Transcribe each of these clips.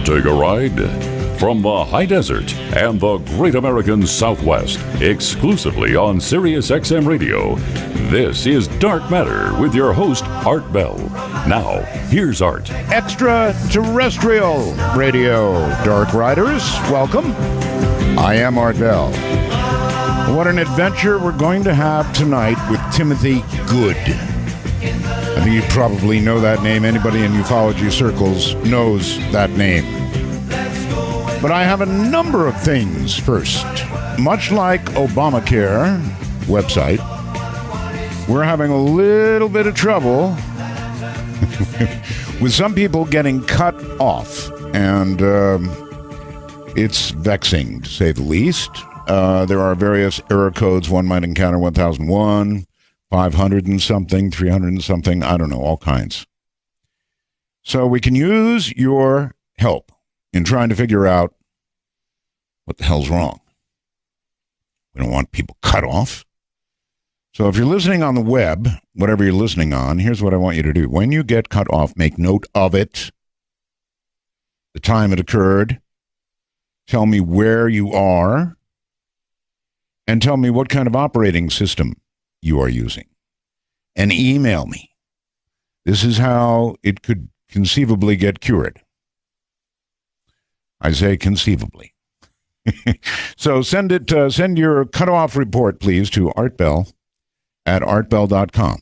Take a ride from the high desert and the great American Southwest, exclusively on Sirius XM Radio. This is Dark Matter with your host, Art Bell. Now, here's Art. Extraterrestrial Radio. Dark Riders, welcome. I am Art Bell. What an adventure we're going to have tonight with Timothy Good. I think you probably know that name. Anybody in ufology circles knows that name. But I have a number of things first. Much like Obamacare website, we're having a little bit of trouble with some people getting cut off. And it's vexing, to say the least. There are various error codes one might encounter: 1001, 500 and something, 300 and something, I don't know, all kinds. So we can use your help in trying to figure out what the hell's wrong. We don't want people cut off. So if you're listening on the web, whatever you're listening on, here's what I want you to do. When you get cut off, make note of it, the time it occurred, tell me where you are, and tell me what kind of operating system you are using, and email me. This is how it could conceivably get cured. I say conceivably. So send your cutoff report, please, to artbell@artbell.com.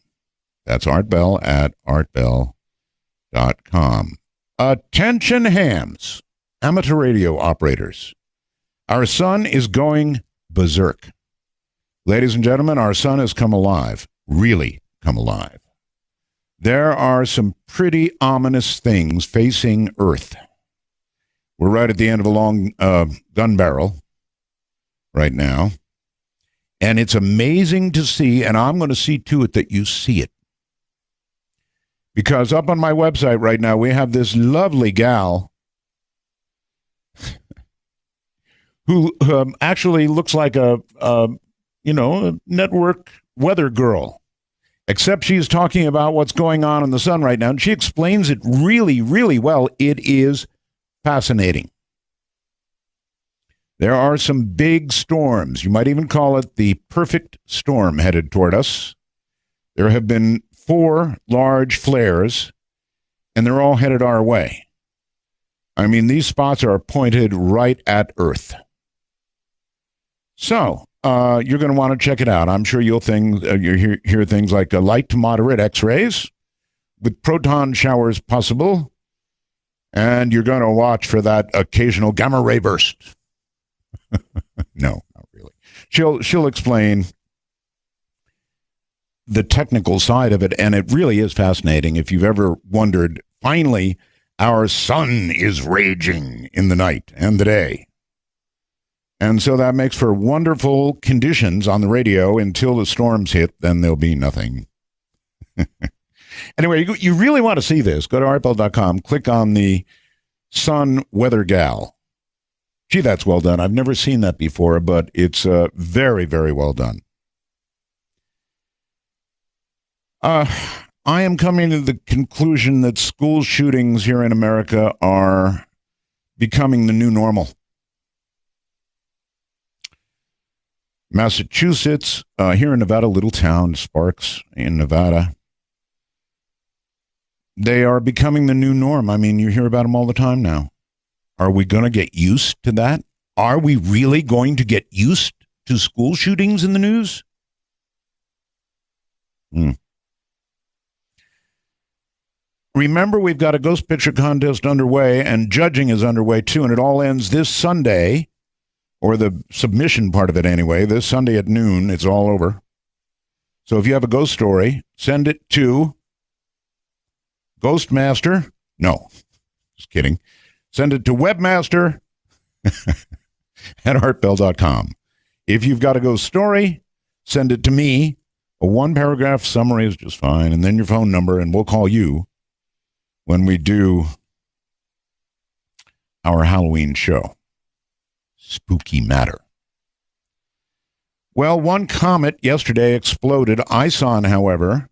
That's artbell@artbell.com. Attention hams, amateur radio operators. Our sun is going berserk. Ladies and gentlemen, our sun has come alive, really come alive. There are some pretty ominous things facing Earth. We're right at the end of a long gun barrel right now. And it's amazing to see, and I'm going to see to it that you see it. Because up on my website right now, we have this lovely gal who actually looks like a network weather girl, except she's talking about what's going on in the sun right now, and she explains it really, really well. It is fascinating. There are some big storms. You might even call it the perfect storm headed toward us. There have been 4 large flares, and they're all headed our way. I mean, these spots are pointed right at Earth. So, you're going to want to check it out. I'm sure you'll hear things like light to moderate X-rays with proton showers possible, and you're going to watch for that occasional gamma ray burst. No, not really. She'll explain the technical side of it, and it really is fascinating. If you've ever wondered, finally, our sun is raging in the night and the day. And so that makes for wonderful conditions on the radio until the storms hit, then there'll be nothing. Anyway, you really want to see this, go to artbell.com, click on the Sun Weather Gal. Gee, that's well done. I've never seen that before, but it's very, very well done. I am coming to the conclusion that school shootings here in America are becoming the new normal. Massachusetts, here in Nevada, little town, Sparks in Nevada, they are becoming the new norm. I mean, you hear about them all the time now. Are we going to get used to that? Are we really going to get used to school shootings in the news? Remember, we've got a ghost picture contest underway, and judging is underway too, and it all ends this Sunday, or the submission part of it anyway, this Sunday at noon. It's all over. So if you have a ghost story, send it to Ghostmaster. No, just kidding. Send it to webmaster at artbell.com. If you've got a ghost story, send it to me. A 1-paragraph summary is just fine, and then your phone number, and we'll call you when we do our Halloween show. Spooky matter. Well, one comet yesterday exploded. ISON, however,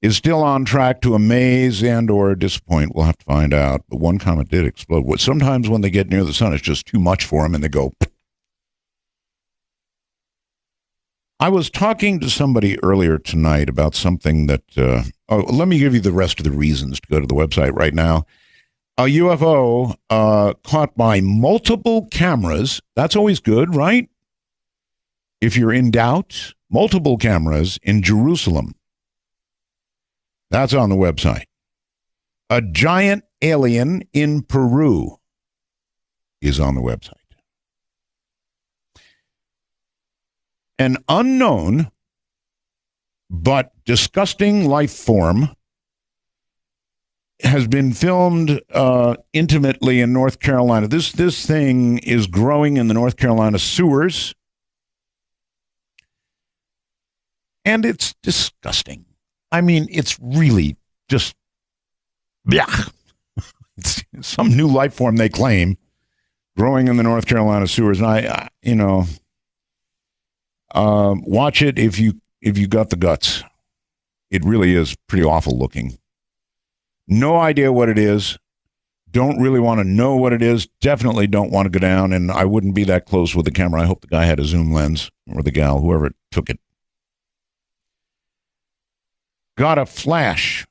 is still on track to amaze and or disappoint. We'll have to find out. But one comet did explode. Sometimes when they get near the sun, it's just too much for them, and they go. I was talking to somebody earlier tonight about something that, let me give you the rest of the reasons to go to the website right now. A UFO caught by multiple cameras. That's always good, right? If you're in doubt, multiple cameras in Jerusalem. That's on the website. A giant alien in Peru is on the website. An unknown but disgusting life form has been filmed intimately in North Carolina. This thing is growing in the North Carolina sewers, and it's disgusting. I mean, it's really just, yeah. It's some new life form they claim growing in the North Carolina sewers, and watch it if you got the guts. It really is pretty awful looking. No idea what it is. Don't really want to know what it is. Definitely don't want to go down, and I wouldn't be that close with the camera. I hope the guy had a zoom lens, or the gal, whoever took it. Got a flash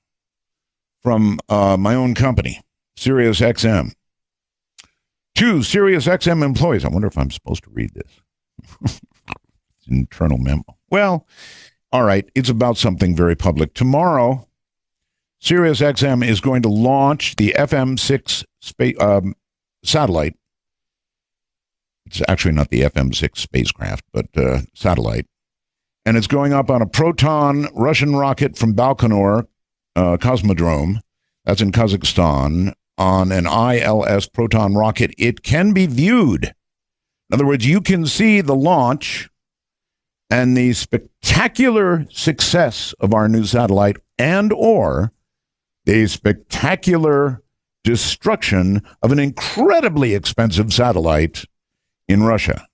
from my own company, Sirius XM. 2 Sirius XM employees. I wonder if I'm supposed to read this. Internal memo. Well, all right. It's about something very public. Tomorrow, Sirius XM is going to launch the FM6 satellite. It's actually not the FM6 spacecraft, but satellite. And it's going up on a Proton Russian rocket from Baikonur Cosmodrome. That's in Kazakhstan. On an ILS Proton rocket. It can be viewed. In other words, you can see the launch and the spectacular success of our new satellite, and or the spectacular destruction of an incredibly expensive satellite in Russia.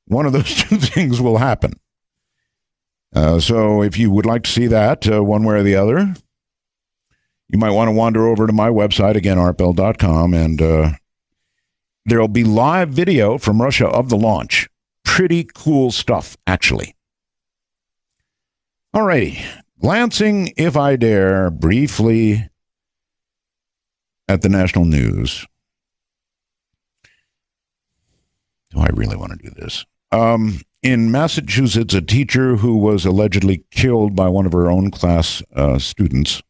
One of those two things will happen. So if you would like to see that one way or the other, you might want to wander over to my website, again, artbell.com, and there'll be live video from Russia of the launch. Pretty cool stuff, actually. All righty. Glancing, if I dare, briefly at the national news. Do I really want to do this? In Massachusetts, a teacher who was allegedly killed by one of her own class students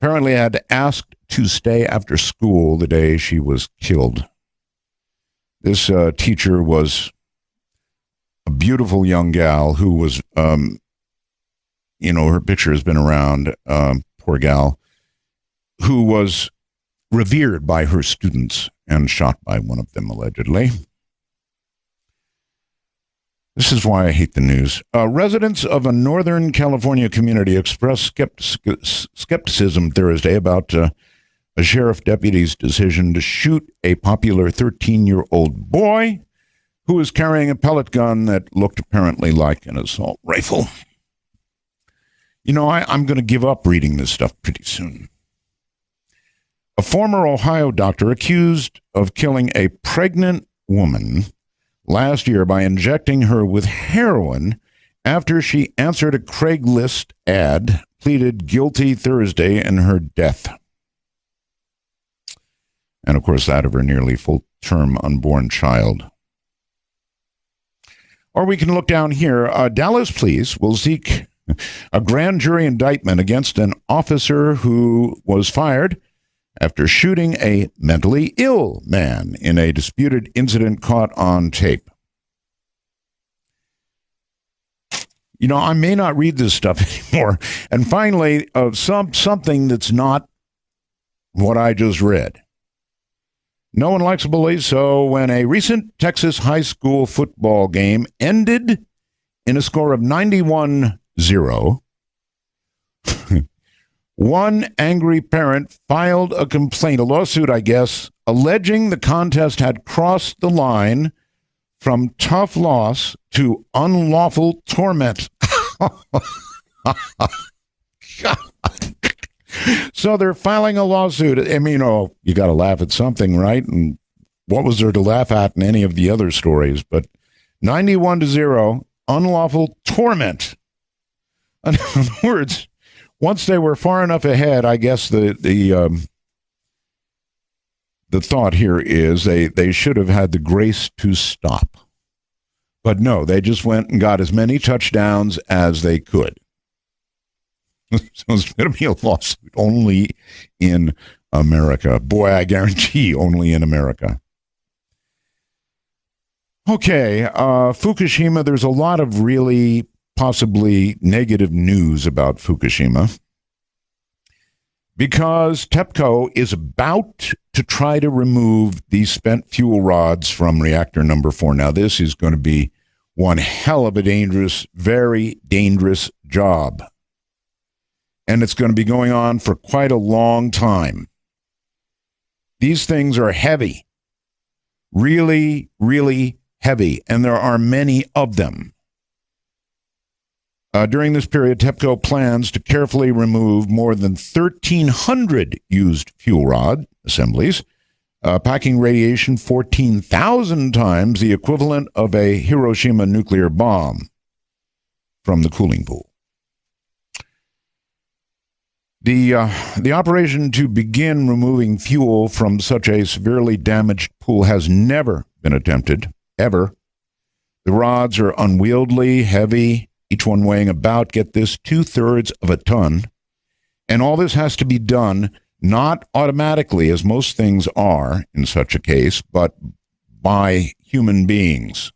apparently had asked to stay after school the day she was killed. This teacher was a beautiful young gal who was, her picture has been around, poor gal, who was revered by her students and shot by one of them, allegedly. This is why I hate the news. Residents of a Northern California community expressed skepticism Thursday about a sheriff deputy's decision to shoot a popular 13-year-old boy who was carrying a pellet gun that looked apparently like an assault rifle. I'm going to give up reading this stuff pretty soon. A former Ohio doctor accused of killing a pregnant woman last year by injecting her with heroin after she answered a Craigslist ad, pleaded guilty Thursday in her death. And, of course, that of her nearly full-term unborn child. Or we can look down here. Dallas police will seek a grand jury indictment against an officer who was fired after shooting a mentally ill man in a disputed incident caught on tape. I may not read this stuff anymore. And finally, something that's not what I just read. No one likes a bully, so when a recent Texas high school football game ended in a score of 91-0, one angry parent filed a complaint, a lawsuit, I guess, alleging the contest had crossed the line from tough loss to unlawful torment. So they're filing a lawsuit. I mean, you got to laugh at something, right? And what was there to laugh at in any of the other stories? But 91-0, unlawful torment. In other words, once they were far enough ahead, I guess the thought here is they should have had the grace to stop. But no, they just went and got as many touchdowns as they could. So it's going to be a lawsuit only in America. Boy, I guarantee only in America. Okay, Fukushima, there's a lot of really possibly negative news about Fukushima because TEPCO is about to try to remove these spent fuel rods from reactor number 4. Now, this is going to be one hell of a dangerous, very dangerous job. And it's going to be going on for quite a long time. These things are heavy, really, really heavy, and there are many of them. During this period, TEPCO plans to carefully remove more than 1,300 used fuel rod assemblies, packing radiation 14,000 times the equivalent of a Hiroshima nuclear bomb from the cooling pool. The operation to begin removing fuel from such a severely damaged pool has never been attempted, ever. The rods are unwieldy, heavy, each one weighing about, get this, 2/3 of a ton. And all this has to be done not automatically, as most things are in such a case, but by human beings.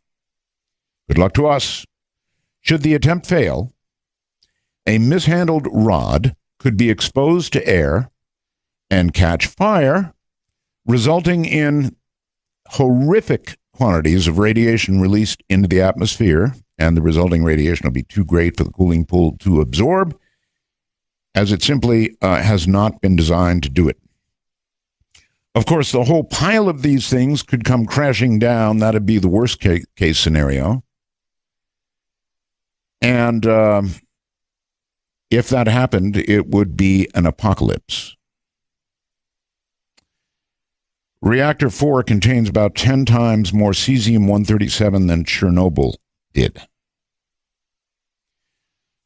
Good luck to us. Should the attempt fail, a mishandled rod could be exposed to air and catch fire, resulting in horrific quantities of radiation released into the atmosphere, and the resulting radiation will be too great for the cooling pool to absorb, as it simply has not been designed to do it. Of course, the whole pile of these things could come crashing down. That'd be the worst case scenario. And if that happened, it would be an apocalypse. Reactor 4 contains about 10 times more cesium-137 than Chernobyl did.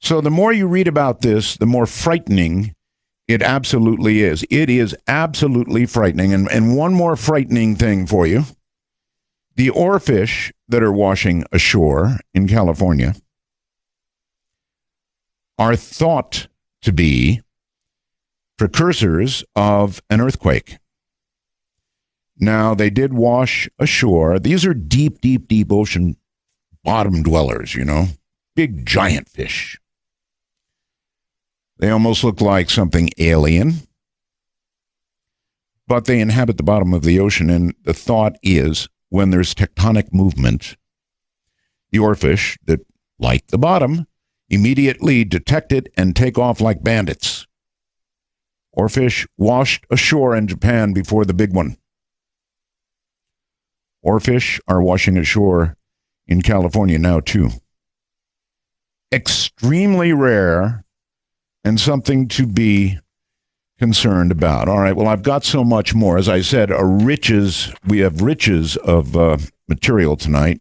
So the more you read about this, the more frightening it absolutely is. It is absolutely frightening. And one more frightening thing for you. The oarfish that are washing ashore in California are thought to be precursors of an earthquake. Now, they did wash ashore. These are deep, deep, deep ocean bottom dwellers, big giant fish. They almost look like something alien, but they inhabit the bottom of the ocean, and the thought is when there's tectonic movement, the oarfish that, like the bottom, immediately detect it and take off like bandits. Oarfish washed ashore in Japan before the big one. Oarfish are washing ashore in California now, too. Extremely rare and something to be concerned about. All right, well, I've got so much more. As I said, we have riches of material tonight.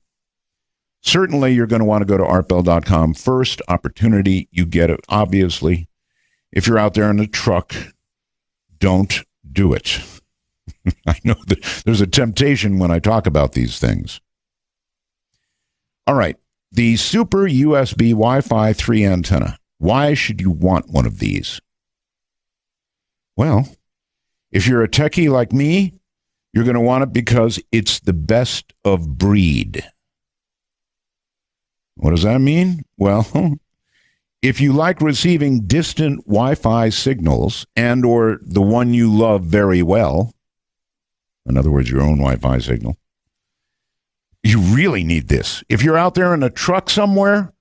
Certainly, you're going to want to go to artbell.com. First opportunity, you get it, obviously. If you're out there in a truck, don't do it. I know that there's a temptation when I talk about these things. All right, the Super USB Wi-Fi 3 antenna. Why should you want one of these? Well, if you're a techie like me, you're going to want it because it's the best of breed. What does that mean? Well, if you like receiving distant Wi-Fi signals and or the one you love very well, in other words, your own Wi-Fi signal, you really need this. If you're out there in a truck somewhere,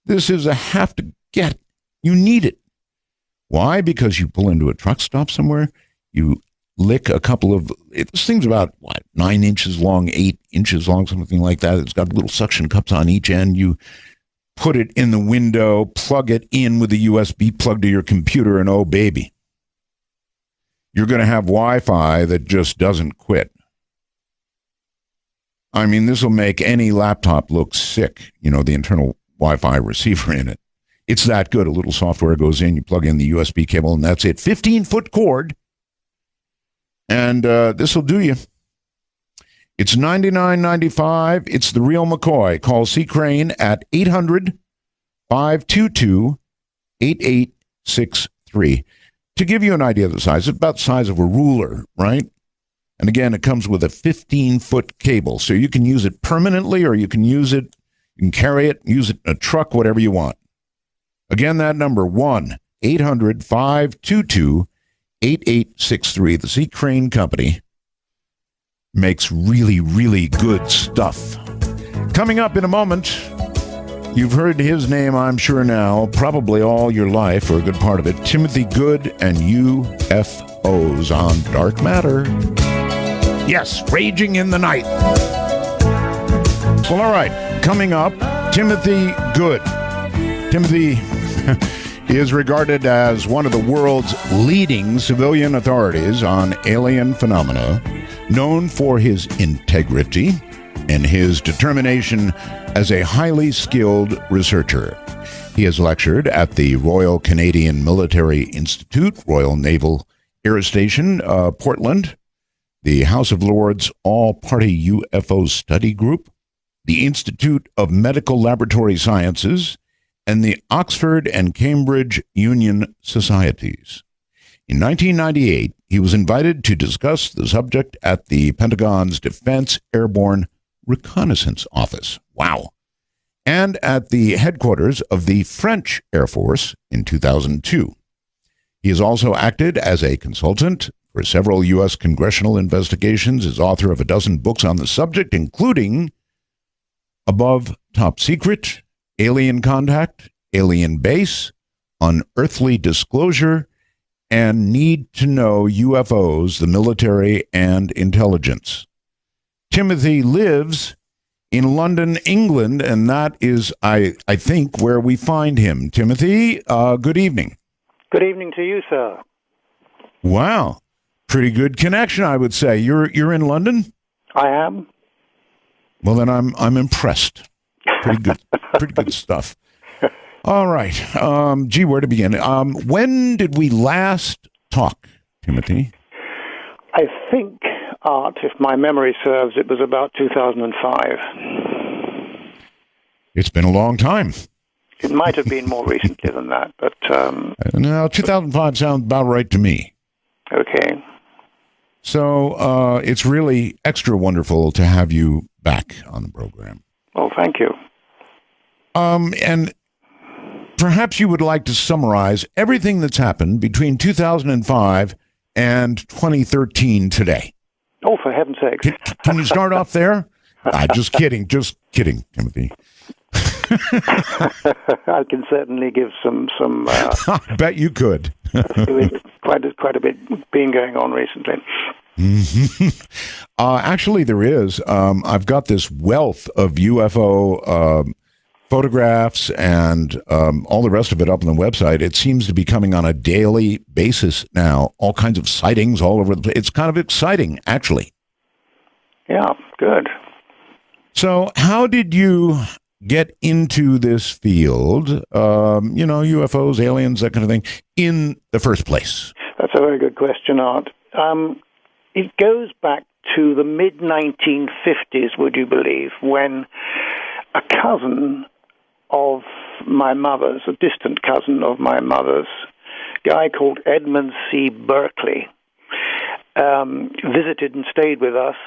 this is a have to get. You need it. Why? Because you pull into a truck stop somewhere, you lick a couple of, this thing's about, 9 inches long, 8 inches long, something like that. It's got little suction cups on each end. You put it in the window, plug it in with a USB plug to your computer, and oh, baby, you're going to have Wi-Fi that just doesn't quit. I mean, this will make any laptop look sick, the internal Wi-Fi receiver in it. It's that good. A little software goes in, you plug in the USB cable, and that's it. 15-foot cord, and this will do you. It's $99.95. It's the real McCoy. Call C. Crane at 800-522-8863. To give you an idea of the size, it's about the size of a ruler, right? And again, it comes with a 15-foot cable, so you can use it permanently, or you can use it, you can carry it, use it in a truck, whatever you want. Again, that number, 1-800-522-8863. The C. Crane Company makes really, really good stuff. Coming up in a moment, you've heard his name, I'm sure now, probably all your life, or a good part of it, Timothy Good and UFOs on Dark Matter. Yes, raging in the night. Well, all right, coming up, Timothy Good. Timothy is regarded as one of the world's leading civilian authorities on alien phenomena, known for his integrity and his determination as a highly skilled researcher. He has lectured at the Royal Canadian Military Institute, Royal Naval Air Station, Portland, the House of Lords All-Party UFO Study Group, the Institute of Medical Laboratory Sciences, and the Oxford and Cambridge Union Societies. In 1998, he was invited to discuss the subject at the Pentagon's Defense Airborne Reconnaissance Office. Wow. And at the headquarters of the French Air Force in 2002. He has also acted as a consultant for several U.S. congressional investigations, is author of a dozen books on the subject, including Above Top Secret, Alien Contact, Alien Base, Unearthly Disclosure, and Need to Know UFOs, the Military and Intelligence. Timothy lives in London, England, and that is, I think, where we find him. Timothy, good evening. Good evening to you, sir. Wow. Pretty good connection, I would say. You're in London? I am. Well, then I'm impressed. Pretty good stuff. All right. Gee, where to begin? When did we last talk, Timothy? I think, Art, if my memory serves, it was about 2005. It's been a long time. It might have been more recently than that, but... No, 2005 sounds about right to me. Okay. So it's really extra wonderful to have you back on the program. Well, thank you. And perhaps you would like to summarize everything that's happened between 2005 and 2013 today. Oh, for heaven's sake. Can you start off there? Just kidding, Timothy. I can certainly give some I bet you could. quite a bit been going on recently. Mm-hmm. Actually, there is. I've got this wealth of UFO photographs and all the rest of it up on the website. It seems to be coming on a daily basis now. All kinds of sightings all over the place. It's kind of exciting, actually. Yeah, good. So how did you get into this field, UFOs, aliens, that kind of thing, in the first place? That's a very good question, Art. It goes back to the mid-1950s, would you believe, when a cousin of my mother's, a distant cousin of my mother's, a guy called Edmund C. Berkeley, visited and stayed with us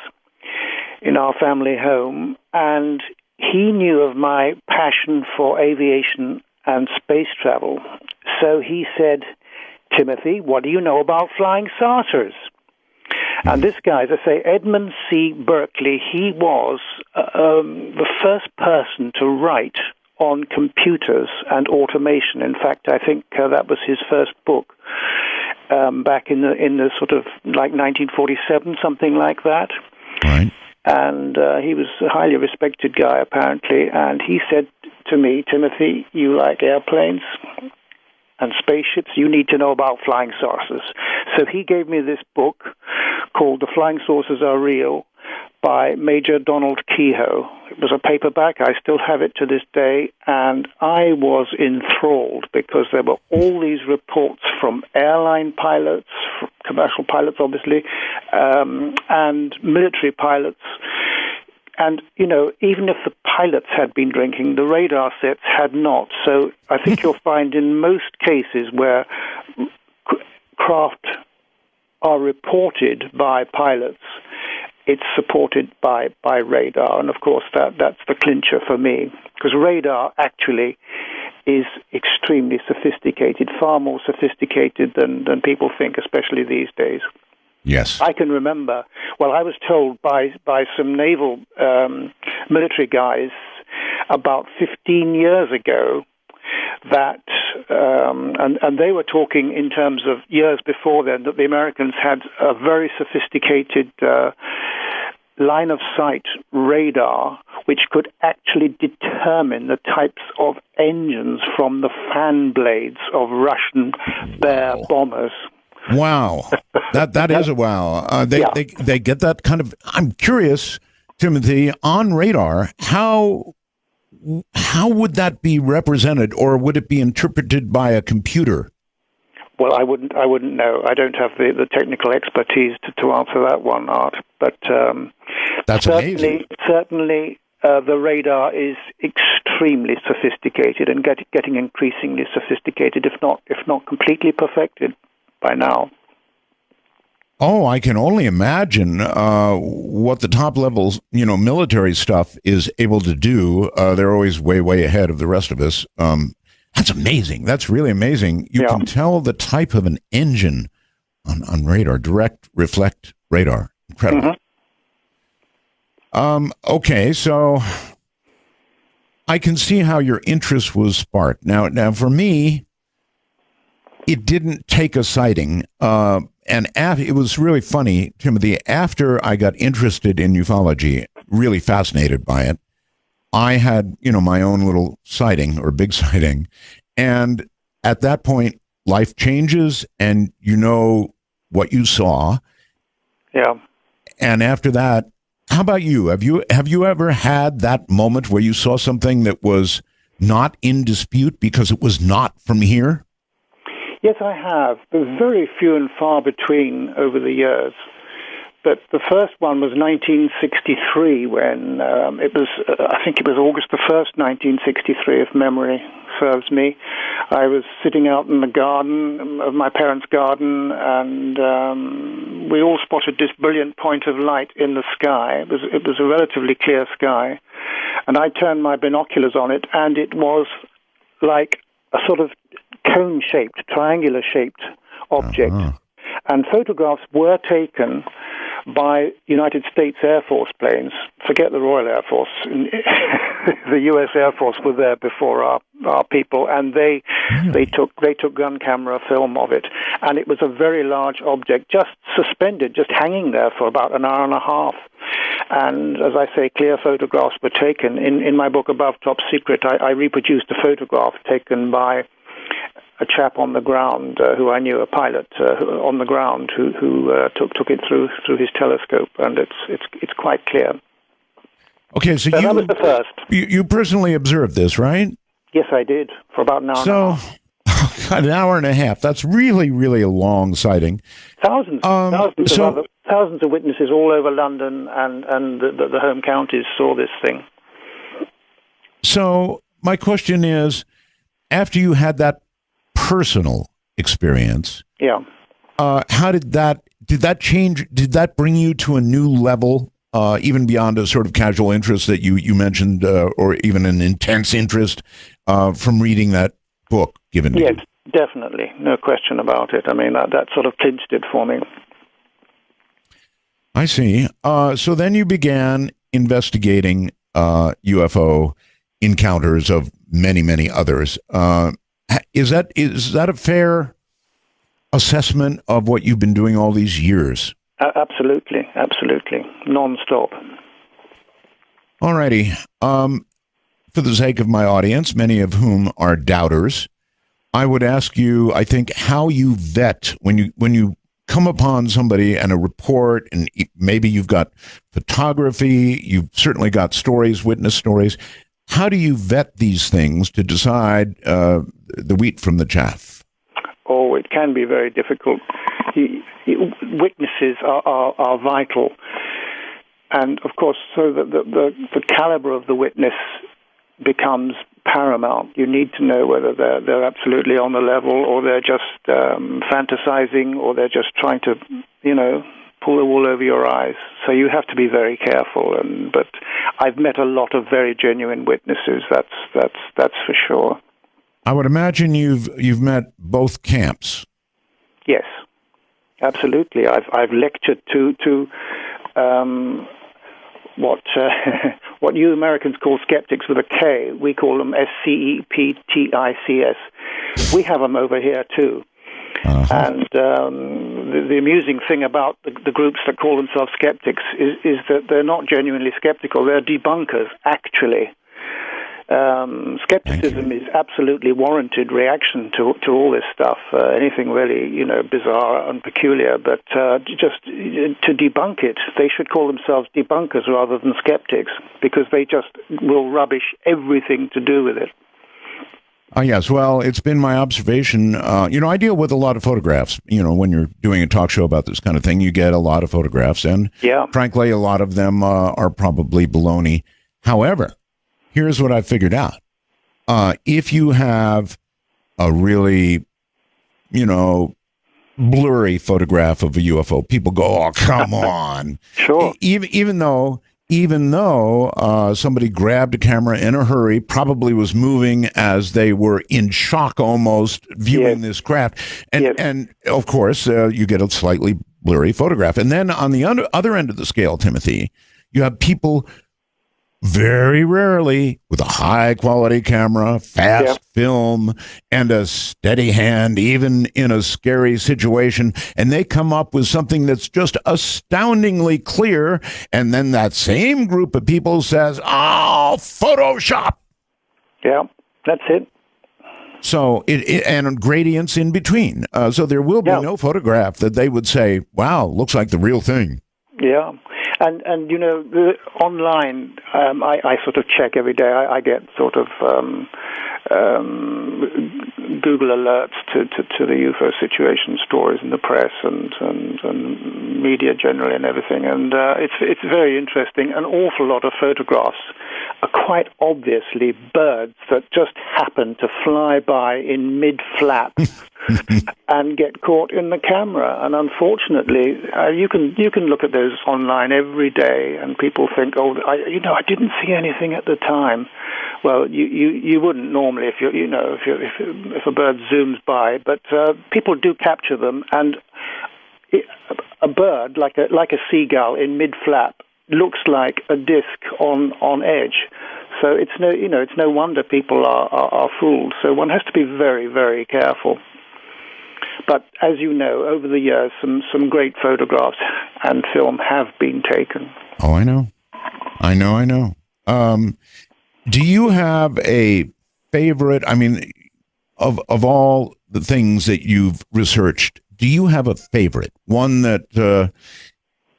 in our family home, and he knew of my passion for aviation and space travel. So he said, Timothy, what do you know about flying saucers? And this guy, as I say, Edmund C. Berkeley, he was the first person to write on computers and automation. In fact, I think that was his first book back in the sort of like 1947, something like that. Right. And he was a highly respected guy, apparently, and he said, to me, Timothy, you like airplanes and spaceships, you need to know about flying saucers. So he gave me this book called The Flying Saucers Are Real by Major Donald Kehoe. It was a paperback. I still have it to this day, and I was enthralled because there were all these reports from airline pilots, commercial pilots obviously, and military pilots. And, you know, even if the pilots had been drinking, the radar sets had not. So I think you'll find in most cases where craft are reported by pilots, it's supported by radar. And, of course, that's the clincher for me, because radar actually is extremely sophisticated, far more sophisticated than people think, especially these days. Yes. I can remember, well, I was told by some naval military guys about 15 years ago that, and they were talking in terms of years before then, that the Americans had a very sophisticated line-of-sight radar which could actually determine the types of engines from the fan blades of Russian Bear bombers. Wow, that is a wow. They get that kind of. I'm curious, Timothy, on radar. How would that be represented, or would it be interpreted by a computer? Well, I wouldn't know. I don't have the technical expertise to answer that one, Art. But that's amazing. Certainly, the radar is extremely sophisticated and getting increasingly sophisticated, if not completely perfected by now. Oh, I can only imagine what the top levels, military stuff is able to do. They're always way, way ahead of the rest of us. That's amazing. That's really amazing. You can tell the type of an engine on radar, direct reflect radar. Incredible. Mm-hmm. Okay, so I can see how your interest was sparked. Now for me, it didn't take a sighting. And it was really funny, Timothy, after I got interested in ufology, really fascinated by it, I had, my own little sighting or big sighting. And at that point, life changes and you know what you saw. Yeah. And after that, how about you? Have you ever had that moment where you saw something that was not in dispute because it was not from here? Yes, I have. They're very few and far between over the years. But the first one was 1963 when I think it was August the 1st, 1963, if memory serves me. I was sitting out in the garden of my parents' garden, and we all spotted this brilliant point of light in the sky. It was a relatively clear sky. And I turned my binoculars on it, and it was like a sort of cone-shaped, triangular-shaped object. Uh-huh. And photographs were taken by United States Air Force planes. Forget the Royal Air Force. The U.S. Air Force were there before our people, and they took gun camera film of it. And it was a very large object, just suspended, just hanging there for about an hour and a half. And as I say, clear photographs were taken. In my book, Above Top Secret, I reproduced a photograph taken by a chap on the ground who I knew, a pilot on the ground who took it through his telescope, and it's quite clear. Okay, so that was the first. You personally observed this, right? Yes, I did, for about an hour and a half. An hour and a half. That's really, really a long sighting. Thousands of witnesses all over London and the home counties saw this thing. So my question is, after you had that personal experience, how did that change? Did that bring you to a new level, even beyond a sort of casual interest that you mentioned, or even an intense interest from reading that book given to you? Yes, definitely. No question about it. I mean, that sort of clinched it for me. I see. So then you began investigating UFO encounters of many, many others. Is that a fair assessment of what you've been doing all these years? Absolutely. Non-stop. All righty. for the sake of my audience, many of whom are doubters, I would ask you, I think, how you vet when you come upon somebody and a report, and maybe you've got photography, you've certainly got stories, witness stories. How do you vet these things to decide the wheat from the chaff? Oh, it can be very difficult. Witnesses are vital. And, of course, so the caliber of the witness becomes paramount. You need to know whether they're absolutely on the level, or they're just fantasizing, or they're just trying to, pull the wool over your eyes. So you have to be very careful. But I've met a lot of very genuine witnesses. That's for sure. I would imagine you've met both camps. Yes, absolutely. I've lectured to what you Americans call skeptics with a K. We call them SCEPTICS. We have them over here too. Uh-huh. And the amusing thing about the groups that call themselves skeptics is that they're not genuinely skeptical. They're debunkers, actually. Skepticism is absolutely warranted reaction to all this stuff, anything really, bizarre and peculiar. But just to debunk it, they should call themselves debunkers rather than skeptics, because they just will rubbish everything to do with it. Yes, well, it's been my observation. I deal with a lot of photographs. When you're doing a talk show about this kind of thing, you get a lot of photographs, and frankly, a lot of them are probably baloney. However, here's what I figured out. If you have a really, blurry photograph of a UFO, people go, "Oh, come on." Sure. Even though somebody grabbed a camera in a hurry, probably was moving as they were in shock almost viewing this craft. And of course, you get a slightly blurry photograph. And then on the other end of the scale, Timothy, you have people very rarely with a high-quality camera, fast film, and a steady hand, even in a scary situation, and they come up with something that's just astoundingly clear, and then that same group of people says, "Oh, Photoshop!" Yeah, that's it. So, and gradients in between. So there will be no photograph that they would say, "Wow, looks like the real thing." Yeah. And online, I sort of check every day. I get sort of Google alerts to the UFO situation, stories in the press and media generally and everything. And it's very interesting. An awful lot of photographs are quite obviously birds that just happen to fly by in mid-flap and get caught in the camera. And unfortunately, you can look at those online every day, and people think, "Oh, I didn't see anything at the time." Well, you wouldn't normally if a bird zooms by, but people do capture them, and a bird like a seagull in mid-flap looks like a disc on edge. So it's no wonder people are fooled. So one has to be very, very careful. But as you know, over the years, some great photographs and film have been taken. Oh, I know. Do you have a favorite? I mean, of all the things that you've researched, do you have a favorite? One that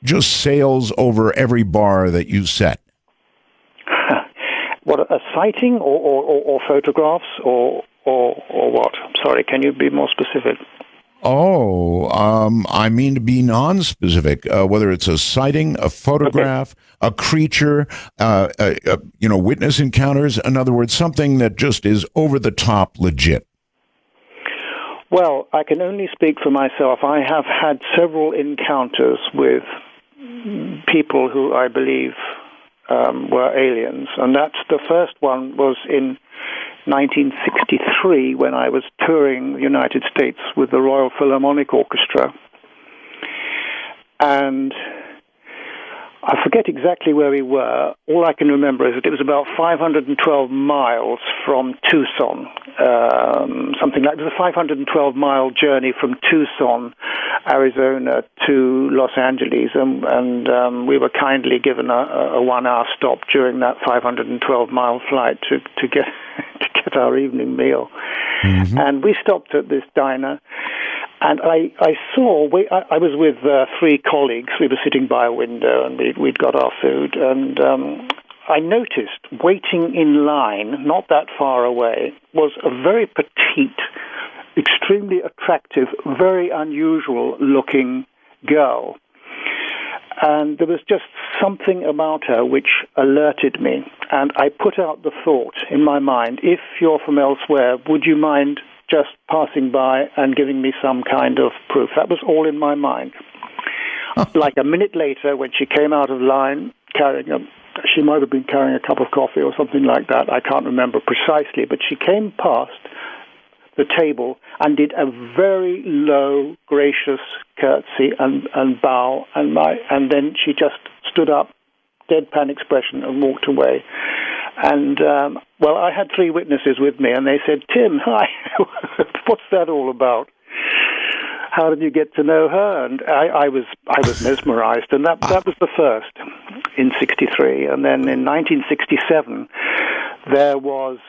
just sails over every bar that you set? What, a sighting or photographs or what? Sorry, can you be more specific? Oh, I mean to be non-specific, whether it's a sighting, a photograph, a creature, witness encounters. In other words, something that just is over the top legit. Well, I can only speak for myself. I have had several encounters with people who I believe were aliens, and the first one was in 1963 when I was touring the United States with the Royal Philharmonic Orchestra. And I forget exactly where we were. All I can remember is that it was about 512 miles from Tucson. Something like it was a 512-mile journey from Tucson, Arizona, to Los Angeles, and we were kindly given a 1-hour stop during that 512-mile flight to get our evening meal. Mm-hmm. And we stopped at this diner. And I was with 3 colleagues. We were sitting by a window, and we'd got our food. And I noticed, waiting in line, not that far away, was a very petite, extremely attractive, very unusual-looking girl. And there was just something about her which alerted me. And I put out the thought in my mind, if you're from elsewhere, would you mind just passing by and giving me some kind of proof? That was all in my mind. Like a minute later, when she came out of line, she might have been carrying a cup of coffee or something like that. I can't remember precisely, but she came past the table and did a very low, gracious curtsy and bow, and then she just stood up, deadpan expression, and walked away. And, I had 3 witnesses with me, and they said, "Tim, hi, what's that all about? How did you get to know her?" And I was mesmerized, and that was the first in 1963. And then in 1967, there was,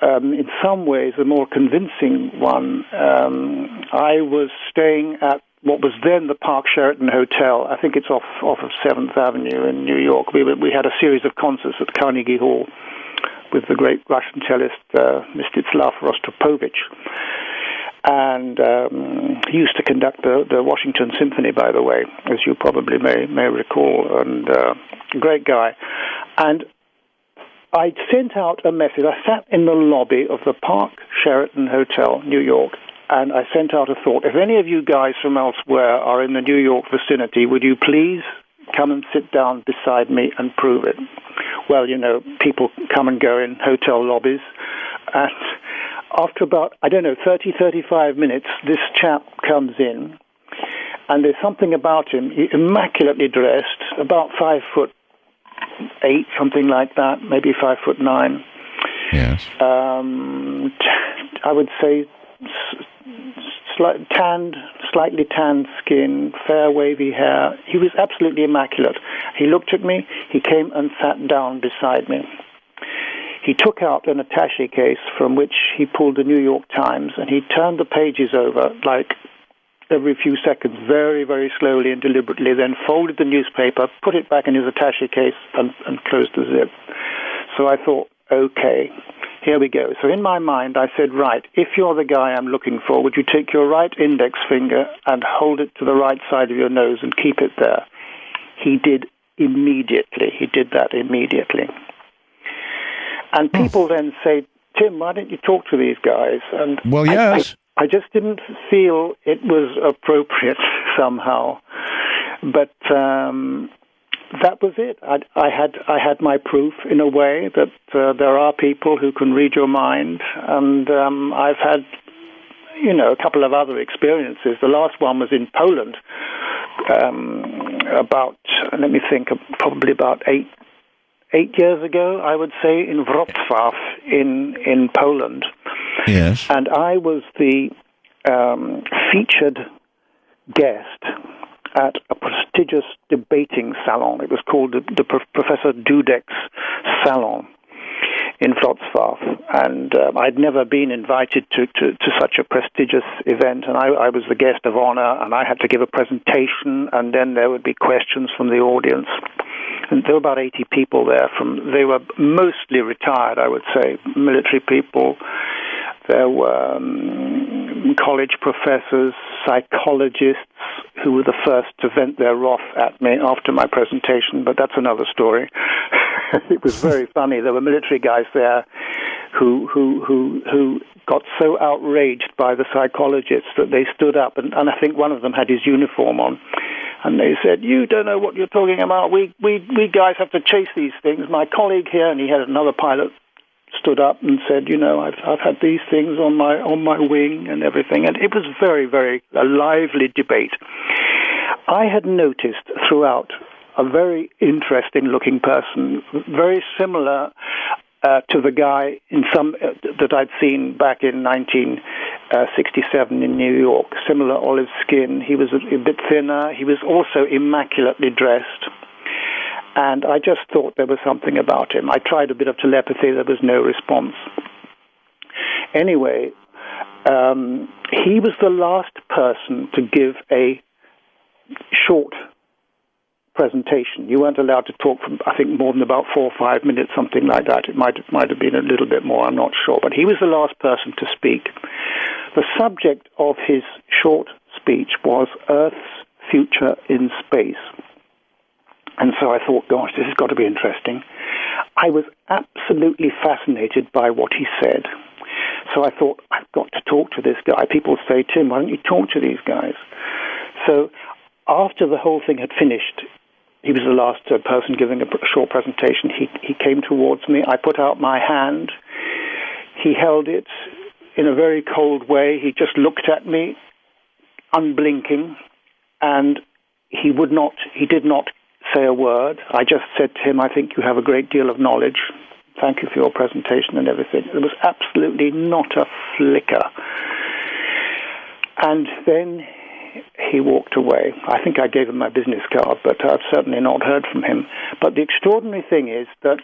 in some ways, a more convincing one. I was staying at what was then the Park Sheraton Hotel. I think it's off of 7th Avenue in New York. We had a series of concerts at Carnegie Hall with the great Russian cellist Mstislav Rostropovich. And he used to conduct the Washington Symphony, by the way, as you probably may recall, and great guy. And I sent out a message. I sat in the lobby of the Park Sheraton Hotel, New York, and I sent out a thought. If any of you guys from elsewhere are in the New York vicinity, would you please come and sit down beside me and prove it? Well, people come and go in hotel lobbies. And after about, 35 minutes, this chap comes in, and there's something about him, immaculately dressed, about 5'8", something like that, maybe 5'9". Yes. I would say slightly tanned skin, fair wavy hair. He was absolutely immaculate. He looked at me. He came and sat down beside me. He took out an attaché case from which he pulled the New York Times, and he turned the pages over like every few seconds, very, very slowly and deliberately, then folded the newspaper, put it back in his attaché case, and closed the zip. So I thought, okay, here we go. So in my mind, I said, right, if you're the guy I'm looking for, would you take your right index finger and hold it to the right side of your nose and keep it there? He did immediately. He did that immediately. And people then say, Tim, why don't you talk to these guys? And well, yes. I just didn't feel it was appropriate somehow. But that was it. I had my proof in a way that there are people who can read your mind, and I've had, a couple of other experiences. The last one was in Poland, probably about 8 years ago, I would say, in Wrocław in Poland. Yes. And I was the featured guest at a prestigious debating salon. It was called the Professor Dudek's Salon in Wrocław. And I'd never been invited to such a prestigious event, and I was the guest of honor, and I had to give a presentation, and then there would be questions from the audience. And there were about 80 people there. They were mostly retired, I would say, military people. There were college professors, psychologists, who were the first to vent their wrath at me after my presentation, but that's another story. It was very funny. There were military guys there who got so outraged by the psychologists that they stood up, and I think one of them had his uniform on. And they said, "You don't know what you're talking about. We guys have to chase these things." My colleague here, and he had another pilot, stood up and said, "I've had these things on my wing and everything." And it was very, very a lively debate. I had noticed throughout a very interesting-looking person, very similar to the guy that I'd seen back in 1967 in New York. Similar olive skin. He was a bit thinner. He was also immaculately dressed. And I just thought there was something about him. I tried a bit of telepathy. There was no response. Anyway, he was the last person to give a short presentation. You weren't allowed to talk for, I think, more than about 4 or 5 minutes, something like that. It might have been a little bit more, I'm not sure. But he was the last person to speak. The subject of his short speech was Earth's future in space. And so I thought, gosh, this has got to be interesting. I was absolutely fascinated by what he said. So I thought, I've got to talk to this guy. People say, Tim, why don't you talk to these guys? So after the whole thing had finished, he was the last person giving a short presentation. He came towards me. I put out my hand. He held it in a very cold way. He just looked at me, unblinking, and he did not say a word. I just said to him, I think you have a great deal of knowledge. Thank you for your presentation and everything. There was absolutely not a flicker. And then he walked away. I think I gave him my business card, but I've certainly not heard from him. But the extraordinary thing is that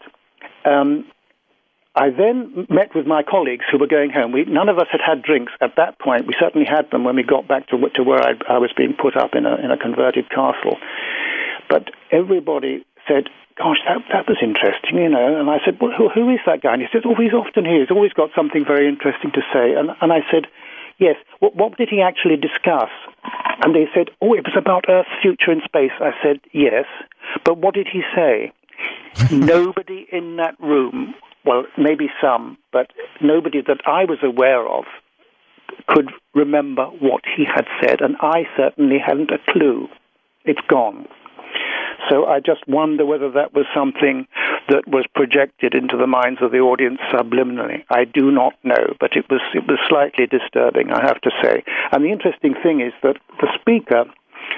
I then met with my colleagues who were going home. None of us had drinks at that point. We certainly had them when we got back to where I was being put up in a converted castle. But everybody said, gosh, that was interesting, you know. And I said, well, who is that guy? And he said, oh, he's often here. He's always got something very interesting to say. And I said, yes, what did he actually discuss? And they said, oh, it was about Earth's future in space. I said, yes, but what did he say? Nobody in that room, well, maybe some, but nobody that I was aware of could remember what he had said, and I certainly hadn't a clue. It's gone. So I just wonder whether that was something that was projected into the minds of the audience subliminally. I do not know, but it was slightly disturbing, I have to say. And the interesting thing is that the speaker,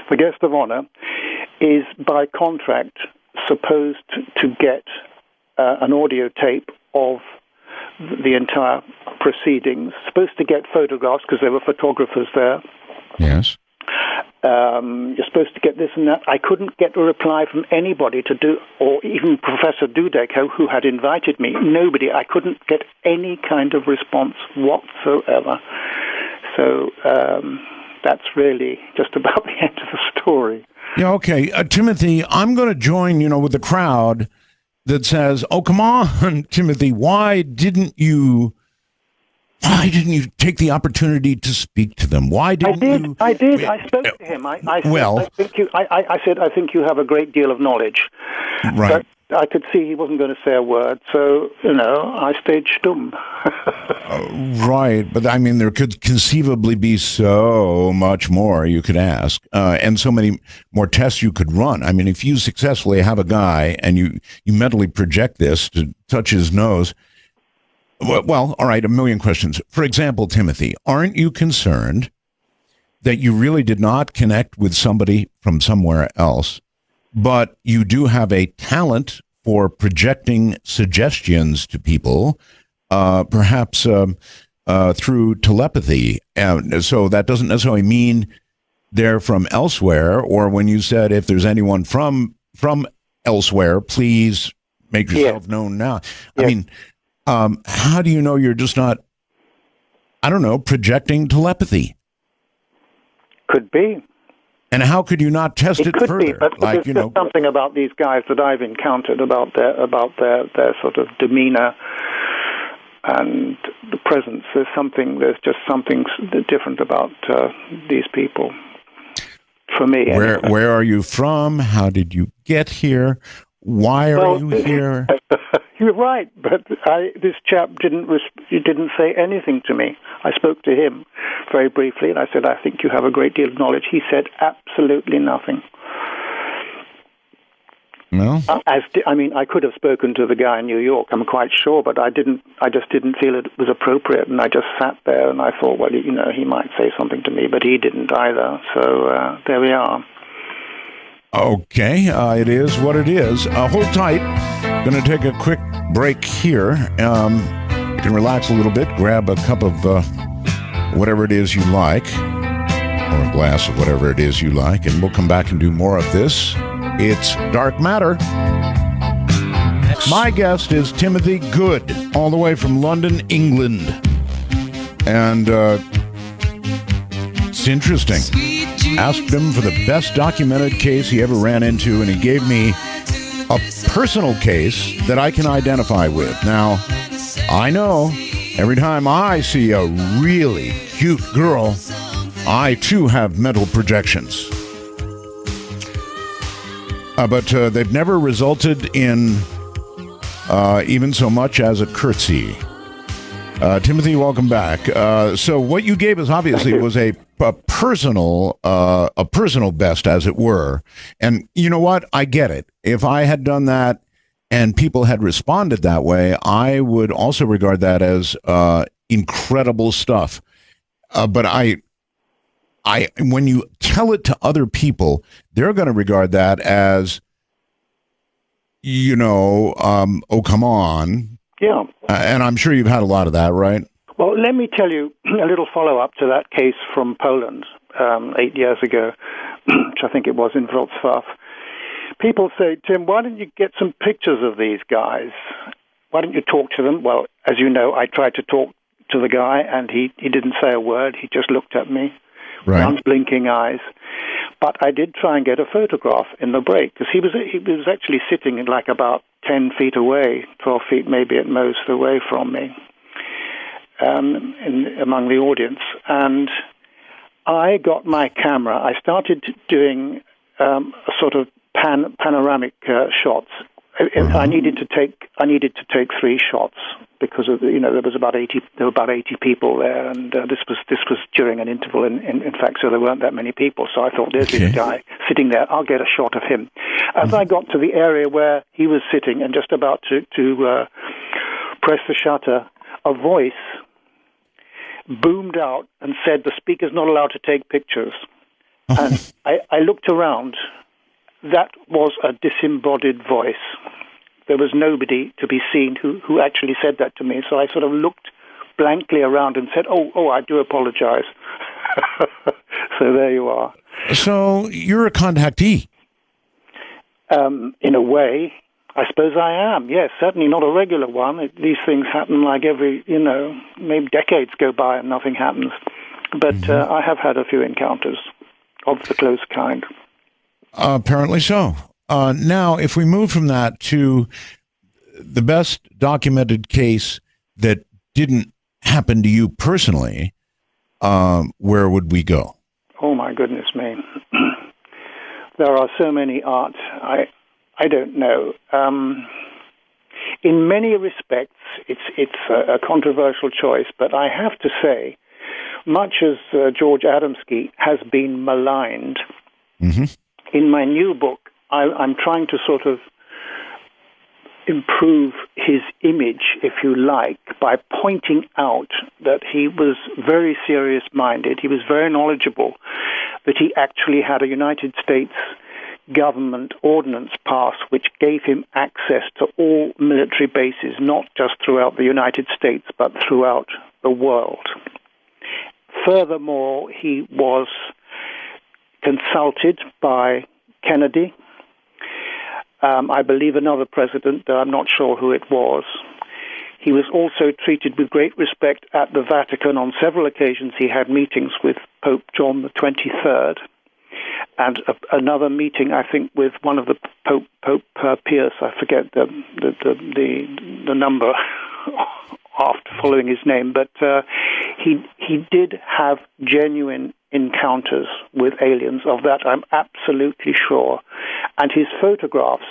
the guest of honor, is by contract supposed to get an audio tape of the entire proceedings, supposed to get photographs because there were photographers there. Yes. You're supposed to get this and that. I couldn't get a reply from anybody or even Professor Dudek, who had invited me. Nobody. I couldn't get any kind of response whatsoever. So that's really just about the end of the story. Yeah, okay. Timothy, I'm going to join, with the crowd that says, oh, come on, Timothy, why didn't you take the opportunity to speak to them? Why didn't you? I did. I spoke to him. I said, I think you have a great deal of knowledge. Right. But I could see he wasn't going to say a word, so, I stayed stum. Right. But, I mean, there could conceivably be so much more you could ask, and so many more tests you could run. I mean, if you successfully have a guy and you mentally project this to touch his nose, well, all right, a million questions. For example, Timothy, aren't you concerned that you really did not connect with somebody from somewhere else, but you do have a talent for projecting suggestions to people, perhaps through telepathy? So that doesn't necessarily mean they're from elsewhere, or when you said if there's anyone from elsewhere, please make yourself known now. Yeah. I mean, how do you know you're just not, projecting telepathy? Could be. And how could you not test it further? Be, but there's just something about these guys that I've encountered about their sort of demeanor and the presence. There's just something different about these people. For me. Where are you from? How did you get here? Why are you here? You're right, but this chap didn't say anything to me. I spoke to him very briefly, and I said, I think you have a great deal of knowledge. He said absolutely nothing. No? I could have spoken to the guy in New York, I'm quite sure, but I just didn't feel it was appropriate, and I just sat there, and I thought, well, he might say something to me, but he didn't either, so there we are. Okay, it is what it is. Hold tight. Going to take a quick break here. You can relax a little bit, grab a cup of whatever it is you like, or a glass of whatever it is you like, and we'll come back and do more of this. It's Dark Matter. My guest is Timothy Good, all the way from London, England. And it's interesting. Asked him for the best documented case he ever ran into, and he gave me a personal case that I can identify with. Now, I know every time I see a really cute girl, I too have mental projections. But they've never resulted in even so much as a curtsy. Timothy, welcome back. So what you gave us obviously was a personal best, as it were. And you know what? I get it. If I had done that and people had responded that way, I would also regard that as incredible stuff. But when you tell it to other people, they're going to regard that as, oh, come on. Yeah. And I'm sure you've had a lot of that, right? Well, let me tell you a little follow-up to that case from Poland 8 years ago, which I think it was in Wrocław. People say, Tim, why don't you get some pictures of these guys? Why don't you talk to them? Well, as you know, I tried to talk to the guy, and he didn't say a word. He just looked at me, right, with unblinking eyes. But I did try and get a photograph in the break, because he was actually sitting in like about 10 feet away, 12 feet maybe at most away from me, among the audience. And I got my camera. I started doing a sort of panoramic shots. I needed to take 3 shots because of there were about 80 people there, and this was during an interval. In fact, so there weren't that many people. So I thought, there's this guy sitting there. I'll get a shot of him. As I got to the area where he was sitting and just about to press the shutter, a voice boomed out and said, "The speaker's not allowed to take pictures." And I looked around. That was a disembodied voice. There was nobody to be seen who actually said that to me. So I sort of looked blankly around and said, oh, I do apologize. So there you are. So you're a contactee. In a way, I suppose I am. Yes, certainly not a regular one. These things happen like every, maybe decades go by and nothing happens. But I have had a few encounters of the close kind. Apparently so. Now, if we move from that to the best documented case that didn't happen to you personally, where would we go? Oh, my goodness me. There are so many art. I don't know. In many respects, it's a controversial choice, but I have to say, much as George Adamski has been maligned, in my new book, I'm trying to sort of improve his image, if you like, by pointing out that he was very serious-minded, he was very knowledgeable, that he actually had a United States government ordinance passed which gave him access to all military bases, not just throughout the United States, but throughout the world. Furthermore, he was consulted by Kennedy, I believe another president, though I'm not sure who it was. He was also treated with great respect at the Vatican. On several occasions he had meetings with Pope John the 23rd, and another meeting, I think, with one of the Pope Pius. I forget the number after following his name, but he did have genuine encounters with aliens. Of that I'm absolutely sure. And his photographs,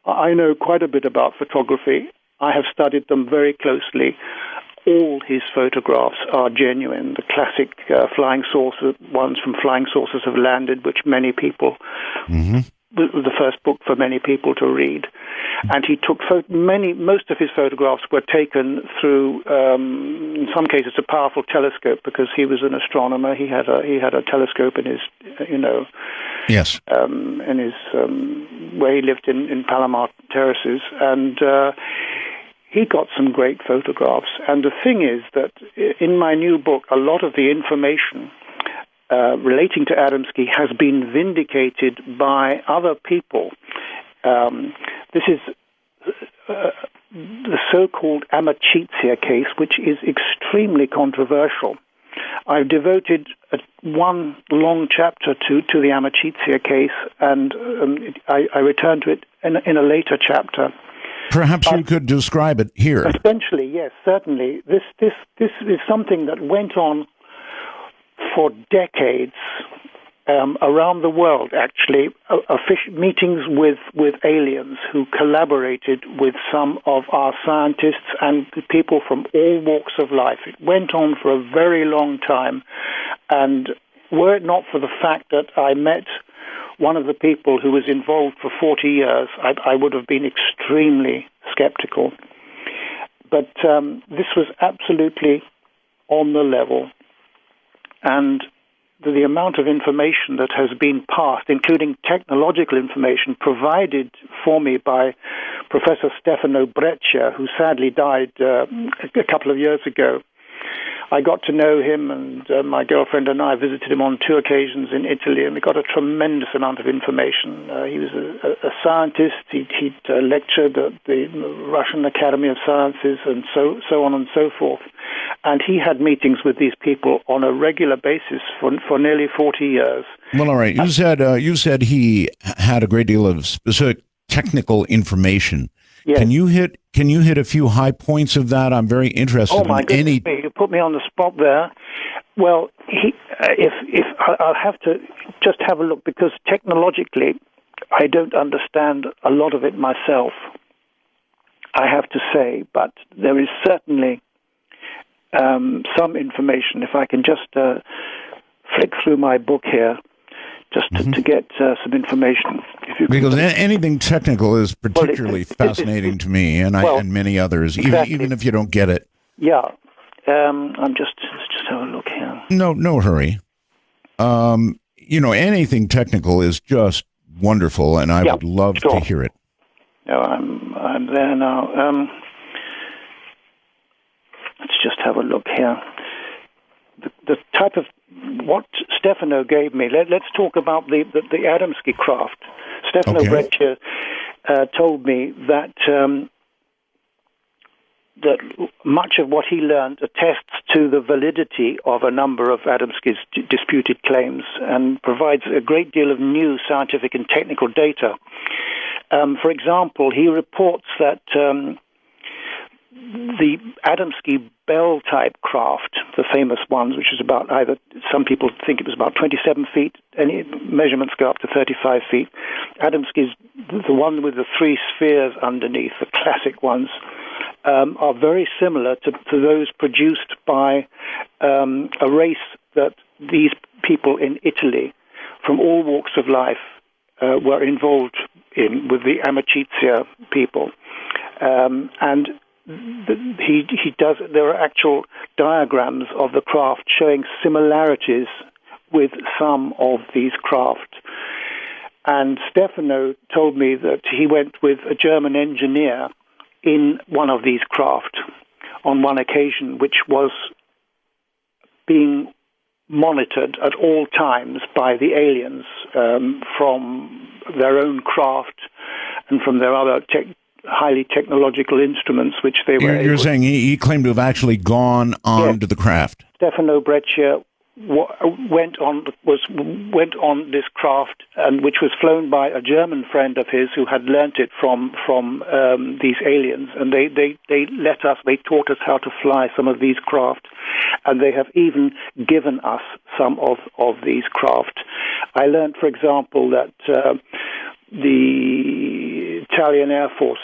I know quite a bit about photography. I have studied them very closely. All his photographs are genuine. The classic flying saucer ones from Flying Saucers Have Landed, which many people, the first book for many people to read. And he took most of his photographs were taken through, in some cases, a powerful telescope, because he was an astronomer. He had a telescope in his, Yes. In his where he lived in Palomar Terraces, and he got some great photographs. And the thing is that in my new book, a lot of the information relating to Adamski has been vindicated by other people. This is the so-called Amachizia case, which is extremely controversial. I've devoted one long chapter to the Amachizia case, and I return to it in a later chapter. Perhaps you could describe it here. Essentially, yes, certainly. This is something that went on for decades around the world, actually, meetings with aliens who collaborated with some of our scientists and people from all walks of life. It went on for a very long time, and were it not for the fact that I met one of the people who was involved for 40 years, I would have been extremely skeptical. But this was absolutely on the level, and the amount of information that has been passed, including technological information provided for me by Professor Stefano Breccia, who sadly died a couple of years ago. I got to know him, and my girlfriend and I visited him on 2 occasions in Italy, and we got a tremendous amount of information. He was a scientist. He'd lectured at the Russian Academy of Sciences, and so on and so forth. And he had meetings with these people on a regular basis for nearly 40 years. Well, all right. You said he had a great deal of specific technical information. Yes. Can you hit a few high points of that? I'm very interested. Oh my goodness me! You put me on the spot there. Well, if I'll have to just have a look, because technologically, I don't understand a lot of it myself, I have to say. But there is certainly some information. If I can just flick through my book here, just to get some information. Because anything technical is particularly fascinating to me, and many others, exactly. even if you don't get it. Yeah, let's just have a look here. No hurry. Anything technical is just wonderful, and I would love to hear it. No, I'm there now. Let's just have a look here. The type of what Stefano gave me. Let's talk about the Adamski craft. Stefano Breccia told me that that much of what he learned attests to the validity of a number of Adamski's disputed claims and provides a great deal of new scientific and technical data. For example, he reports that the Adamski Bell-type craft, the famous ones, which is about some people think it was about 27 feet, any measurements go up to 35 feet. Adamski's, the one with the 3 spheres underneath, the classic ones, are very similar to those produced by a race that these people in Italy, from all walks of life, were involved in, with the Amachizia people. And he does. There are actual diagrams of the craft showing similarities with some of these craft. And Stefano told me that he went with a German engineer in one of these craft on one occasion, which was being monitored at all times by the aliens from their own craft and from their other highly technological instruments, which they were. You're saying he claimed to have actually gone on to the craft. Stefano Breccia went on this craft, and which was flown by a German friend of his who had learnt it from these aliens, and they taught us how to fly some of these craft, and they have even given us some of these craft. I learnt, for example, that the Italian Air Force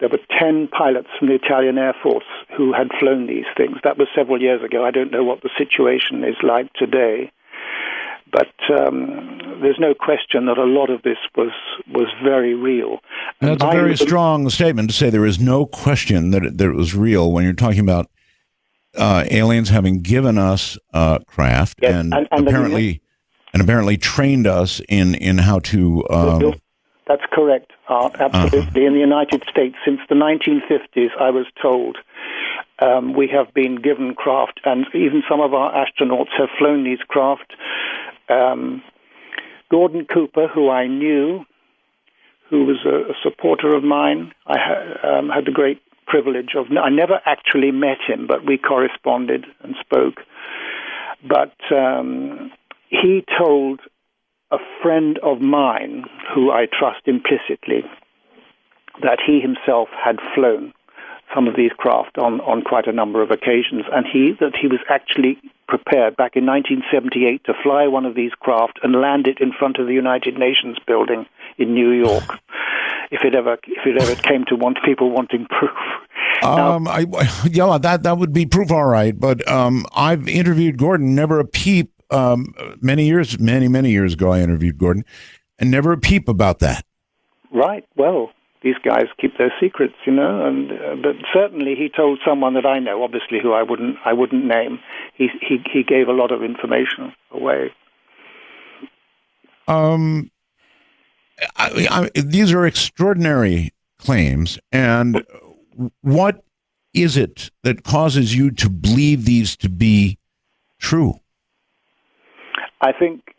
there were 10 pilots from the Italian Air Force who had flown these things. That was several years ago. I don't know what the situation is like today. But there's no question that a lot of this was very real. That's a very strong statement to say there is no question that it was real when you're talking about and apparently trained us in how to. That's correct, Art. Absolutely. In the United States, since the 1950s, I was told we have been given craft, and even some of our astronauts have flown these craft. Gordon Cooper, who I knew, who was a supporter of mine, I had the great privilege of. I never actually met him, but we corresponded and spoke. But he told a friend of mine, who I trust implicitly, that he himself had flown some of these craft on quite a number of occasions, and that he was actually prepared back in 1978 to fly one of these craft and land it in front of the United Nations building in New York, if it ever came to people wanting proof. That would be proof, all right. But I've interviewed Gordon, never a peep. Many years ago, I interviewed Gordon, and never a peep about that. Right. Well, these guys keep their secrets, and but certainly he told someone that I know, obviously, who I wouldn't name. He gave a lot of information away. These are extraordinary claims, and what is it that causes you to believe these to be true? I think,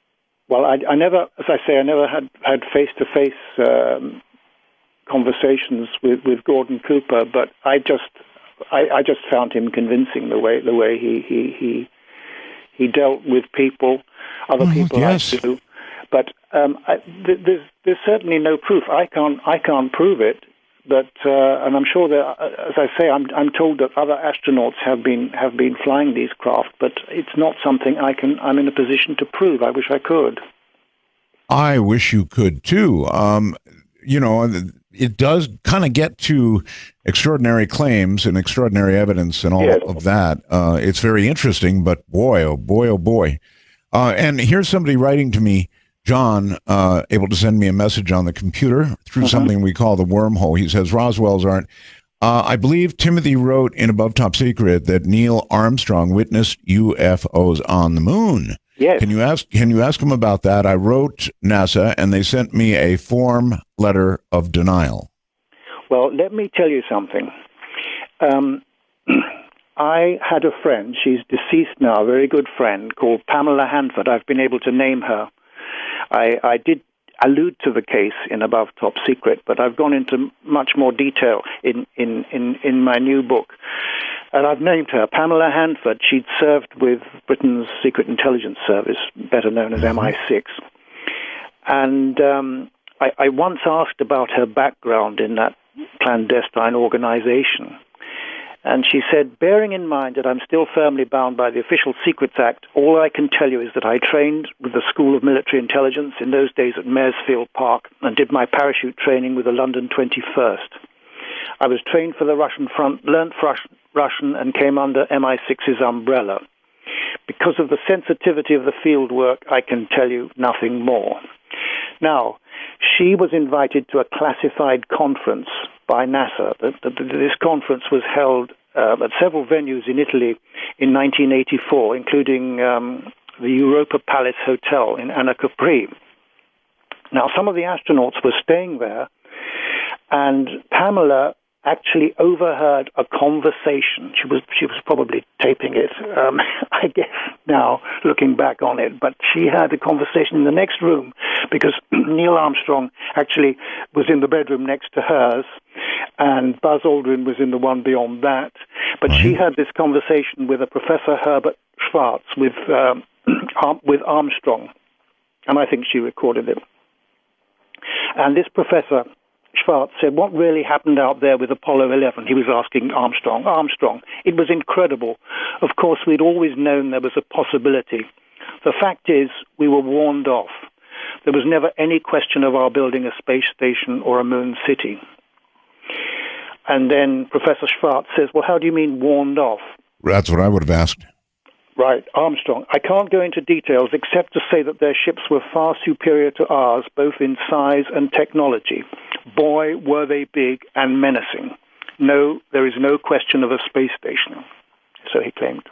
well, I never, as I say, I never had face-to-face conversations with Gordon Cooper, but I just found him convincing the way he dealt with people, other people. Yes. I do. But there's certainly no proof. I can't prove it. But and I'm sure that, as I say, I'm told that other astronauts have been flying these craft, but it's not something I'm in a position to prove. I wish I could. I wish you could too. It does kind of get to extraordinary claims and extraordinary evidence and all of that. It's very interesting, but boy, oh boy, oh boy. And here's somebody writing to me, John, able to send me a message on the computer through something we call the wormhole. He says, Roswell's aren't. I believe Timothy wrote in Above Top Secret that Neil Armstrong witnessed UFOs on the moon. Yes. Can you ask him about that? I wrote NASA, and they sent me a form letter of denial. Well, let me tell you something. I had a friend, she's deceased now, a very good friend, called Pamela Hanford. I've been able to name her. I did allude to the case in Above Top Secret, but I've gone into much more detail in my new book. And I've named her Pamela Hanford. She'd served with Britain's Secret Intelligence Service, better known as MI6. And I once asked about her background in that clandestine organization. And she said, bearing in mind that I'm still firmly bound by the Official Secrets Act, all I can tell you is that I trained with the School of Military Intelligence in those days at Maresfield Park and did my parachute training with the London 21st. I was trained for the Russian front, learnt Russian, and came under MI6's umbrella. Because of the sensitivity of the field work, I can tell you nothing more. Now, she was invited to a classified conference by NASA. This conference was held at several venues in Italy in 1984, including the Europa Palace Hotel in Anna Capri. Now, some of the astronauts were staying there, and Pamela actually overheard a conversation. She was probably taping it, I guess, now, looking back on it. But she had a conversation in the next room because Neil Armstrong actually was in the bedroom next to hers, and Buzz Aldrin was in the one beyond that. But she had this conversation with a Professor Herbert Schwartz with Armstrong, and I think she recorded it. And this Professor Schwartz said, what really happened out there with Apollo 11? He was asking Armstrong. It was incredible. Of course, we'd always known there was a possibility. The fact is, we were warned off. There was never any question of our building a space station or a moon city. And then Professor Schwartz says, well, how do you mean warned off? That's what I would have asked. Right, Armstrong. I can't go into details except to say that their ships were far superior to ours, both in size and technology. Boy, were they big and menacing. No, there is no question of a space station, so he claimed.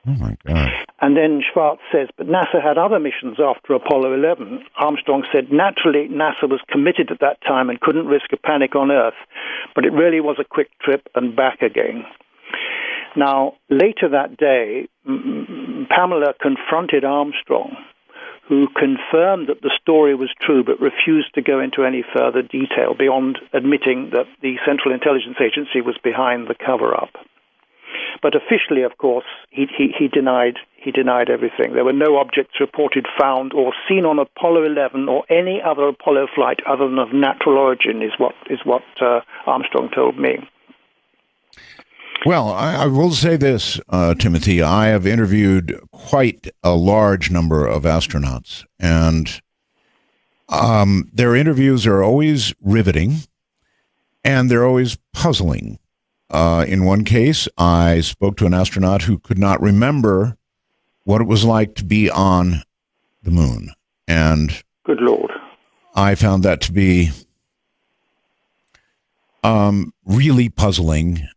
Oh, my God. And then Schwartz says, but NASA had other missions after Apollo 11. Armstrong said, naturally, NASA was committed at that time and couldn't risk a panic on Earth, but it really was a quick trip and back again. Now, later that day, Pamela confronted Armstrong, who confirmed that the story was true but refused to go into any further detail beyond admitting that the Central Intelligence Agency was behind the cover-up. But officially, of course, he denied everything. There were no objects reported found or seen on Apollo 11 or any other Apollo flight other than of natural origin, is what Armstrong told me. Well, I will say this, Timothy. I have interviewed quite a large number of astronauts, and their interviews are always riveting, and they're always puzzling. In one case, I spoke to an astronaut who could not remember what it was like to be on the moon, and good Lord, I found that to be really puzzling.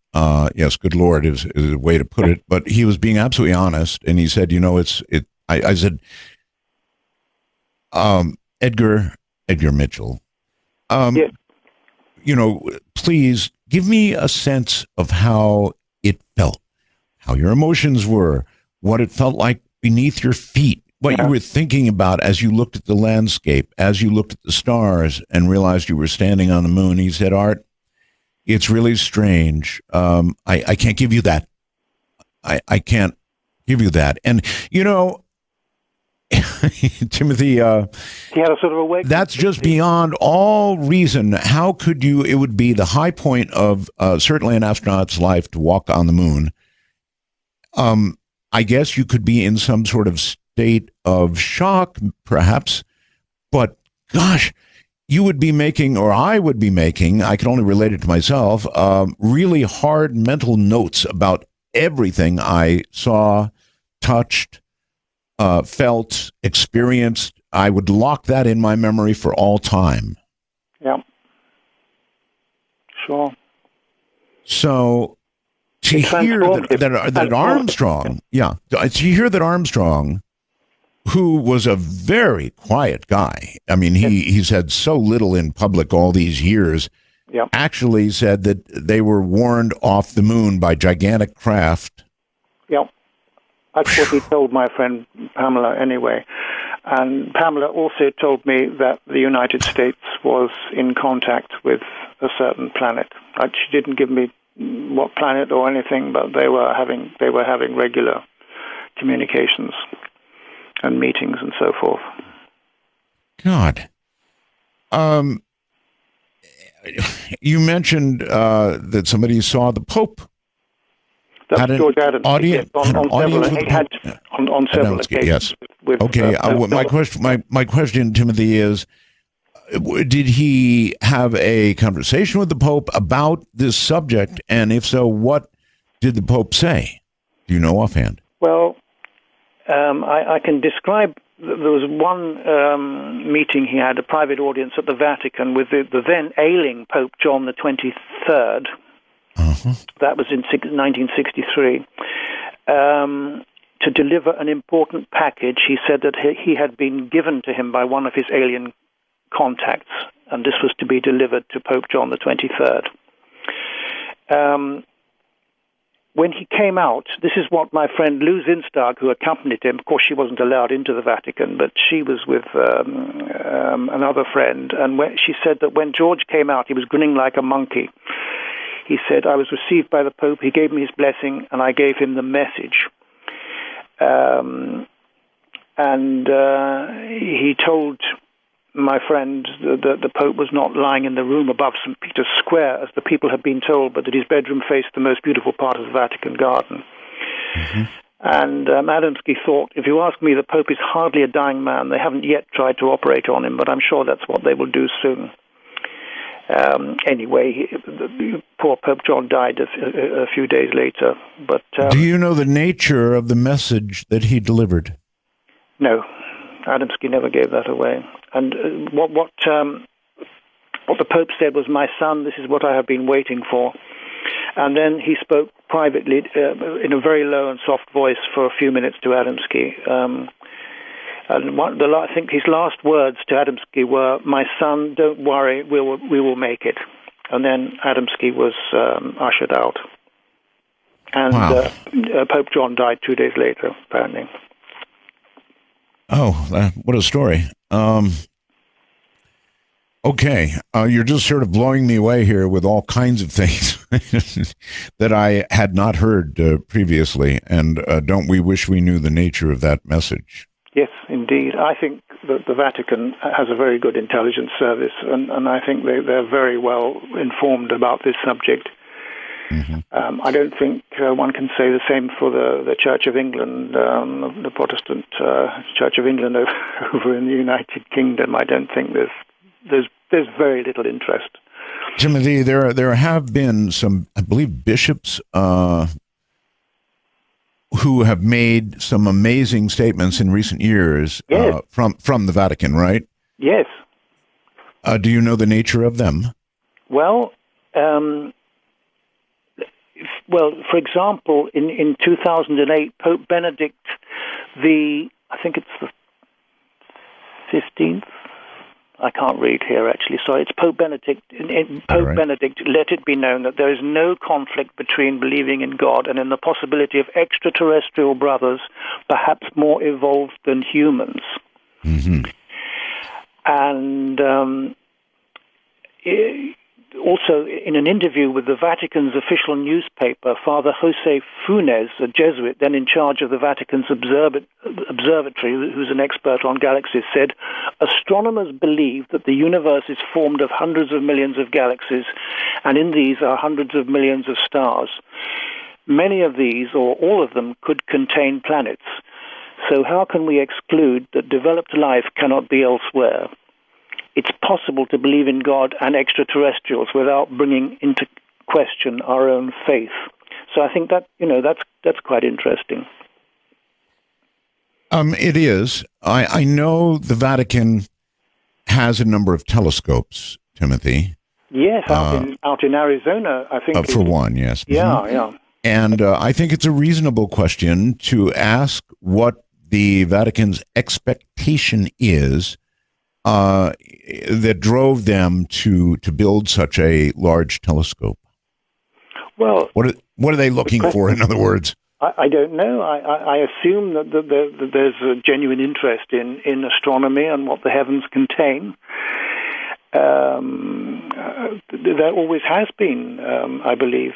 Yes, good Lord is a way to put it, but he was being absolutely honest, and he said, I said, Edgar Mitchell, yes. Please give me a sense of how it felt, how your emotions were, what it felt like beneath your feet, what you were thinking about as you looked at the landscape, as you looked at the stars and realized you were standing on the moon. He said, Art, it's really strange. I can't give you that. I can't give you that. And, Timothy, he had a sort of awakening. That's just beyond all reason. How could you? It would be the high point of certainly an astronaut's life to walk on the moon. I guess you could be in some sort of state of shock, perhaps, but gosh, you would be making, or I would be making, I can only relate it to myself, really hard mental notes about everything I saw, touched, felt, experienced. I would lock that in my memory for all time. Yeah. Sure. So to hear that Armstrong, to hear that Armstrong, who was a very quiet guy, I mean, he's had so little in public all these years, actually said that they were warned off the moon by gigantic craft. Yep. That's what he told my friend Pamela anyway. And Pamela also told me that the United States was in contact with a certain planet. She didn't give me what planet or anything, but they were having regular communications and meetings and so forth. God. You mentioned that somebody saw the Pope. That's George Adams. On several occasions. Yes. Okay. My question, Timothy, is: did he have a conversation with the Pope about this subject? And if so, what did the Pope say? Do you know offhand? Well, I can describe. There was one meeting he had, a private audience at the Vatican with the then ailing Pope John the 23rd. That was in 1963. To deliver an important package, he said that he had been given to him by one of his alien contacts, and this was to be delivered to Pope John the 23rd. When he came out, this is what my friend Lou Zinstag, who accompanied him, of course she wasn't allowed into the Vatican, but she was with another friend, and she said that when George came out, he was grinning like a monkey. He said, I was received by the Pope, he gave me his blessing, and I gave him the message. He told my friend that the Pope was not lying in the room above St. Peter's Square, as the people had been told, but that his bedroom faced the most beautiful part of the Vatican garden. And Adamski thought, if you ask me, the Pope is hardly a dying man. They haven't yet tried to operate on him, but I'm sure that's what they will do soon. Anyway, the poor Pope John died a few days later. But do you know the nature of the message that he delivered? No, Adamski never gave that away. And what the Pope said was, "My son, this is what I have been waiting for." And then he spoke privately in a very low and soft voice for a few minutes to Adamski. I think his last words to Adamski were, "My son, don't worry, we will make it." And then Adamski was ushered out. And wow. Pope John died 2 days later, apparently. Oh, what a story. Okay, you're just sort of blowing me away here with all kinds of things that I had not heard previously, and don't we wish we knew the nature of that message? Yes, indeed. I think that the Vatican has a very good intelligence service, and I think they're very well informed about this subject. Mm-hmm. I don't think one can say the same for the Church of England, the Protestant Church of England over in the United Kingdom. I don't think there's very little interest. Timothy, there have been some, I believe, bishops who have made some amazing statements in recent years. Yes. From the Vatican, right? Yes. Do you know the nature of them? Well, for example, in 2008, Pope Benedict I think it's the 15th. I can't read here, actually. Sorry, it's Pope Benedict. Pope Benedict let it be known that there is no conflict between believing in God and in the possibility of extraterrestrial brothers, perhaps more evolved than humans. Mm-hmm. And also, in an interview with the Vatican's official newspaper, Father Jose Funes, a Jesuit then in charge of the Vatican's observatory, who's an expert on galaxies, said, "Astronomers believe that the universe is formed of hundreds of millions of galaxies, and in these are hundreds of millions of stars. Many of these, or all of them, could contain planets. So how can we exclude that developed life cannot be elsewhere? It's possible to believe in God and extraterrestrials without bringing into question our own faith." So I think that that's quite interesting. It is. I know the Vatican has a number of telescopes, Timothy. Yes, out in Arizona, I think. For one, yes. Yeah, mm-hmm. yeah. And I think it's a reasonable question to ask what the Vatican's expectation is that drove them to build such a large telescope. Well, what are they looking for, in other words? I don't know. I assume that there's a genuine interest in astronomy and what the heavens contain. There always has been, I believe,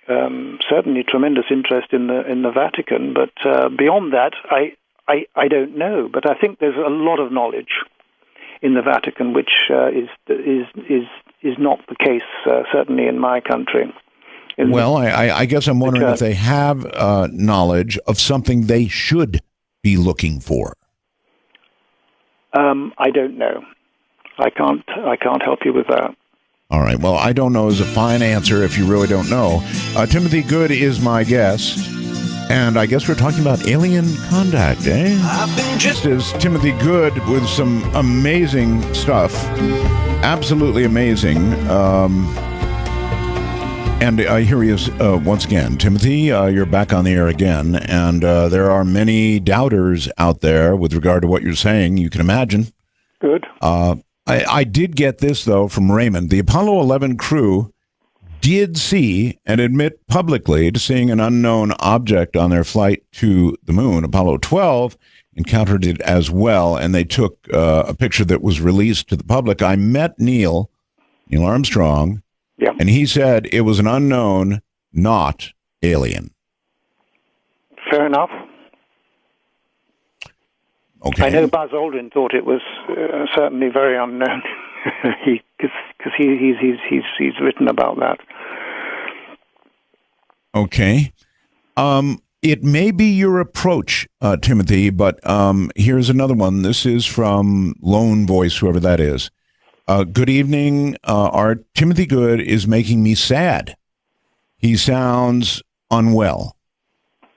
certainly tremendous interest in the Vatican. But beyond that, I don't know. But I think there's a lot of knowledge in the Vatican, which is not the case, certainly in my country. Well, I guess I'm wondering if they have knowledge of something they should be looking for. I don't know. I can't help you with that. All right. Well, I don't know is a fine answer if you really don't know. Timothy Good is my guest. And I guess we're talking about alien contact, eh? This is Timothy Good with some amazing stuff. Absolutely amazing. And here he is once again. Timothy, you're back on the air again. And there are many doubters out there with regard to what you're saying. You can imagine. Good. I did get this, though, from Raymond. The Apollo 11 crew did see and admit publicly to seeing an unknown object on their flight to the moon. Apollo 12 encountered it as well, and they took a picture that was released to the public. I met Neil Armstrong, and he said it was an unknown, not alien. Fair enough. Okay. I know Buzz Aldrin thought it was certainly very unknown, because he's written about that. Okay. It may be your approach, Timothy, but here's another one. This is from Lone Voice, whoever that is. Good evening. Our Timothy Good is making me sad. He sounds unwell.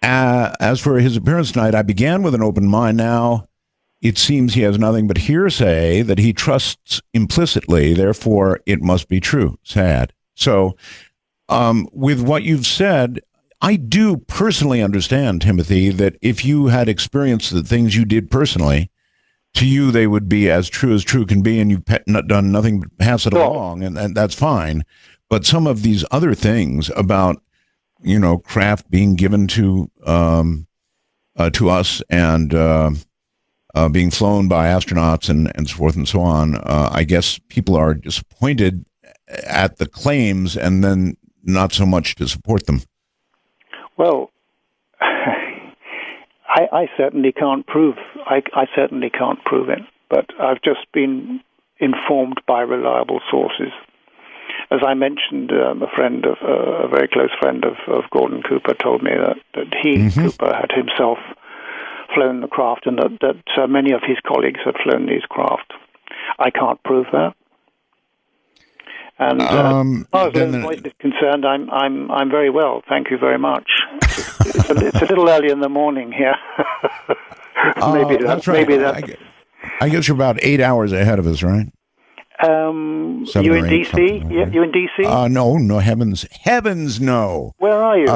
As for his appearance tonight, I began with an open mind. Now it seems he has nothing but hearsay that he trusts implicitly. Therefore, it must be true. Sad. So, with what you've said, I do personally understand, Timothy, that if you had experienced the things you did personally, to you they would be as true can be, and you've not done nothing but pass it along, and that's fine. But some of these other things about, craft being given to us and being flown by astronauts and so forth and so on, I guess people are disappointed at the claims and then not so much to support them. Well, I certainly can't prove. I certainly can't prove it, but I've just been informed by reliable sources. As I mentioned, a very close friend of Gordon Cooper told me that he, Cooper, had himself flown the craft, and that many of his colleagues had flown these craft. I can't prove that. And as far as Lone Voice is concerned, I'm very well. Thank you very much. It's a little early in the morning here. That's right. I guess you're about 8 hours ahead of us, right? You in DC? Yeah, you in DC? No, heavens, no. Where are you?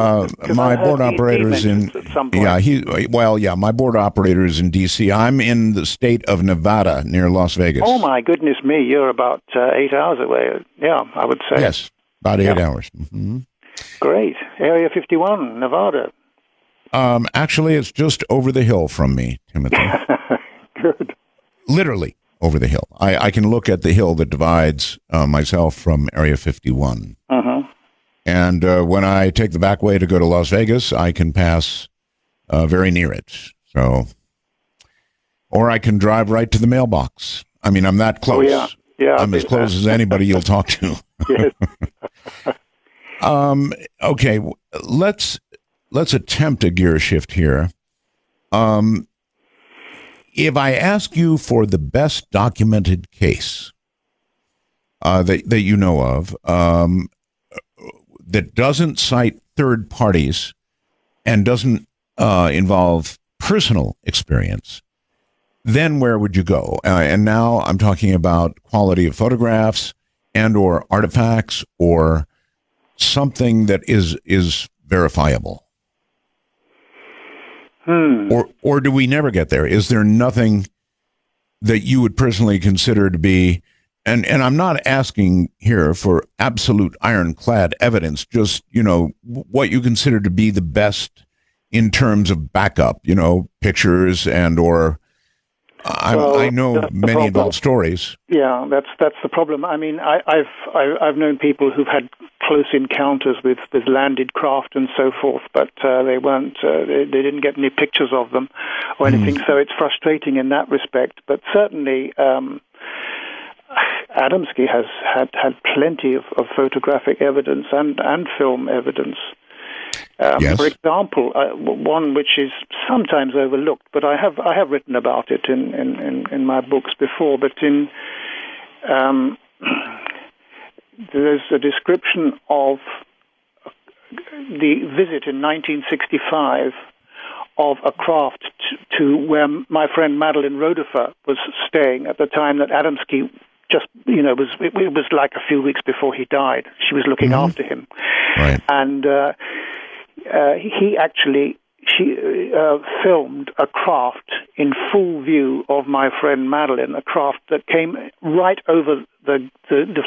My board operator is in. At some point. My board operator is in DC. I'm in the state of Nevada, near Las Vegas. Oh my goodness me! You're about 8 hours away. Yeah, I would say. Yes, about 8 hours. Mm-hmm. Great. Area 51, Nevada. Actually, it's just over the hill from me, Timothy. Good. Literally over the hill. I can look at the hill that divides myself from Area 51. And when I take the back way to go to Las Vegas, I can pass very near it. So, or I can drive right to the mailbox. I mean, I'm that close. Oh, yeah. I'm as close as anybody you'll talk to. Yes. Okay, let's attempt a gear shift here. If I ask you for the best documented case that you know of that doesn't cite third parties and doesn't involve personal experience, then where would you go? And now I'm talking about quality of photographs and or artifacts or something that is verifiable. Or do we never get there? Is there nothing that you would personally consider to be, and I'm not asking here for absolute ironclad evidence, just, what you consider to be the best in terms of backup, pictures and or I know many adult stories. Yeah, that's the problem. I mean, I've known people who've had close encounters with landed craft and so forth, but they weren't. They didn't get any pictures of them or anything. So it's frustrating in that respect. But certainly, Adamski has had plenty of photographic evidence and film evidence. Yes. For example, one which is sometimes overlooked, but I have written about it in my books before. But there's a description of the visit in 1965 of a craft to where my friend Madeline Rodefer was staying at the time that Adamski just, it was like a few weeks before he died. She was looking after him. Right. And she filmed a craft in full view of my friend Madeline, a craft that came right over the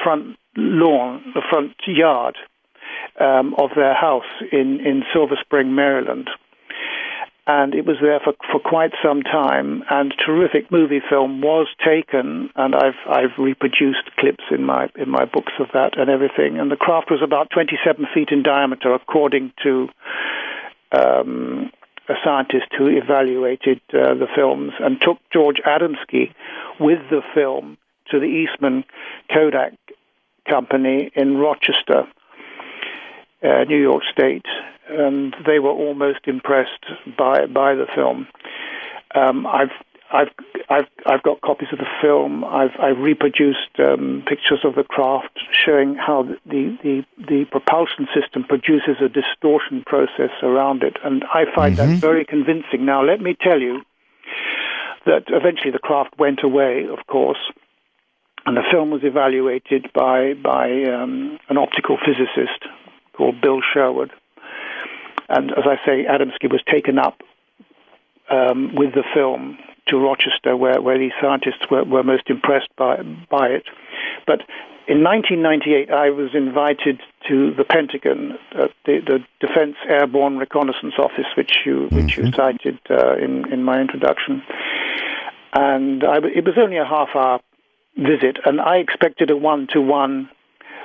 front lawn, the front yard of their house in Silver Spring, Maryland. And it was there for quite some time, and terrific movie film was taken, and I've reproduced clips in my books of that and everything. And the craft was about 27 feet in diameter, according to a scientist who evaluated the films, and took George Adamski with the film to the Eastman Kodak Company in Rochester, New York State, and they were almost impressed by the film. I've got copies of the film. I've reproduced pictures of the craft showing how the propulsion system produces a distortion process around it, and I find that very convincing. Now, let me tell you that eventually the craft went away, of course, and the film was evaluated by an optical physicist called Bill Sherwood. And as I say, Adamski was taken up with the film to Rochester, where these scientists were most impressed by it. But in 1998, I was invited to the Pentagon, the Defense Airborne Reconnaissance Office, which you cited in my introduction. And it was only a half-hour visit, and I expected a one-to-one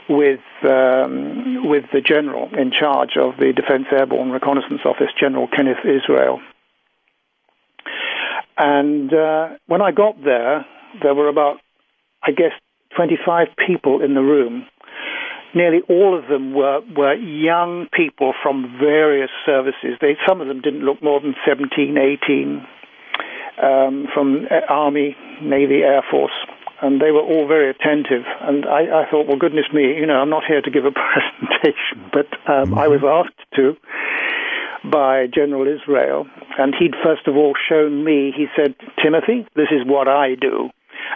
with the general in charge of the Defense Airborne Reconnaissance Office, General Kenneth Israel. And when I got there were about, I guess, 25 people in the room. Nearly all of them were young people from various services. Some of them didn't look more than 17, 18, from Army, Navy, Air Force. And they were all very attentive. And I thought, well, goodness me, I'm not here to give a presentation, but I was asked to by General Israel. And he'd first of all shown me, he said, Timothy, this is what I do.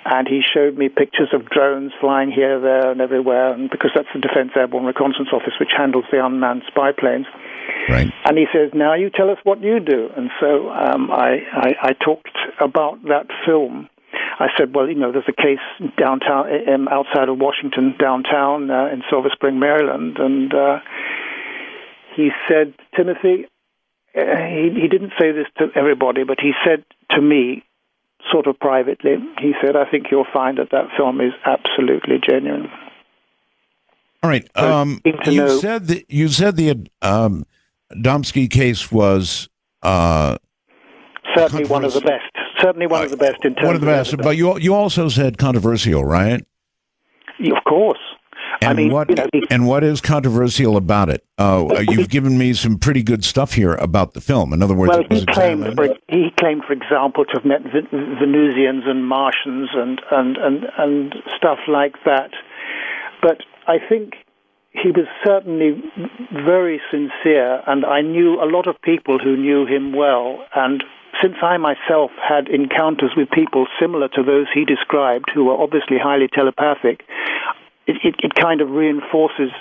And he showed me pictures of drones flying here, there, and everywhere, and because that's the Defense Airborne Reconnaissance Office, which handles the unmanned spy planes. Right. And he says, now you tell us what you do. And so I talked about that film. I said, well, there's a case downtown, outside of Washington, downtown in Silver Spring, Maryland. And he said, Timothy, he didn't say this to everybody, but he said to me, sort of privately, he said, I think you'll find that film is absolutely genuine. All right. You said the Adamski case was certainly one of the best. Certainly one of the best in terms one of the best. But you also said controversial, right? Of course. And what is controversial about it? You've given me some pretty good stuff here about the film. In other words, he claimed, for example, to have met Venusians and Martians and stuff like that. But I think he was certainly very sincere, and I knew a lot of people who knew him well. And since I myself had encounters with people similar to those he described, who were obviously highly telepathic, it kind of reinforces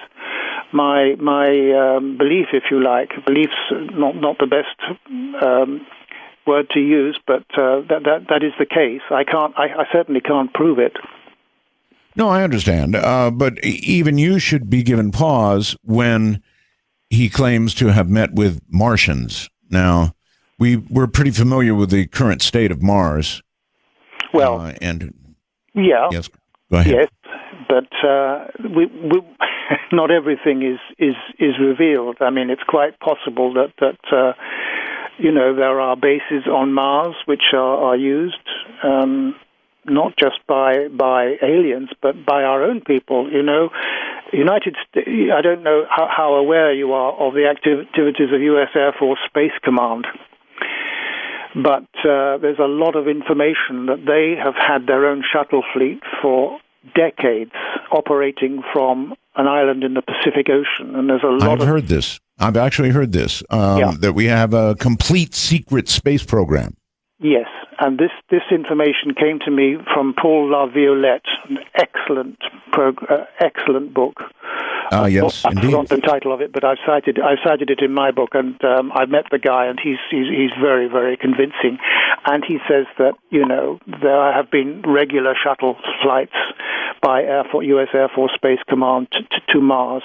my belief, if you like. Belief's not the best word to use, but that is the case. I certainly can't prove it. No, I understand. But even you should be given pause when he claims to have met with Martians. Now, we're pretty familiar with the current state of Mars. Well, yes, go ahead. Yes. But we not everything is revealed. I mean, it's quite possible that there are bases on Mars which are used not just by aliens, but by our own people. United States. I don't know how aware you are of the activities of U.S. Air Force Space Command. But there's a lot of information that they have had their own shuttle fleet for decades operating from an island in the Pacific Ocean, and there's a lot. I've actually heard this. That we have a complete secret space program. Yes, and this information came to me from Paul Laviolette, an excellent book. Yes, I indeed. forgot the title of it, but I've cited it in my book, and I met the guy, and he's very, very convincing. And he says that there have been regular shuttle flights by U.S. Air Force Space Command to Mars.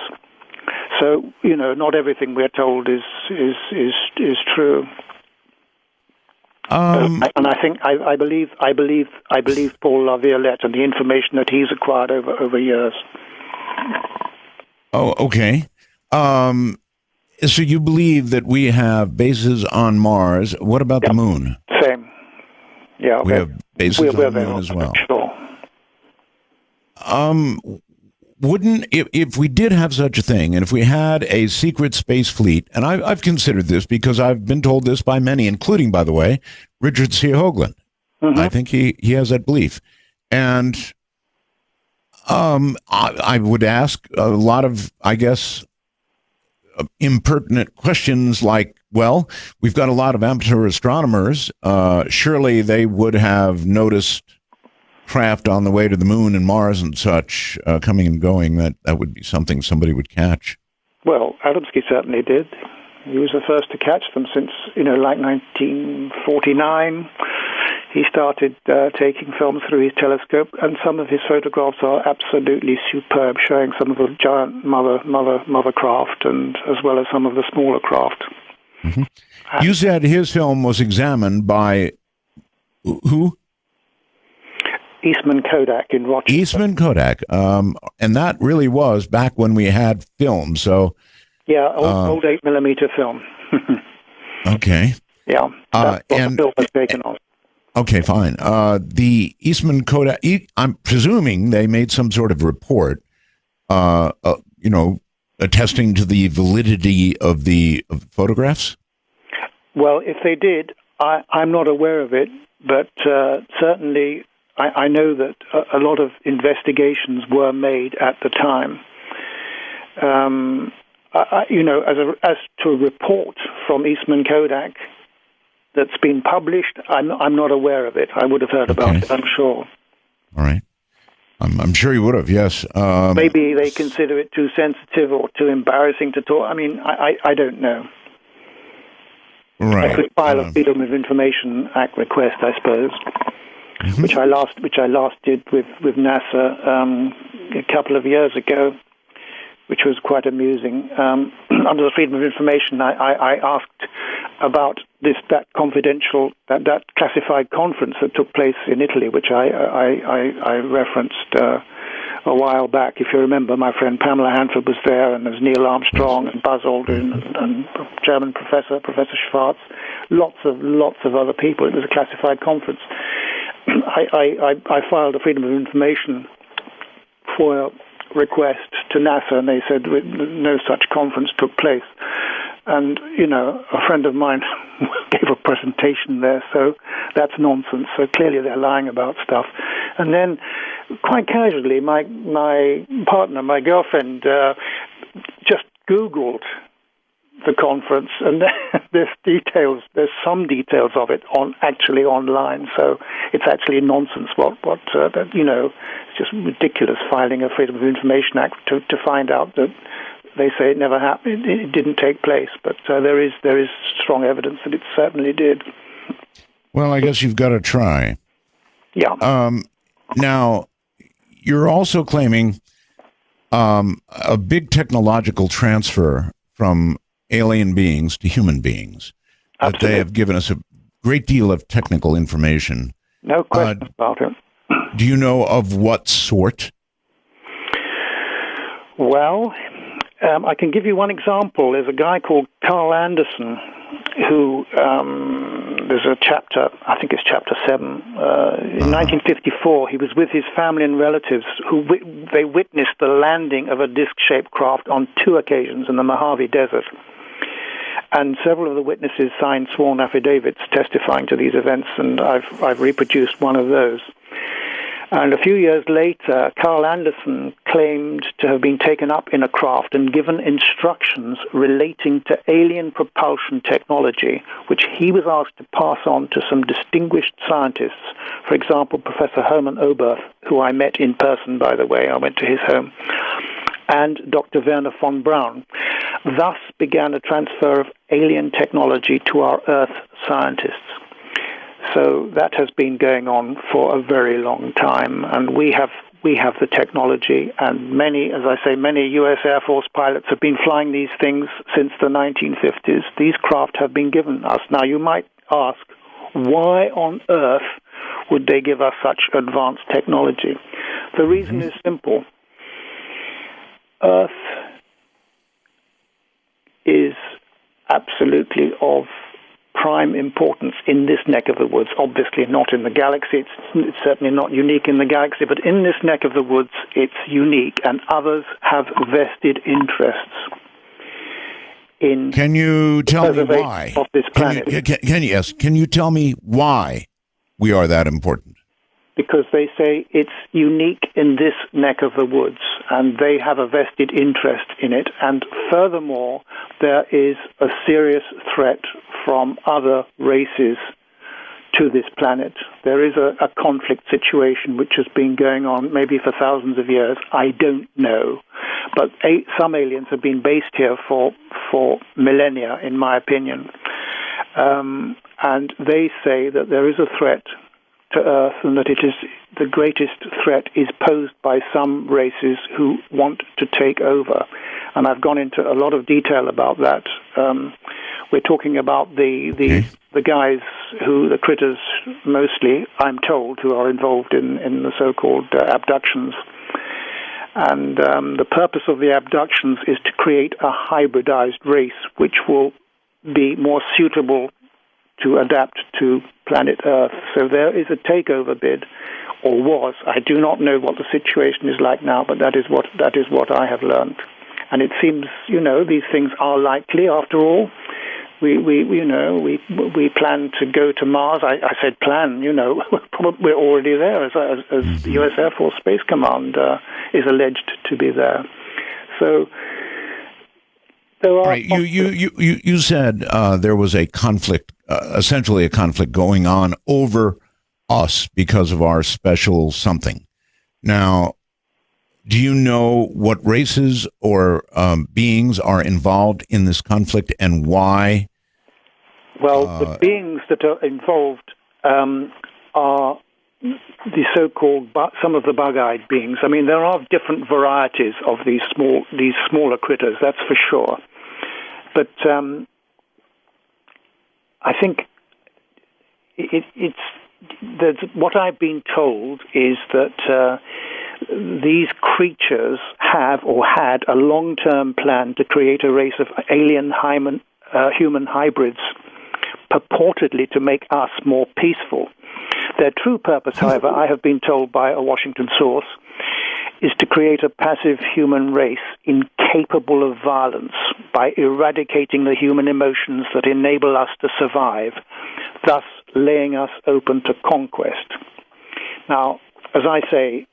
So not everything we're told is true. And I think I believe Paul Laviolette and the information that he's acquired over years. Oh, okay. So you believe that we have bases on Mars. What about the moon? Same. Yeah, okay. We have bases on the moon as well. Sure. Wouldn't, if we did have such a thing, and if we had a secret space fleet, and I've considered this because I've been told this by many, including, by the way, Richard C. Hoagland. Mm-hmm. I think he has that belief. And I would ask a lot of, I guess, impertinent questions like, well, we've got a lot of amateur astronomers. Surely they would have noticed craft on the way to the moon and Mars and such coming and going. That would be something somebody would catch. Well, Adamski certainly did. He was the first to catch them since, like 1949. He started taking films through his telescope, and some of his photographs are absolutely superb, showing some of the giant mother craft, and as well as some of the smaller craft. Mm-hmm. You said his film was examined by who? Eastman Kodak in Rochester. Eastman Kodak, and that really was back when we had film. So, yeah, old 8mm film. Okay. Yeah, that's what the film was taken on. Okay, fine. The Eastman Kodak, I'm presuming they made some sort of report, attesting to the validity of the photographs? Well, if they did, I'm not aware of it, but certainly I know that a lot of investigations were made at the time. As to a report from Eastman Kodak that's been published, I'm not aware of it. I would have heard about it, I'm sure. All right. I'm sure you would have, yes. Maybe they consider it too sensitive or too embarrassing to talk. I mean, I don't know. Right. I could file a Freedom of Information Act request, I suppose, which I last did with NASA a couple of years ago, which was quite amusing. Under the Freedom of Information, I asked about that confidential, that classified conference that took place in Italy, which I referenced a while back. If you remember, my friend Pamela Hanford was there, and there's Neil Armstrong and Buzz Aldrin and German Professor Schwartz, lots of other people. It was a classified conference. I filed a Freedom of Information FOIA request to NASA, and they said no such conference took place. And, a friend of mine gave a presentation there, so that's nonsense. So clearly they're lying about stuff. And then, quite casually, my partner, my girlfriend, just Googled the conference, and there's some details of it actually online. So it's actually nonsense. It's just ridiculous filing a Freedom of Information Act to find out that they say it never happened. It didn't take place, but there is strong evidence that it certainly did. Well, I guess you've got to try. Yeah. Now, you're also claiming a big technological transfer from alien beings to human beings. That Absolutely. They have given us a great deal of technical information. No question about it. Do you know of what sort? Well, I can give you one example. There's a guy called Carl Anderson who, there's a chapter, I think it's chapter 7. In 1954, he was with his family and relatives they witnessed the landing of a disc-shaped craft on 2 occasions in the Mojave Desert. And several of the witnesses signed sworn affidavits testifying to these events, and I've reproduced one of those. And a few years later, Carl Anderson claimed to have been taken up in a craft and given instructions relating to alien propulsion technology, which he was asked to pass on to some distinguished scientists. For example, Professor Herman Oberth, who I met in person, by the way. I went to his home. And Dr. Werner von Braun. Thus began a transfer of alien technology to our Earth scientists. So that has been going on for a very long time, and we have the technology, and many U.S. Air Force pilots have been flying these things since the 1950s. These craft have been given us. Now, you might ask, why on earth would they give us such advanced technology? The reason is simple. Earth is absolutely of prime importance in this neck of the woods. Obviously not in the galaxy. It's certainly not unique in the galaxy, but in this neck of the woods, it's unique, and others have vested interests in. Can you tell me why? Of this planet. Can you tell me why we are that important? Because they say it's unique in this neck of the woods, and they have a vested interest in it. And furthermore, there is a serious threat from other races to this planet. There is a conflict situation which has been going on maybe for thousands of years. I don't know. But some aliens have been based here for for millennia, in my opinion. And they say that there is a threat to Earth, and that it is the greatest threat is posed by some races who want to take over. And I've gone into a lot of detail about that. We're talking about the guys the critters mostly, I'm told, who are involved in the so-called abductions. And the purpose of the abductions is to create a hybridized race which will be more suitable to adapt to planet Earth. So there is a takeover bid, or was. I do not know what the situation is like now, but that is what I have learned. And it seems, these things are likely after all. We plan to go to Mars. I said plan, we're already there as the U.S. Air Force Space Command is alleged to be there. So there are... Right. You said there was a conflict, essentially a conflict going on over us because of our special something. Now, do you know what races or beings are involved in this conflict and why? Well, the beings that are involved are the so-called some of the bug-eyed beings. I mean, there are different varieties of these smaller critters, that's for sure. But I think what I've been told is that these creatures have or had a long-term plan to create a race of alien human hybrids, purportedly to make us more peaceful. Their true purpose, however, I have been told by a Washington source, is to create a passive human race incapable of violence by eradicating the human emotions that enable us to survive, thus laying us open to conquest. Now, as I say,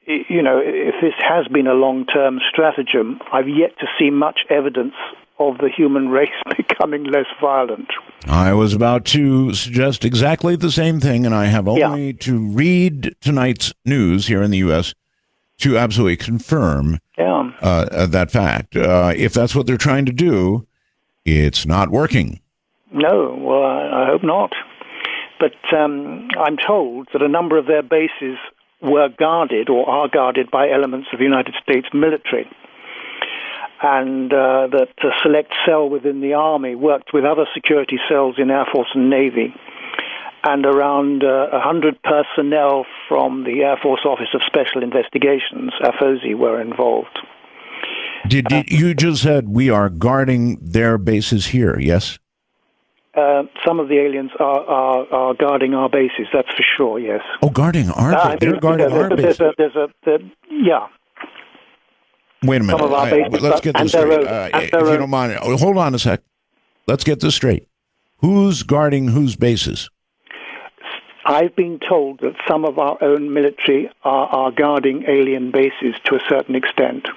if this has been a long-term stratagem, I've yet to see much evidence of the human race becoming less violent. I was about to suggest exactly the same thing, and I have only to read tonight's news here in the U.S. to absolutely confirm that fact. If that's what they're trying to do, it's not working. No, well, I hope not. But I'm told that a number of their bases were guarded or are guarded by elements of the United States military, and that a select cell within the Army worked with other security cells in Air Force and Navy, and around 100 personnel from the Air Force Office of Special Investigations, AFOSI, were involved. You just said we are guarding their bases here, yes? Some of the aliens are guarding our bases, that's for sure, yes. Oh, guarding our bases? They're guarding our bases? Yeah. Wait a minute. Some of our bases, let's get this straight. If you don't mind, hold on a sec. Let's get this straight. Who's guarding whose bases? I've been told that some of our own military are guarding alien bases to a certain extent.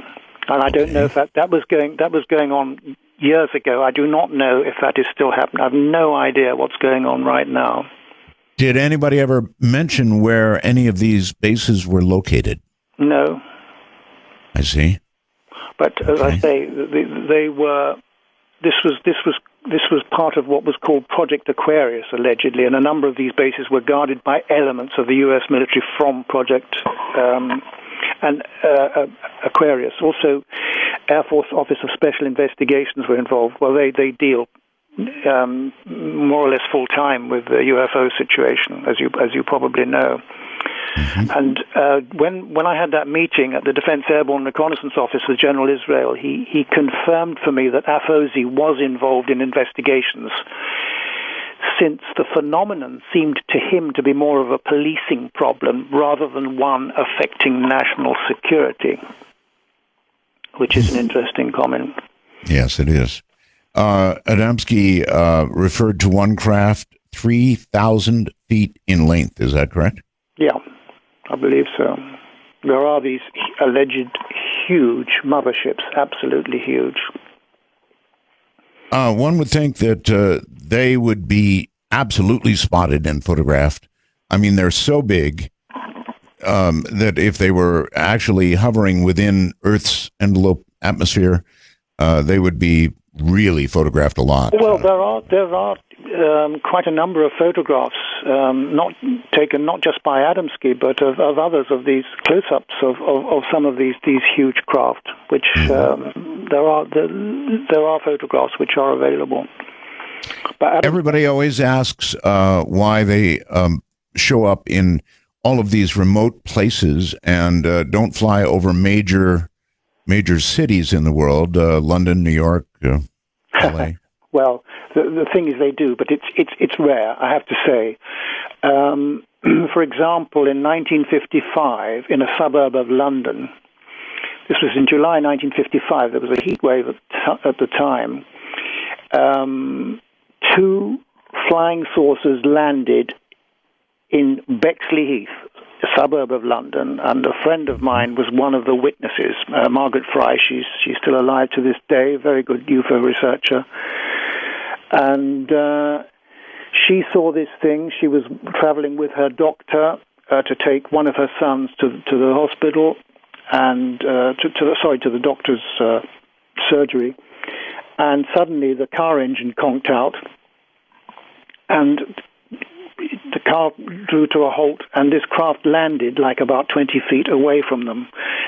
And I don't know if that was going on years ago. I do not know if that is still happening. I have no idea what's going on right now. Did anybody ever mention where any of these bases were located? No. I see. But as I say, they were. This was part of what was called Project Aquarius, allegedly, and a number of these bases were guarded by elements of the U.S. military from Project Aquarius. Also, Air Force Office of Special Investigations were involved. Well, they deal more or less full time with the UFO situation, as you probably know. Mm-hmm. And when I had that meeting at the Defense Airborne Reconnaissance Office with General Israel, he confirmed for me that AFOSI was involved in investigations, since the phenomenon seemed to him to be more of a policing problem rather than one affecting national security, which is an interesting comment. Yes, it is. Adamski referred to one craft 3,000 feet in length. Is that correct? Yeah, I believe so. There are these alleged huge motherships, absolutely huge. One would think that they would be absolutely spotted and photographed. I mean, they're so big that if they were actually hovering within Earth's envelope atmosphere, they would be really photographed a lot. Well, there are quite a number of photographs, not taken not just by Adamski, but of others, of these close-ups of some of these huge craft. Which there are photographs which are available. But everybody always asks why they show up in all of these remote places and don't fly over major cities in the world, London, New York, LA. Well, the thing is they do, but it's rare, I have to say. For example, in 1955, in a suburb of London, this was in July 1955, there was a heat wave at the time, 2 flying saucers landed in Bexley Heath, a suburb of London, and a friend of mine was one of the witnesses, Margaret Fry. She's still alive to this day, very good UFO researcher. And she saw this thing. She was traveling with her doctor to take one of her sons to the hospital, and to the doctor's surgery. And suddenly the car engine conked out, and the car drew to a halt, and this craft landed like about 20 feet away from them,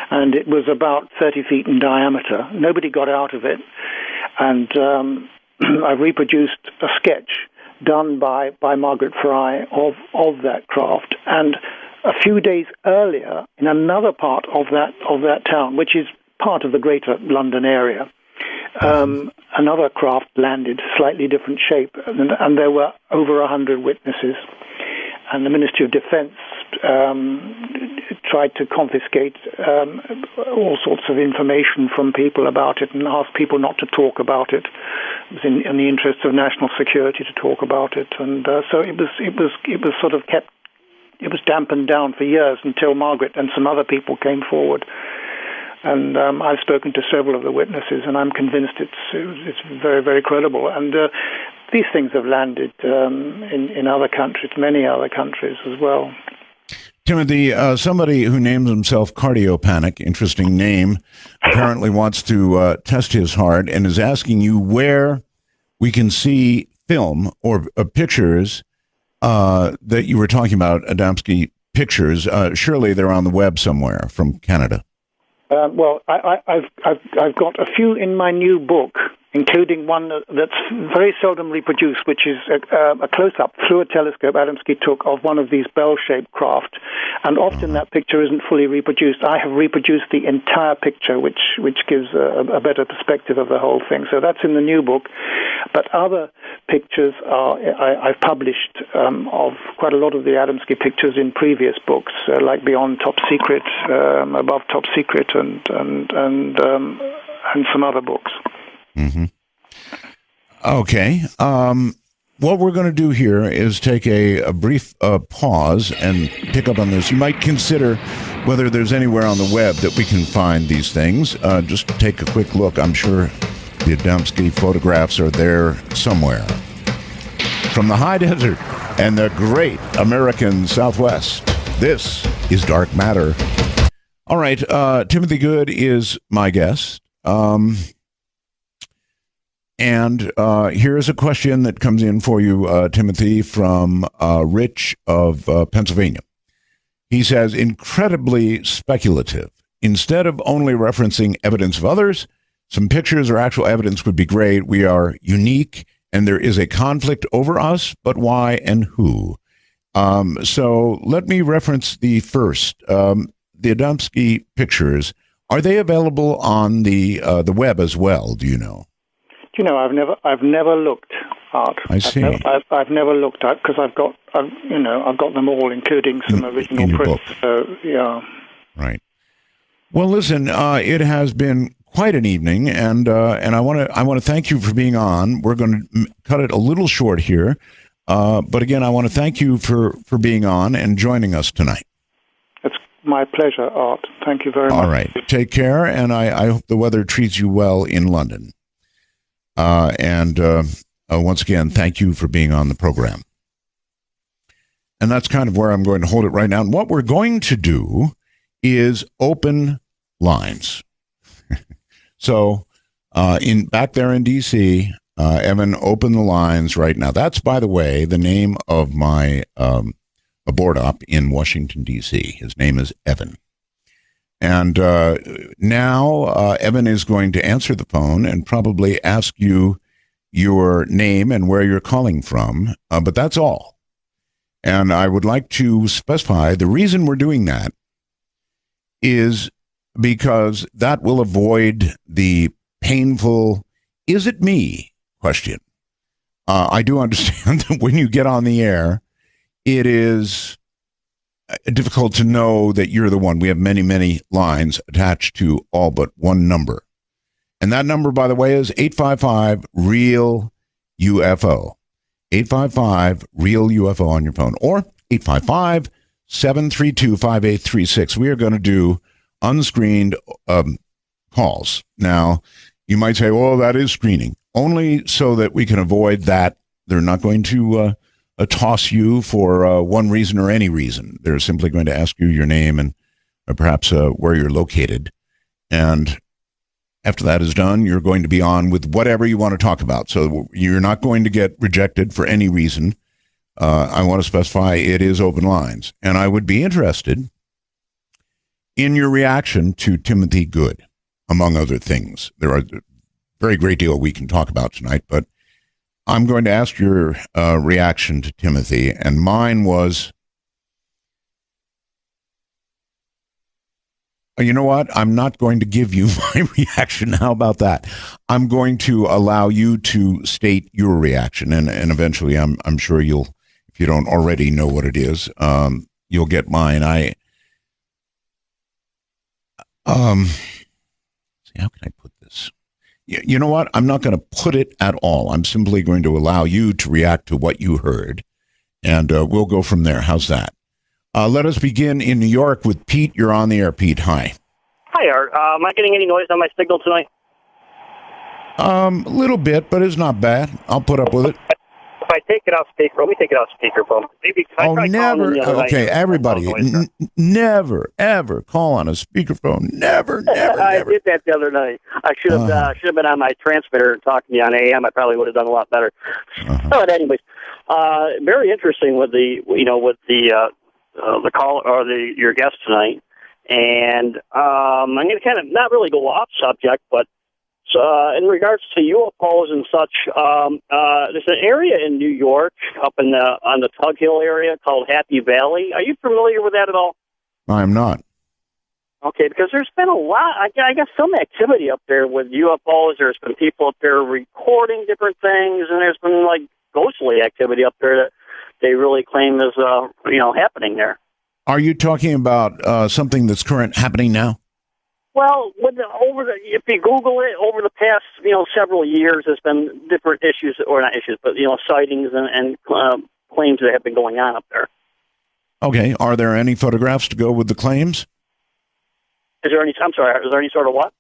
and it was about 30 feet in diameter. Nobody got out of it, and I reproduced a sketch done by Margaret Fry of that craft. And a few days earlier, in another part of that town, which is part of the greater London area, another craft landed, slightly different shape, and there were over 100 witnesses. And the Ministry of Defense tried to confiscate all sorts of information from people about it and asked people not to talk about it. It was in the interest of national security to talk about it, and so it was sort of kept. It was dampened down for years until Margaret and some other people came forward. And I've spoken to several of the witnesses, and I'm convinced it's very, very credible. And these things have landed in other countries, many other countries as well. Timothy, somebody who names himself Cardiopanic, interesting name, apparently wants to test his heart and is asking you where we can see film or pictures that you were talking about, Adamski pictures. Surely they're on the web somewhere from Canada. Well, I've got a few in my new book, including one that's very seldom reproduced, which is a close-up through a telescope Adamski took of one of these bell-shaped craft. And often that picture isn't fully reproduced. I have reproduced the entire picture, which gives a better perspective of the whole thing. So that's in the new book. But other pictures I've published of quite a lot of the Adamski pictures in previous books, like Beyond Top Secret, Above Top Secret, and some other books. Mm-hmm. Okay. What we're going to do here is take a brief pause and pick up on this. You might consider whether there's anywhere on the web that we can find these things. Just take a quick look. I'm sure the Adamski photographs are there somewhere. From the high desert and the great American Southwest, this is Dark Matter. All right. Timothy Good is my guest. And here's a question that comes in for you, Timothy, from Rich of Pennsylvania. He says, incredibly speculative. Instead of only referencing evidence of others, some pictures or actual evidence would be great. We are unique, and there is a conflict over us, but why and who? So let me reference the first. The Adamski pictures, are they available on the web as well, do you know? You know, I've never looked, Art. I see. I've never looked at, because I've got them all, including some original prints. So yeah. Right. Well, listen, it has been quite an evening, and I want to thank you for being on. We're going to cut it a little short here, but again, I want to thank you for being on and joining us tonight. It's my pleasure, Art. Thank you very much. All right. Take care, and I hope the weather treats you well in London. Once again, thank you for being on the program. And that's kind of where I'm going to hold it right now. And what we're going to do is open lines. So in back there in D.C., Evan, open the lines right now. That's, by the way, the name of my board op in Washington, D.C. His name is Evan. And now Evan is going to answer the phone and probably ask you your name and where you're calling from, but that's all. And I would like to specify the reason we're doing that is because that will avoid the painful, is it me question. I do understand that when you get on the air, it is difficult to know that you're the one. We have many, many lines attached to all but one number. And that number, by the way, is 855-REAL-UFO. 855-REAL-UFO on your phone. Or 855-732-5836. We are going to do unscreened calls. Now, you might say, well, that is screening. Only so that we can avoid that. They're not going to toss you for one reason or any reason. They're simply going to ask you your name and perhaps where you're located. And after that is done, you're going to be on with whatever you want to talk about. So you're not going to get rejected for any reason. I want to specify it is open lines. And I would be interested in your reaction to Timothy Good, among other things. There are a very great deal we can talk about tonight, but I'm going to ask your reaction to Timothy, and mine was, you know what? I'm not going to give you my reaction. How about that? I'm going to allow you to state your reaction, and eventually, I'm sure you'll, if you don't already know what it is, you'll get mine. See, how can I put this? You know what? I'm not going to put it at all. I'm simply going to allow you to react to what you heard, and we'll go from there. How's that? Let us begin in New York with Pete. You're on the air, Pete. Hi. Hi, Art. Am I getting any noise on my signal tonight? A little bit, but it's not bad. I'll put up with it. If I take it off speaker, let me take it off speakerphone. Maybe never. Okay, everybody, never, ever call on a speakerphone. Never. I did that the other night. I should have been on my transmitter and talking to you on AM. I probably would have done a lot better. But anyways, very interesting with the call or your guest tonight. And I'm going to kind of not really go off subject, but in regards to UFOs and such, there's an area in New York up on the Tug Hill area called Happy Valley. Are you familiar with that at all? I'm not. Okay, because there's been a lot, I guess, some activity up there with UFOs. There's been people up there recording different things, and there's been like ghostly activity up there that they really claim is happening there. Are you talking about something that's happening now? Well, if you Google it, over the past several years, there's been different issues, or not issues, but sightings and claims that have been going on up there. Okay, are there any photographs to go with the claims? Is there any sort of what?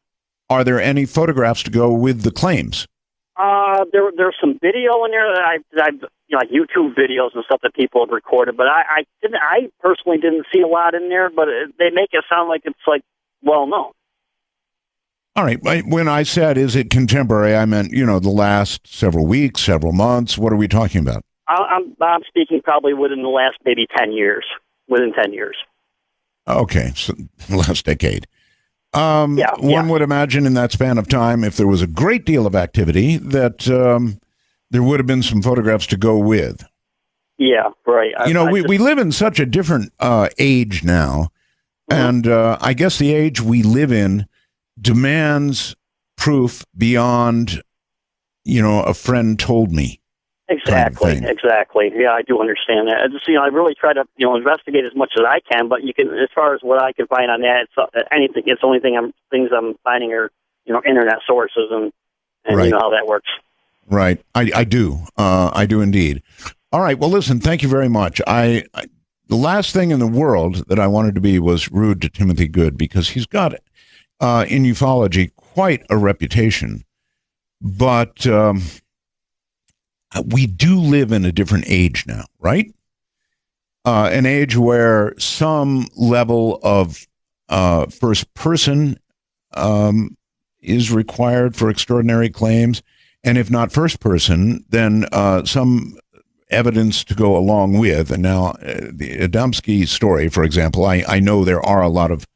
Are there any photographs to go with the claims? There's some video in there that I've like YouTube videos and stuff that people have recorded, but I personally didn't see a lot in there. But they make it sound like it's like well known. All right. When I said, is it contemporary, I meant, the last several weeks, several months. What are we talking about? I'm speaking probably within the last maybe 10 years, within 10 years. Okay. So the last decade. One would imagine in that span of time, if there was a great deal of activity, that there would have been some photographs to go with. Yeah, right. We live in such a different age now. And I guess the age we live in demands proof beyond, a friend told me. Exactly. Yeah, I do understand that. I really try to, investigate as much as I can, but you can, as far as what I can find on that, it's anything. It's the only things I'm finding are, internet sources and right. You know how that works. Right. I do. I do indeed. All right. Well, listen, thank you very much. The last thing in the world that I wanted to be was rude to Timothy Good, because he's got, in ufology, quite a reputation. But we do live in a different age now, right? An age where some level of first person is required for extraordinary claims, and if not first person, then some evidence to go along with. And now, the Adamski story, for example, I know there are a lot of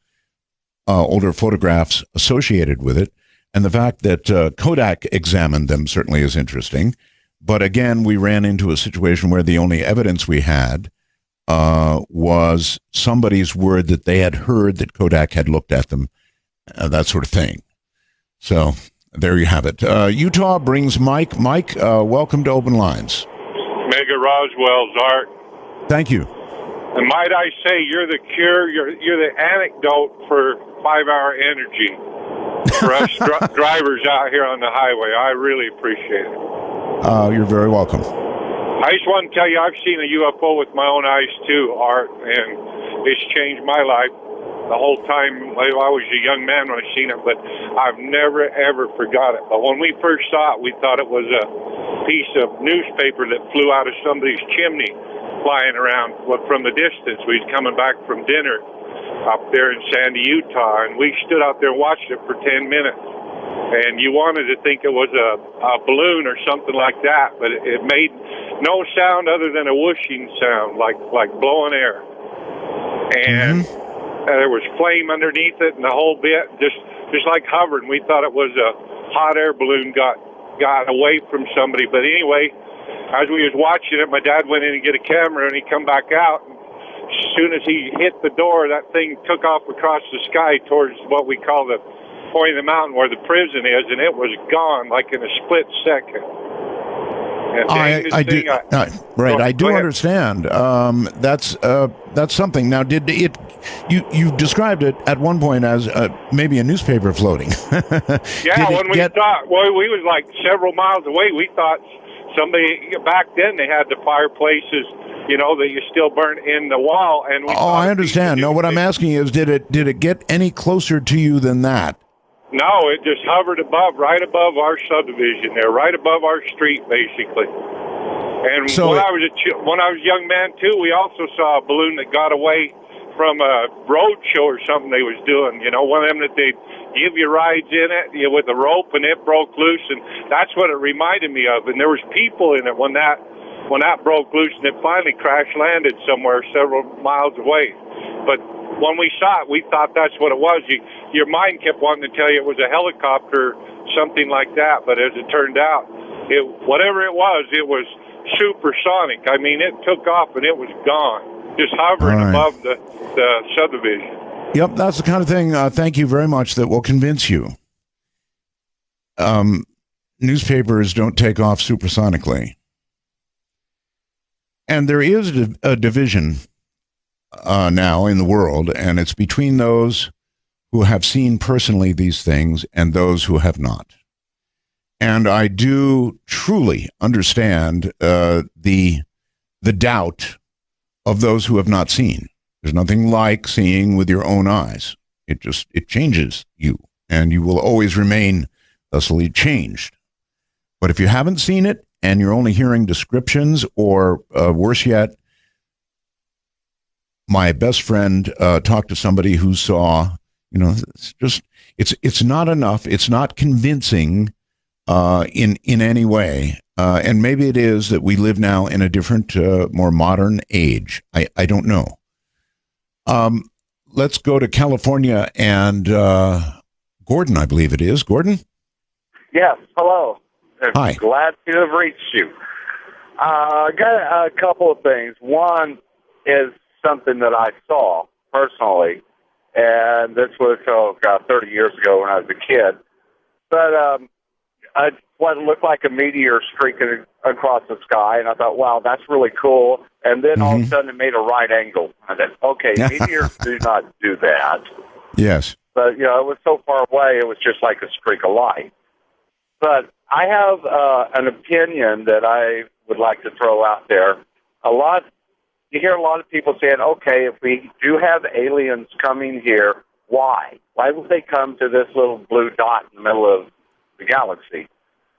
older photographs associated with it, and the fact that Kodak examined them certainly is interesting. But again, we ran into a situation where the only evidence we had was somebody's word that they had heard that Kodak had looked at them, that sort of thing. So there you have it. Utah brings Mike. Mike, welcome to Open Lines. Mega Roswell's Art. Thank you. And might I say, you're the cure, you're the antidote for 5-hour energy for us drivers out here on the highway. I really appreciate it. You're very welcome. I just want to tell you, I've seen a UFO with my own eyes too, Art, and it's changed my life the whole time. I was a young man when I seen it, but I've never, ever forgot it. But when we first saw it, we thought it was a piece of newspaper that flew out of somebody's chimney flying around from the distance. We was coming back from dinner up there in Sandy, Utah, and we stood out there and watched it for 10 minutes. And you wanted to think it was a balloon or something like that, but it made no sound other than a whooshing sound, like blowing air. And there was flame underneath it and the whole bit, just like hovering. We thought it was a hot air balloon got away from somebody. But anyway, as we was watching it, my dad went in and get a camera, and he come back out. And as soon as he hit the door, that thing took off across the sky towards what we call the point of the mountain where the prison is, and it was gone like in a split second. I do understand. That's something. Now, did it? You described it at one point as maybe a newspaper floating. Yeah, when we thought, well, we was like several miles away. We thought somebody back then they had the fireplaces, that you still burn in the wall. And I understand. No, what I'm asking is, did it get any closer to you than that? No, it just hovered right above our subdivision there, right above our street, basically. And so when I was a young man too, we also saw a balloon that got away from a road show or something they was doing. One of them that they'd give you rides in it with a rope, and it broke loose, and that's what it reminded me of. And there was people in it when that broke loose, and it finally crash landed somewhere several miles away. But when we saw it, we thought that's what it was. Your mind kept wanting to tell you it was a helicopter, something like that. But as it turned out, whatever it was supersonic. I mean, it took off and it was gone, just hovering above the subdivision. Yep, that's the kind of thing, thank you very much, that will convince you. Newspapers don't take off supersonically. And there is a division now in the world, and it's between those who have seen personally these things and those who have not. And I do truly understand the doubt of those who have not seen. There's nothing like seeing with your own eyes. It changes you, and you will always remain thusly changed. But if you haven't seen it and you're only hearing descriptions, or worse yet, my best friend talked to somebody who saw, it's not enough. It's not convincing in any way. And maybe it is that we live now in a different, more modern age. I don't know. Let's go to California and Gordon, I believe it is. Gordon? Yes, hello. Hi. Glad to have reached you. I got a couple of things. One is something that I saw personally, and this was 30 years ago when I was a kid. But what looked like a meteor streaking across the sky, and I thought, wow, that's really cool. And then all of a sudden it made a right angle. I thought, okay, meteors do not do that. Yes. But, it was so far away, it was just like a streak of light. But I have an opinion that I would like to throw out there. You hear a lot of people saying, okay, if we do have aliens coming here, why? Why would they come to this little blue dot in the middle of the galaxy?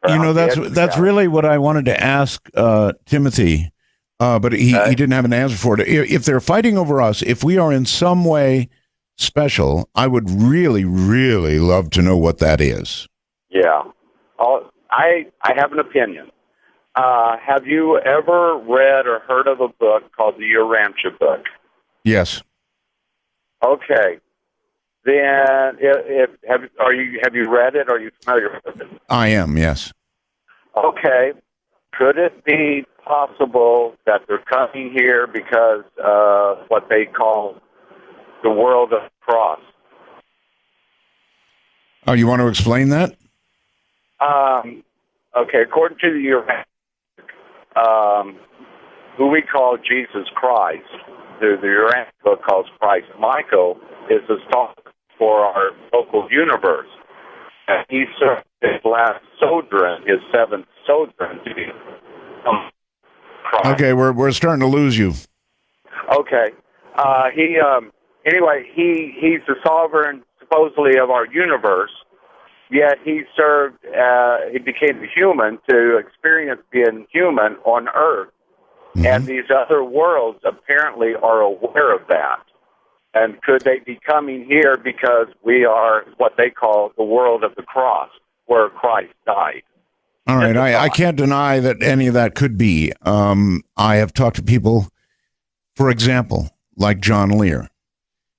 That's really what I wanted to ask Timothy, but he didn't have an answer for it. If they're fighting over us, if we are in some way special. I would really, really love to know what that is. Yeah. I have an opinion. Have you ever read or heard of a book called the Urantia book? Yes. Okay. Then, have you read it? Are you familiar with it? I am, yes. Okay. Could it be possible that they're coming here because of what they call the world of the cross? Oh, you want to explain that? Okay. According to the who we call Jesus Christ, the Urantia book calls Christ Michael, is the star for our local universe. And he served his last sojourn, his seventh sojourn, to be Christ. Okay, we're starting to lose you. Okay. He's the sovereign, supposedly, of our universe, yet he became a human to experience being human on Earth. Mm-hmm. And these other worlds apparently are aware of that. And could they be coming here because we are what they call the world of the cross, where Christ died? All right, I can't deny that any of that could be. I have talked to people, for example, like John Lear.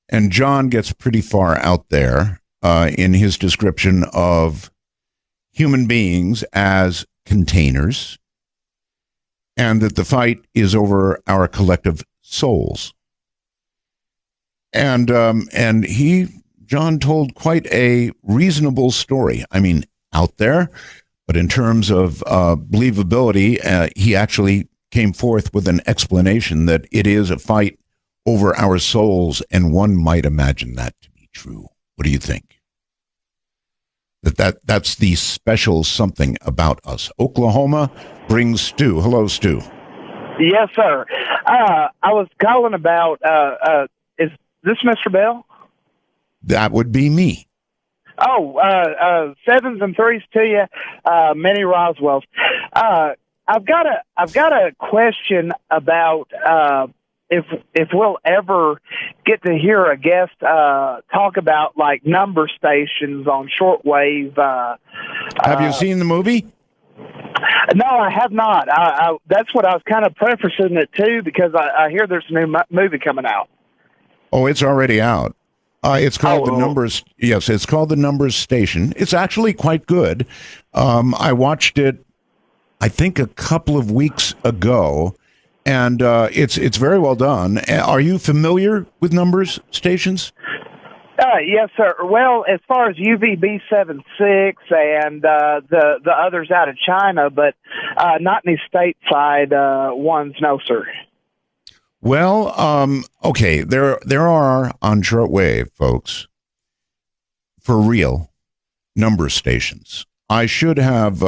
And John gets pretty far out there in his description of human beings as containers, and that the fight is over our collective souls. And John told quite a reasonable story. I mean, out there, but in terms of believability, he actually came forth with an explanation that it is a fight over our souls, and one might imagine that to be true. What do you think? That's the special something about us. Oklahoma brings Stu. Hello, Stu. Yes, sir. I was calling about, is this Mr. Bell? That would be me. Oh, sevens and threes to you, Minnie Roswell's. I've got a question about if we'll ever get to hear a guest talk about like number stations on shortwave. Have you seen the movie? No, I have not. That's what I was kind of prefacing it to, because I hear there's a new movie coming out. Oh, it's already out. It's called The Numbers. Yes, it's called The Numbers Station. It's actually quite good. I watched it, I think, a couple of weeks ago, and it's very well done. Are you familiar with numbers stations? Yes, sir. Well, as far as UVB-76 and the others out of China, but not any stateside ones, no, sir. Well, okay, there are on shortwave, folks, for real, number stations. I should have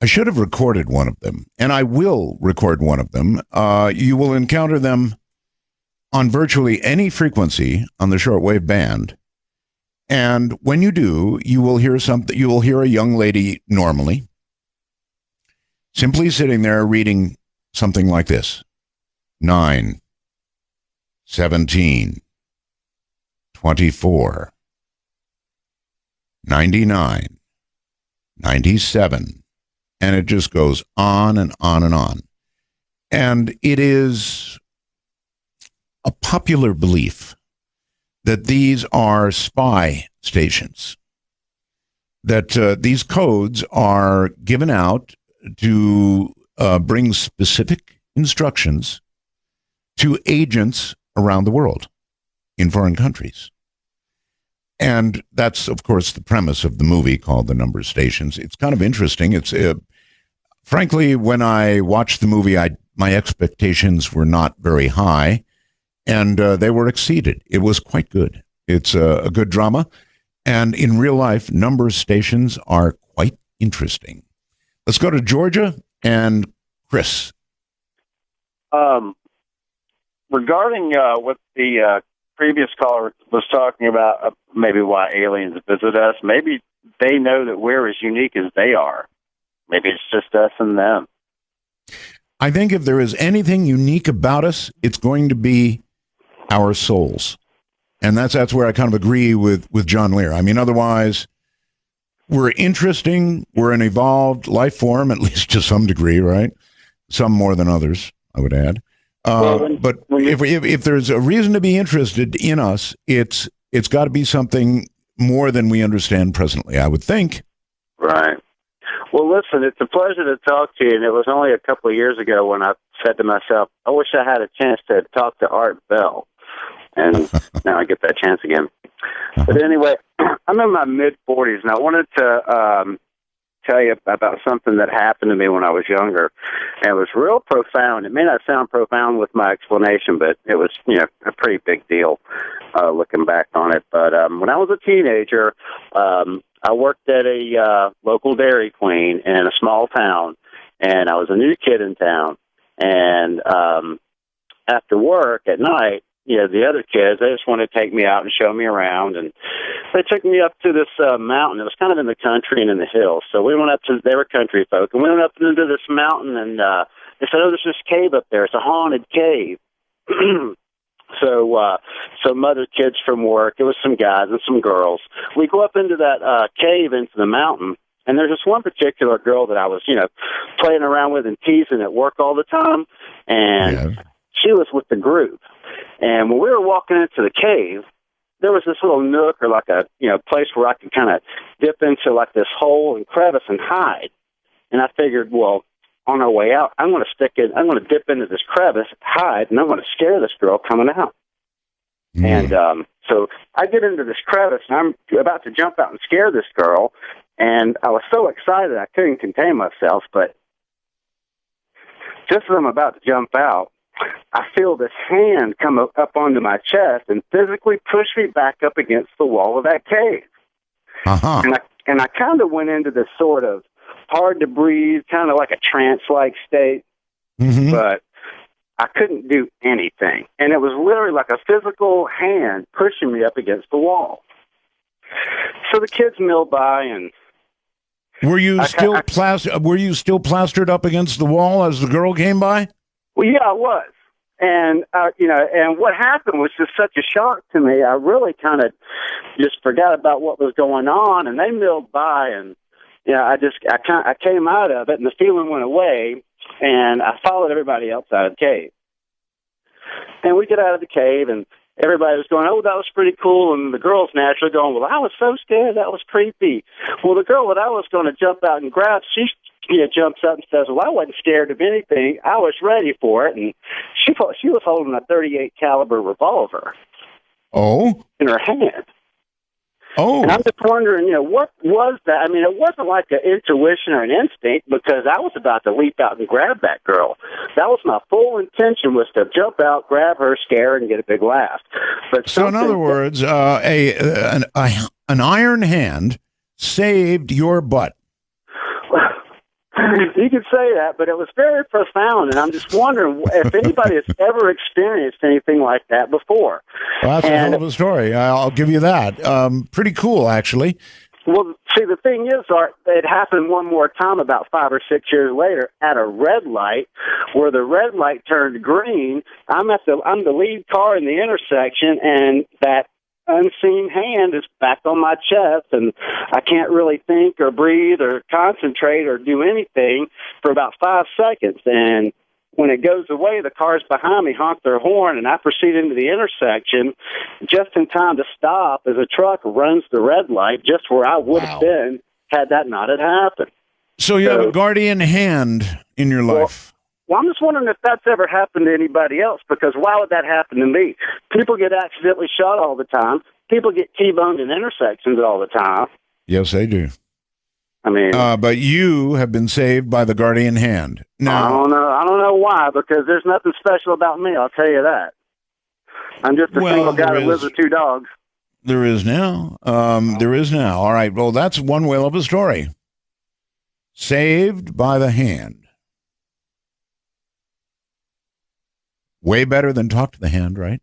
recorded one of them, and I will record one of them. You will encounter them on virtually any frequency on the shortwave band, and when you do, you will hear something. You will hear a young lady normally, simply sitting there reading something like this. 9, 17, 24, 99, 97, and it just goes on and on and on. And it is a popular belief that these are spy stations, that these codes are given out to bring specific instructions to agents around the world in foreign countries. And that's, of course, the premise of the movie called The Number Stations. It's kind of interesting. It's frankly, when I watched the movie, my expectations were not very high, and they were exceeded. It was quite good. It's a good drama, and in real life, number stations are quite interesting. Let's go to Georgia and Chris. Regarding what the previous caller was talking about, maybe why aliens visit us, maybe they know that we're as unique as they are. Maybe it's just us and them. I think if there is anything unique about us, it's going to be our souls. And that's where I kind of agree with John Lear. I mean, otherwise, we're interesting. We're an evolved life form, at least to some degree, right? Some more than others, I would add. But if there's a reason to be interested in us, it's got to be something more than we understand presently, I would think. Right. Well, listen, it's a pleasure to talk to you, and it was only a couple of years ago when I said to myself, I wish I had a chance to talk to Art Bell. And now I get that chance again. But anyway, I'm in my mid-40s, and I wanted to tell you about something that happened to me when I was younger. And it was real profound. It may not sound profound with my explanation, but it was, a pretty big deal looking back on it. But when I was a teenager, I worked at a local Dairy Queen in a small town, and I was a new kid in town. And after work at night, the other kids, they just wanted to take me out and show me around. And they took me up to this mountain. It was kind of in the country and in the hills. So we went up to, they were country folk, and we went up into this mountain, and they said, oh, there's this cave up there. It's a haunted cave. So some other kids from work, it was some guys and some girls. We go up into that cave into the mountain, and there's this one particular girl that I was, playing around with and teasing at work all the time, and she was with the group. And when we were walking into the cave, there was this little nook or like a, place where I could kind of dip into like this hole and crevice and hide. And I figured, well, on our way out, I'm going to dip into this crevice, hide, and I'm going to scare this girl coming out. And so I get into this crevice, and I'm about to jump out and scare this girl. And I was so excited I couldn't contain myself. But just as I'm about to jump out, I feel this hand come up onto my chest and physically push me back up against the wall of that cave. And I kind of went into this sort of hard to breathe, kind of like a trance-like state, but I couldn't do anything. And it was literally like a physical hand pushing me up against the wall. So the kids milled by, and were you still plastered up against the wall as the girl came by? Well, yeah, I was. And, and what happened was just such a shock to me. I really kind of just forgot about what was going on, and they milled by, and, I came out of it, and the feeling went away, and I followed everybody else out of the cave. And we get out of the cave, and everybody was going, oh, that was pretty cool, and the girl's naturally going, well, I was so scared, that was creepy. Well, the girl that I was going to jump out and grab, she jumps up and says, well, I wasn't scared of anything. I was ready for it. And she was holding a .38 caliber revolver. Oh? In her hand. Oh. And I'm just wondering, what was that? I mean, it wasn't like an intuition or an instinct, because I was about to leap out and grab that girl. That was my full intention, was to jump out, grab her, scare her, and get a big laugh. But so in other words, an iron hand saved your butt. You could say that, but it was very profound, and I'm just wondering if anybody has ever experienced anything like that before. Well, that's a hell of a story. I'll give you that. Pretty cool, actually. Well, see, the thing is, Art, it happened one more time about 5 or 6 years later at a red light, where the red light turned green. I'm the lead car in the intersection, and that unseen hand is back on my chest, and I can't really think or breathe or concentrate or do anything for about 5 seconds. And when it goes away, the cars behind me honk their horn, and I proceed into the intersection just in time to stop as a truck runs the red light just where I would have been had that not had happened. So you have a guardian hand in your life. Well, I'm just wondering if that's ever happened to anybody else, because why would that happen to me? People get accidentally shot all the time. People get T-boned in intersections all the time. Yes, they do. I mean, but you have been saved by the guardian hand. Now, I don't know why, because there's nothing special about me, I'll tell you that. I'm just a single guy that lives with 2 dogs. There is now. There is now. All right. Well, that's one whale of a story. Saved by the hand. Way better than talk to the hand, right?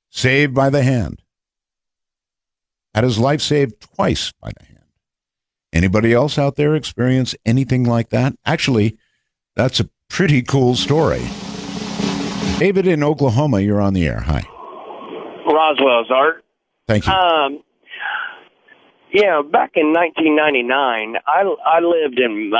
Saved by the hand. Had his life saved twice by the hand. Anybody else out there experience anything like that? Actually, that's a pretty cool story. David in Oklahoma, you're on the air. Hi. Roswell's, Art. Thank you. Yeah, back in 1999, I lived in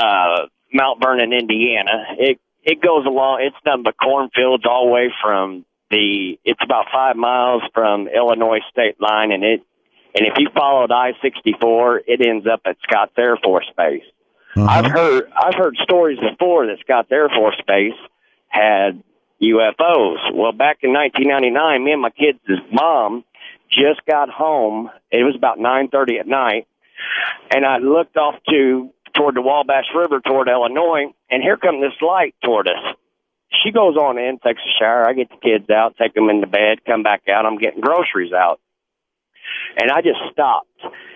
Mount Vernon, Indiana. It goes along. It's nothing but cornfields all the way from it's about 5 miles from Illinois state line, and if you followed I-64, it ends up at Scotts Air Force Base. Uh-huh. I've heard stories before that Scotts Air Force Base had UFOs. Well, back in 1999, me and my kids' mom just got home. It was about 9:30 at night, and I looked off toward the Wabash River, toward Illinois, and here come this light toward us. She goes on in, takes a shower. I get the kids out, take them into bed, come back out. I'm getting groceries out, and I just stopped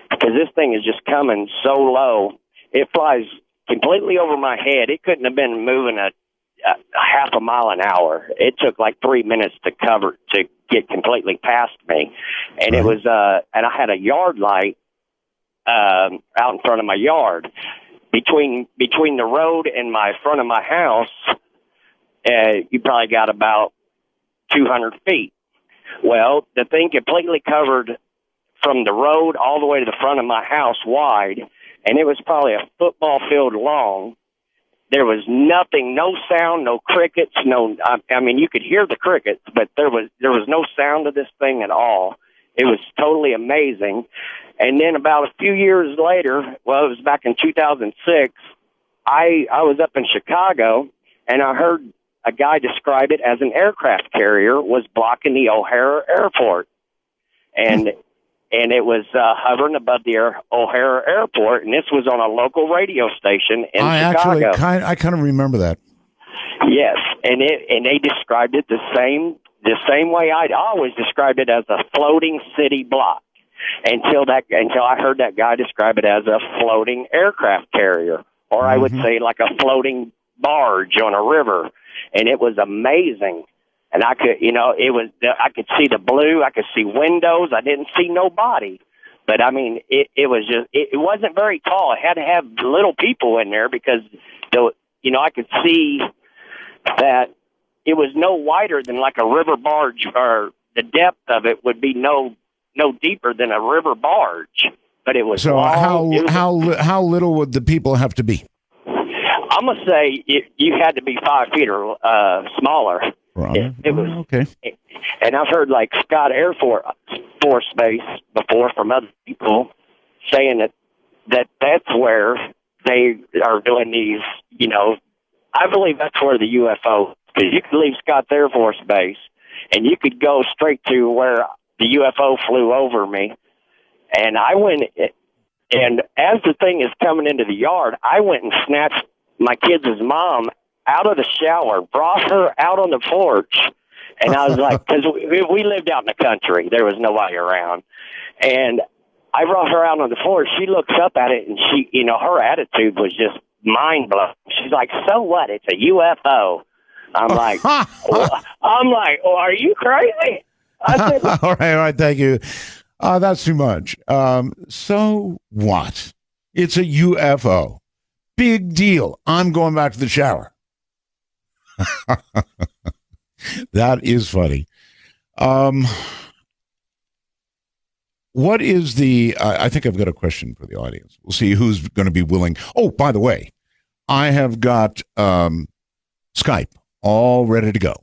because this thing is just coming so low. It flies completely over my head. It couldn't have been moving a half a mile an hour. It took like 3 minutes to get completely past me. And it was, and I had a yard light, out in front of my yard between the road and my front of my house. You probably got about 200 feet. Well, the thing completely covered from the road all the way to the front of my house wide. And it was probably a football field long. There was nothing, no sound, no crickets, I mean, you could hear the crickets, but there was no sound of this thing at all. It was totally amazing. And then about a few years later, well, it was back in 2006, I was up in Chicago, and I heard a guy describe it as an aircraft carrier was blocking the O'Hare Airport. And it was hovering above the O'Hare Airport, and this was on a local radio station in Chicago. I kind of remember that. Yes, and they described it the same way I always described it, as a floating city block, until I heard that guy describe it as a floating aircraft carrier, or I would say like a floating barge on a river, and it was amazing. And I could, I could see the blue. I could see windows. I didn't see nobody. But, I mean, it was just, it wasn't very tall. It had to have little people in there because, I could see that it was no wider than like a river barge, or the depth of it would be no deeper than a river barge. But it was so long. How little would the people have to be? I'm going to say you had to be 5 feet or smaller. It was okay. And I've heard like Scott Air Force Base before from other people saying that's where they are doing these, I believe that's where the UFO, because you could leave Scott Air Force Base and you could go straight to where the UFO flew over me. And I went, and as the thing is coming into the yard, I went and snatched my kids' mom out of the shower, brought her out on the porch, and I was like, because we lived out in the country, there was nobody around, and I brought her out on the porch. She looks up at it, and she, her attitude was just mind blowing. She's like, "So what? It's a UFO." I'm like, oh, are you crazy? I said, all right, thank you. That's too much. So what? It's a UFO. Big deal. I'm going back to the shower. That is funny. What is the I think I've got a question for the audience. We'll see who's going to be willing. Oh, by the way, I have got Skype all ready to go.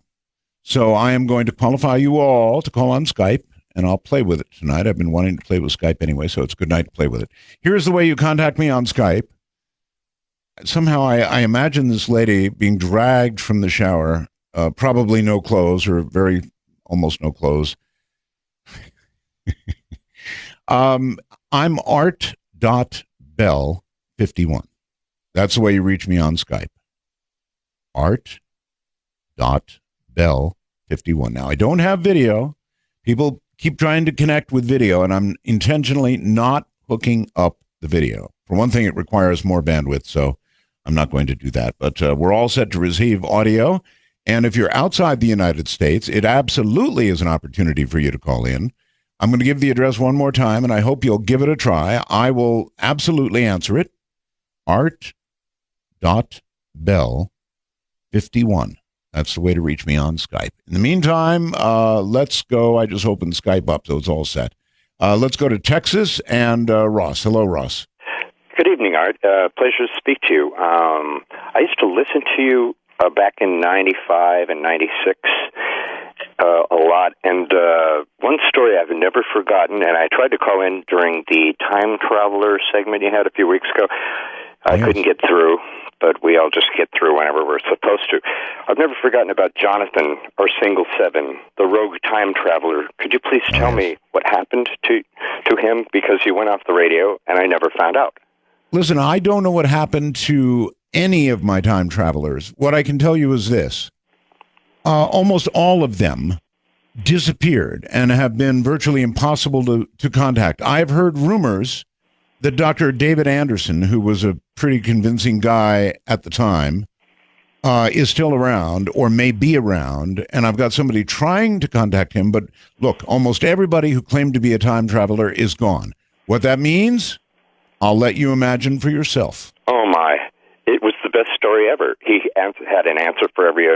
So I am going to qualify you all to call on Skype, and I'll play with it tonight. I've been wanting to play with Skype anyway, so it's a good night to play with it. Here's the way you contact me on Skype. Somehow I imagine this lady being dragged from the shower, probably no clothes, or almost no clothes. I'm art.bell51. That's the way you reach me on Skype. Art.bell51. Now, I don't have video. People keep trying to connect with video, and I'm intentionally not hooking up the video. For one thing, it requires more bandwidth, so I'm not going to do that. But we're all set to receive audio. And if you're outside the United States, it absolutely is an opportunity for you to call in. I'm going to give the address one more time, and I hope you'll give it a try. I will absolutely answer it. Art.bell51. That's the way to reach me on Skype. In the meantime, let's go. I just opened Skype up, so it's all set. Let's go to Texas and Ross. Hello, Ross. Good evening, Art. Pleasure to speak to you. I used to listen to you back in 95 and 96 a lot, and one story I've never forgotten, and I tried to call in during the Time Traveler segment you had a few weeks ago. I couldn't get through, but we all just get through whenever we're supposed to. I've never forgotten about Jonathan, or Single 7, the rogue time traveler. Could you please tell me what happened to him? Because he went off the radio, and I never found out. Listen, I don't know what happened to any of my time travelers. What I can tell you is this. Almost all of them disappeared and have been virtually impossible to contact. I've heard rumors that Dr. David Anderson, who was a pretty convincing guy at the time, is still around or may be around, and I've got somebody trying to contact him, but look, almost everybody who claimed to be a time traveler is gone. What that means, I'll let you imagine for yourself. Oh, my. It was the best story ever. He had an answer for every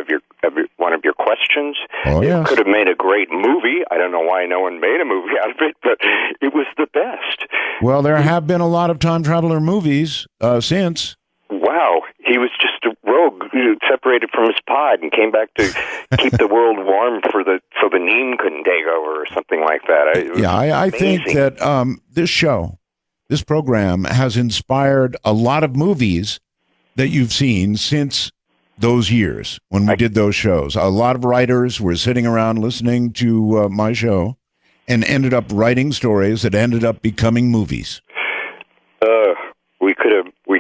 one of your questions. Oh, yes. It could have made a great movie. I don't know why no one made a movie out of it, but it was the best. Well, there have been a lot of time traveler movies since. Wow. He was just a rogue who separated from his pod and came back to keep the world warm so the neem couldn't take over or something like that. I think that this program has inspired a lot of movies that you've seen since those years when we did those shows. A lot of writers were sitting around listening to my show and ended up writing stories that ended up becoming movies. We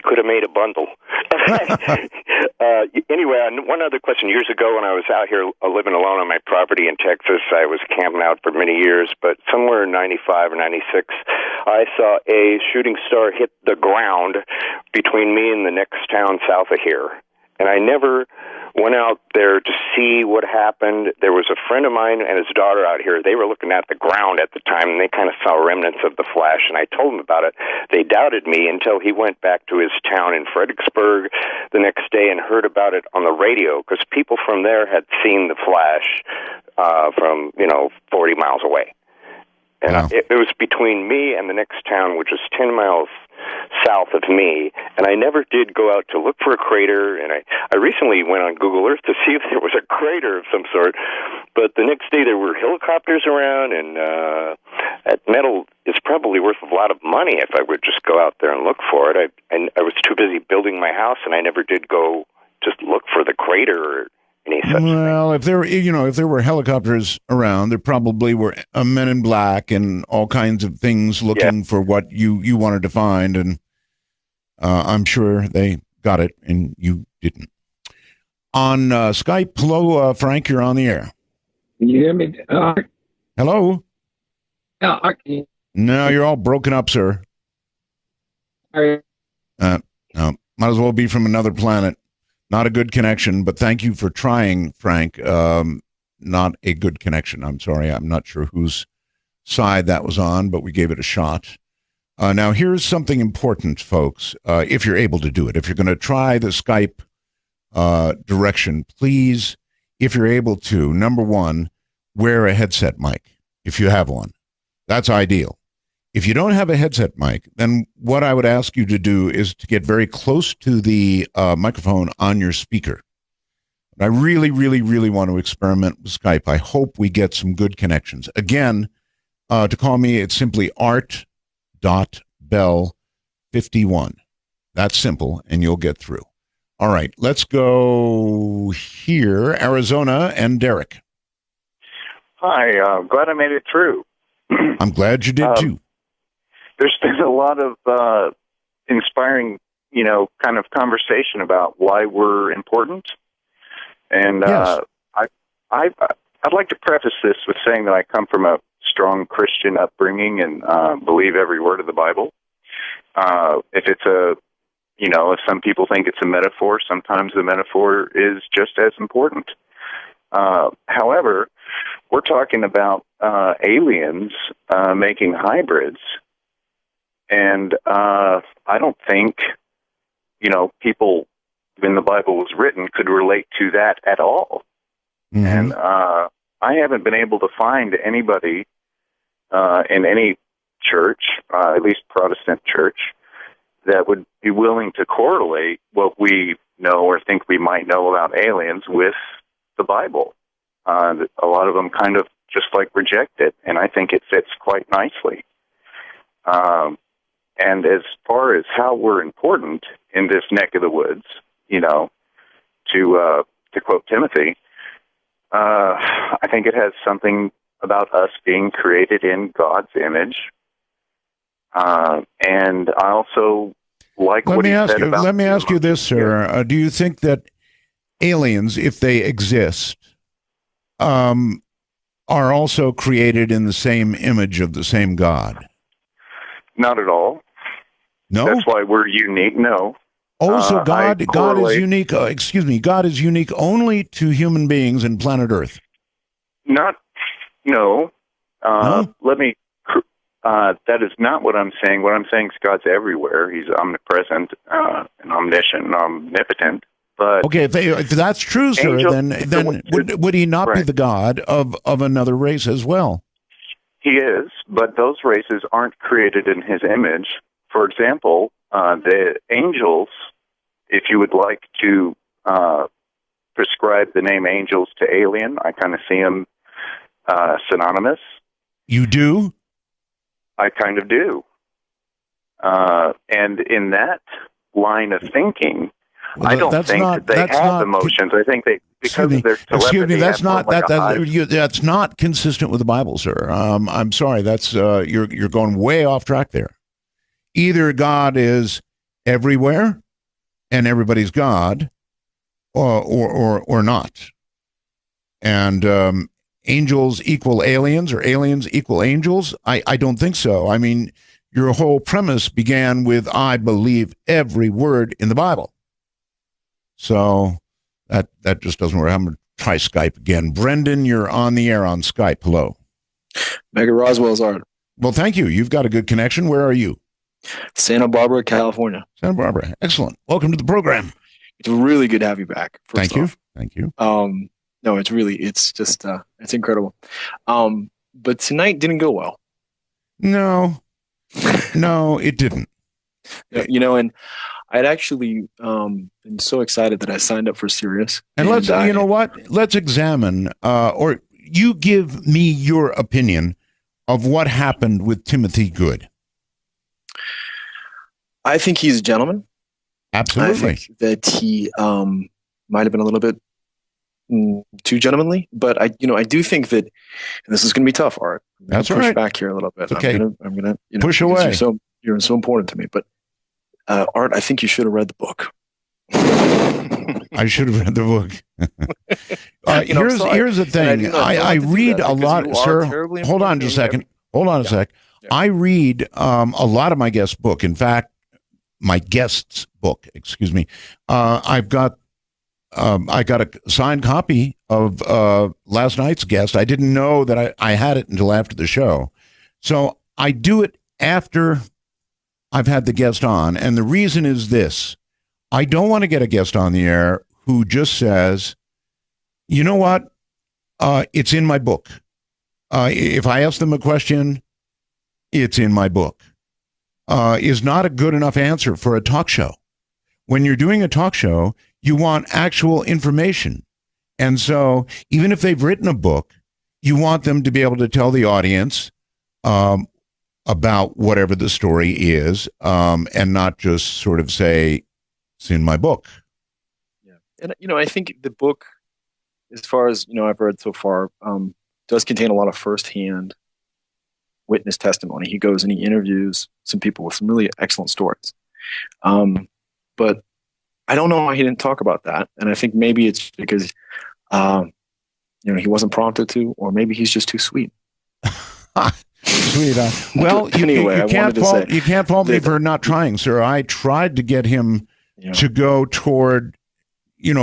could have made a bundle. Anyway, one other question. Years ago, when I was out here living alone on my property in Texas, I was camping out for many years, but somewhere in 95 or 96, I saw a shooting star hit the ground between me and the next town south of here. And I never went out there to see what happened. There was a friend of mine and his daughter out here. They were looking at the ground at the time, and they kind of saw remnants of the flash, and I told them about it. They doubted me until he went back to his town in Fredericksburg the next day and heard about it on the radio, because people from there had seen the flash from, 40 miles away. And wow. It was between me and the next town, which was 10 miles south of me, and I never did go out to look for a crater, and I recently went on Google Earth to see if there was a crater of some sort, but the next day there were helicopters around, and that metal is probably worth a lot of money if I would just go out there and look for it. I was too busy building my house, and I never did go just look for the crater or any such thing. Well, if there were helicopters around, there probably were men in black and all kinds of things looking for what you wanted to find, and I'm sure they got it and you didn't. On Skype, hello, Frank, you're on the air. Can you hear me? Hello? Yeah, I can. No, you're all broken up, sir. No, might as well be from another planet. Not a good connection, but thank you for trying, Frank. Not a good connection. I'm sorry. I'm not sure whose side that was on, but we gave it a shot. Now, here's something important, folks, if you're able to do it. If you're going to try the Skype direction, please, if you're able to, number one, wear a headset mic, if you have one. That's ideal. If you don't have a headset mic, then what I would ask you to do is to get very close to the microphone on your speaker. I really, really, really want to experiment with Skype. I hope we get some good connections. Again, to call me, it's simply art.bell51. That's simple, and you'll get through. All right, let's go here, Arizona, and Derek. Hi, glad I made it through. I'm glad you did, too. There's been a lot of inspiring, kind of conversation about why we're important. And yes. I'd like to preface this with saying that I come from a strong Christian upbringing and believe every word of the Bible. If it's if some people think it's a metaphor, sometimes the metaphor is just as important. However, we're talking about aliens making hybrids. And I don't think, people when the Bible was written could relate to that at all. Mm-hmm. And I haven't been able to find anybody in any church, at least Protestant church, that would be willing to correlate what we know or think we might know about aliens with the Bible. A lot of them kind of just like reject it, and I think it fits quite nicely. And as far as how we're important in this neck of the woods, you know, to quote Timothy, I think it has something about us being created in God's image. And I also like what he said about... Let me ask you this, sir. Do you think that aliens, if they exist, are also created in the same image of the same God? Not at all. No? That's why we're unique. No. Oh, so God is unique. God is unique only to human beings and planet Earth. No. No? Let me. That is not what I'm saying. What I'm saying is God's everywhere. He's omnipresent and omniscient and omnipotent. But okay, if that's true, sir, then would he not be the God of another race as well? He is, but those races aren't created in his image. For example, the angels, if you would like to prescribe the name angels to alien, I kind of see them synonymous. You do? I kind of do. And in that line of thinking, I don't think that they have emotions. I think they, because of their telepathy, that's not consistent with the Bible, sir. I'm sorry. That's you're going way off track there. Either God is everywhere and everybody's God, or not. And angels equal aliens or aliens equal angels? I don't think so. I mean, your whole premise began with, I believe every word in the Bible. So that just doesn't work. I'm going to try Skype again. Brendan, you're on the air on Skype. Hello. Mega Roswell's Art. Well, thank you. You've got a good connection. Where are you? Santa Barbara, California. Santa Barbara. Excellent. Welcome to the program. It's really good to have you back. Thank you. Thank you. No, it's just, it's incredible. But tonight didn't go well. No, it didn't. You know, and I'd actually been so excited that I signed up for Sirius. And you know what? Let's examine, or you give me your opinion of what happened with Timothy Good. I think he's a gentleman. Absolutely. I think that he might have been a little bit too gentlemanly, but I do think that, and this is going to be tough, Art. That's push right. back here a little bit. Okay. I'm gonna push away. You're so important to me, but Art, I think you should have read the book. I should have read the book. Here's the thing. I read a lot, sir. Hold on just a second. Hold on a sec. Yeah. I read a lot of my guest's book. In fact, my guest's book. Excuse me. I got a signed copy of last night's guest. I didn't know that I had it until after the show. So I do it after I've had the guest on. And the reason is this. I don't want to get a guest on the air who just says, you know what? It's in my book. If I ask them a question, it's in my book. Is not a good enough answer for a talk show. When you're doing a talk show, you want actual information. And so even if they've written a book, you want them to be able to tell the audience about whatever the story is, and not just sort of say, it's in my book. Yeah. And, I think the book, as far as, I've read so far, does contain a lot of firsthand witness testimony. He goes and he interviews some people with some really excellent stories. But I don't know why he didn't talk about that. And I think maybe it's because, he wasn't prompted to, or maybe he's just too sweet. Sweet. Well, you can't fault me for not trying, sir. I tried to get him to go toward,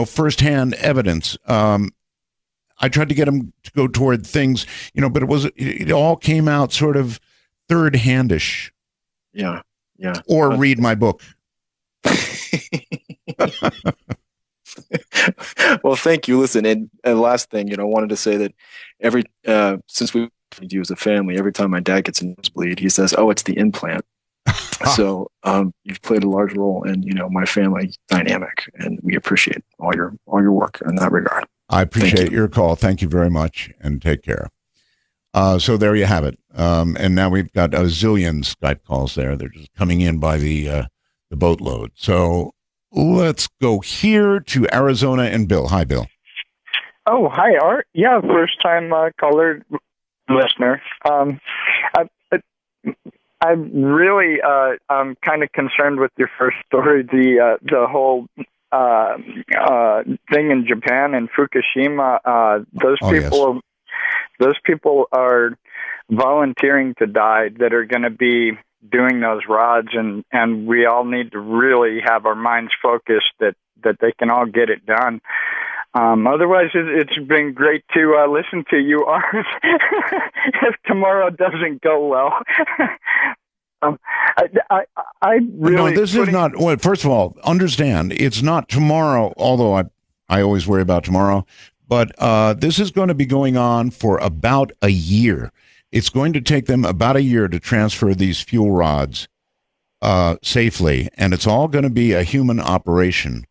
firsthand evidence. I tried to get him to go toward things, but it all came out sort of third-handish. Yeah. Or read my book. Well, thank you. Listen, and last thing, I wanted to say that since we do as a family. Every time my dad gets a nosebleed, he says, "Oh, it's the implant." So you've played a large role in my family dynamic, and we appreciate all your work in that regard. I appreciate your call. Thank you very much, and take care. So there you have it. And now we've got a zillion Skype calls there. They're just coming in by the boatload. So let's go here to Arizona and Bill. Hi, Bill. Oh, hi, Art. Yeah, first-time caller listener. I'm really I'm kind of concerned with your first story, the whole thing in Japan and Fukushima. Those people are volunteering to die that are going to be doing those rods, and we all need to really have our minds focused that they can all get it done. Otherwise, it's been great to listen to you, Art. If tomorrow doesn't go well. I really... No, this is not... Well, first of all, understand, it's not tomorrow, although I always worry about tomorrow, but this is going to be going on for about a year. It's going to take them about a year to transfer these fuel rods safely, and it's all going to be a human operation.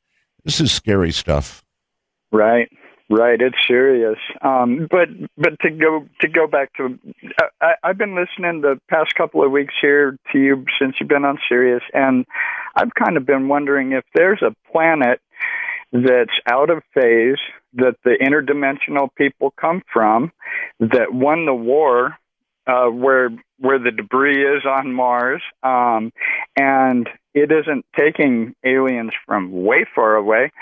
This is scary stuff. Right. It's serious. But to go back to, I've been listening the past couple of weeks here to you since you've been on Sirius, and I've kind of been wondering if there's a planet that's out of phase that the interdimensional people come from that won the war where the debris is on Mars, and it isn't taking aliens from way far away.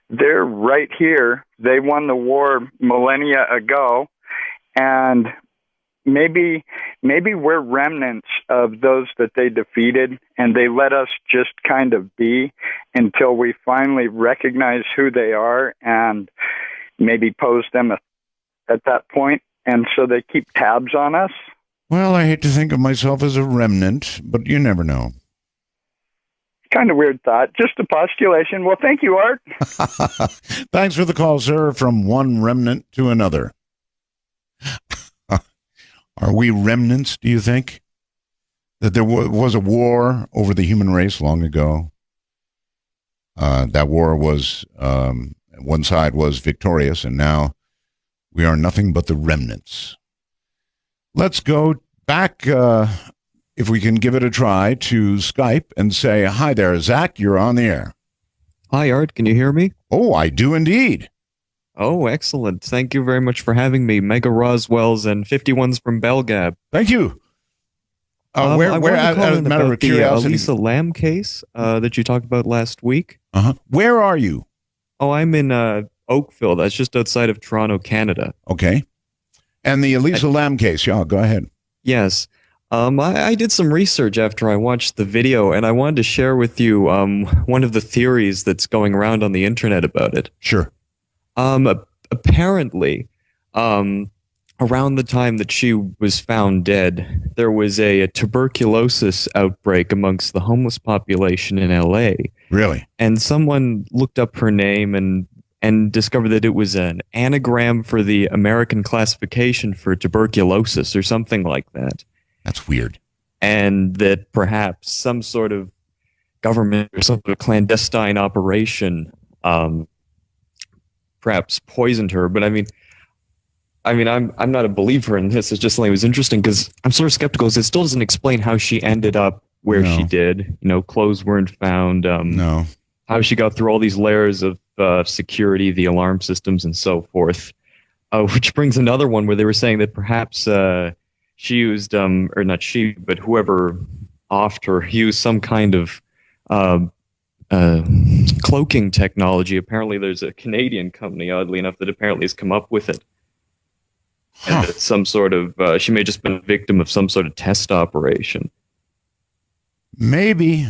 They're right here. They won the war millennia ago, and maybe we're remnants of those that they defeated, and they let us just kind of be until we finally recognize who they are and maybe pose them at that point. And so they keep tabs on us. Well, I hate to think of myself as a remnant, but you never know. Kind of weird thought. Just a postulation. Well, thank you, Art. Thanks for the call, sir. From one remnant to another. Are we remnants, do you think? That there was a war over the human race long ago? That war was, one side was victorious, and now we are nothing but the remnants. Let's go back, if we can give it a try, to Skype and say, hi there, Zach, you're on the air. Hi, Art. Can you hear me? Oh, I do indeed. Oh, excellent. Thank you very much for having me. Mega Roswells and 51s from Belgab. Thank you. Where, as a matter of curiosity, the Elisa Lam case that you talked about last week. Where are you? Oh, I'm in Oakville. That's just outside of Toronto, Canada. Okay. And the Elisa Lam case, yeah, go ahead. Yes. I did some research after I watched the video, and I wanted to share with you one of the theories that's going around on the internet about it. Sure. Apparently, around the time that she was found dead, there was a tuberculosis outbreak amongst the homeless population in LA. Really? And someone looked up her name and discovered that it was an anagram for the American classification for tuberculosis or something like that. That's weird. And that perhaps some sort of government or some sort of clandestine operation perhaps poisoned her. But I mean, I'm not a believer in this. It's just something that was interesting because I'm sort of skeptical because it still doesn't explain how she ended up where she did. Clothes weren't found. No. How she got through all these layers of security, the alarm systems, and so forth. Which brings another one where they were saying that perhaps she used, or not she, but whoever offed her, used some kind of cloaking technology. Apparently there's a Canadian company, oddly enough, that apparently has come up with it. And that some sort of, she may have just been a victim of some sort of test operation. Maybe.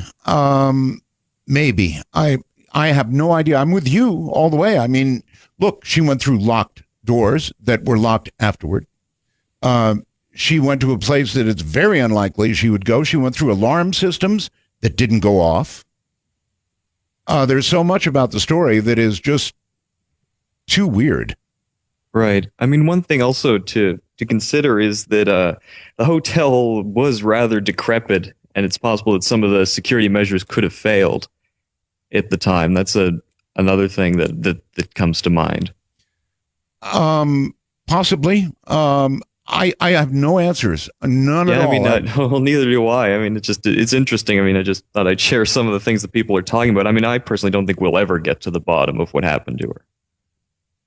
Maybe. I have no idea. I'm with you all the way. I mean, look, she went through locked doors that were locked afterward. She went to a place that it's very unlikely she would go. She went through alarm systems that didn't go off. There's so much about the story that is just too weird. Right. I mean, one thing also to consider is that the hotel was rather decrepit, and it's possible that some of the security measures could have failed at the time. That's another thing that comes to mind. Possibly. I have no answers. None at all. I mean, well, neither do I. I mean, it's interesting. I mean, I just thought I'd share some of the things that people are talking about. I mean, I personally don't think we'll ever get to the bottom of what happened to her.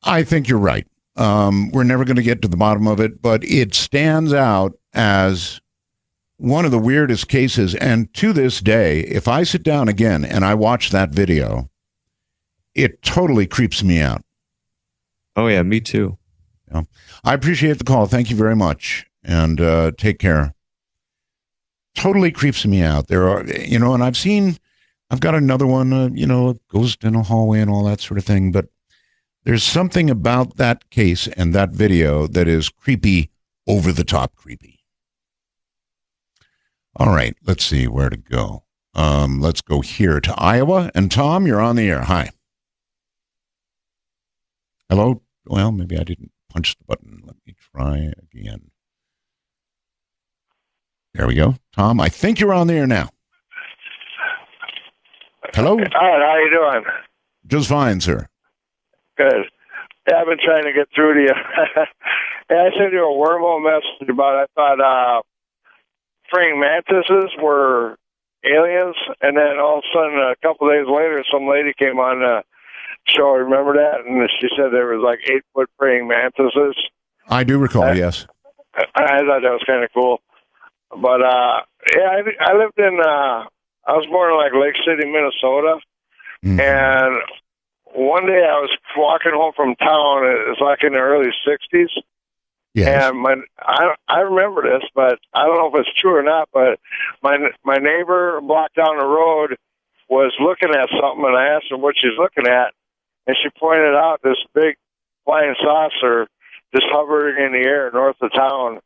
I think you're right. We're never going to get to the bottom of it, but it stands out as one of the weirdest cases. And to this day, if I sit down again and I watch that video, it totally creeps me out. Oh, yeah, me too. Yeah. I appreciate the call. Thank you very much. And take care. Totally creeps me out. There are, and I've got another one, a ghost in a hallway and all that sort of thing. But there's something about that case and that video that is creepy, over the top creepy. All right, let's see where to go. Let's go here to Iowa. And Tom, you're on the air. Hi. Hello? Well, maybe I didn't punch the button. Let me try again. There we go. Tom, I think you're on the air now. Hello? All right, how you doing? Just fine, sir. Good. Yeah, I've been trying to get through to you. Yeah, I sent you a wormhole message about I thought praying mantises were aliens, and then all of a sudden, a couple of days later, some lady came on the show. Remember that? And she said there was like 8-foot praying mantises. I do recall, yes. I thought that was kind of cool. But, yeah, I lived in, I was born in like Lake City, Minnesota, and one day I was walking home from town. It was like in the early 60s. Yes. And I remember this, but I don't know if it's true or not, but my neighbor a block down the road was looking at something, and I asked her what she's looking at, and she pointed out this big flying saucer just hovering in the air north of town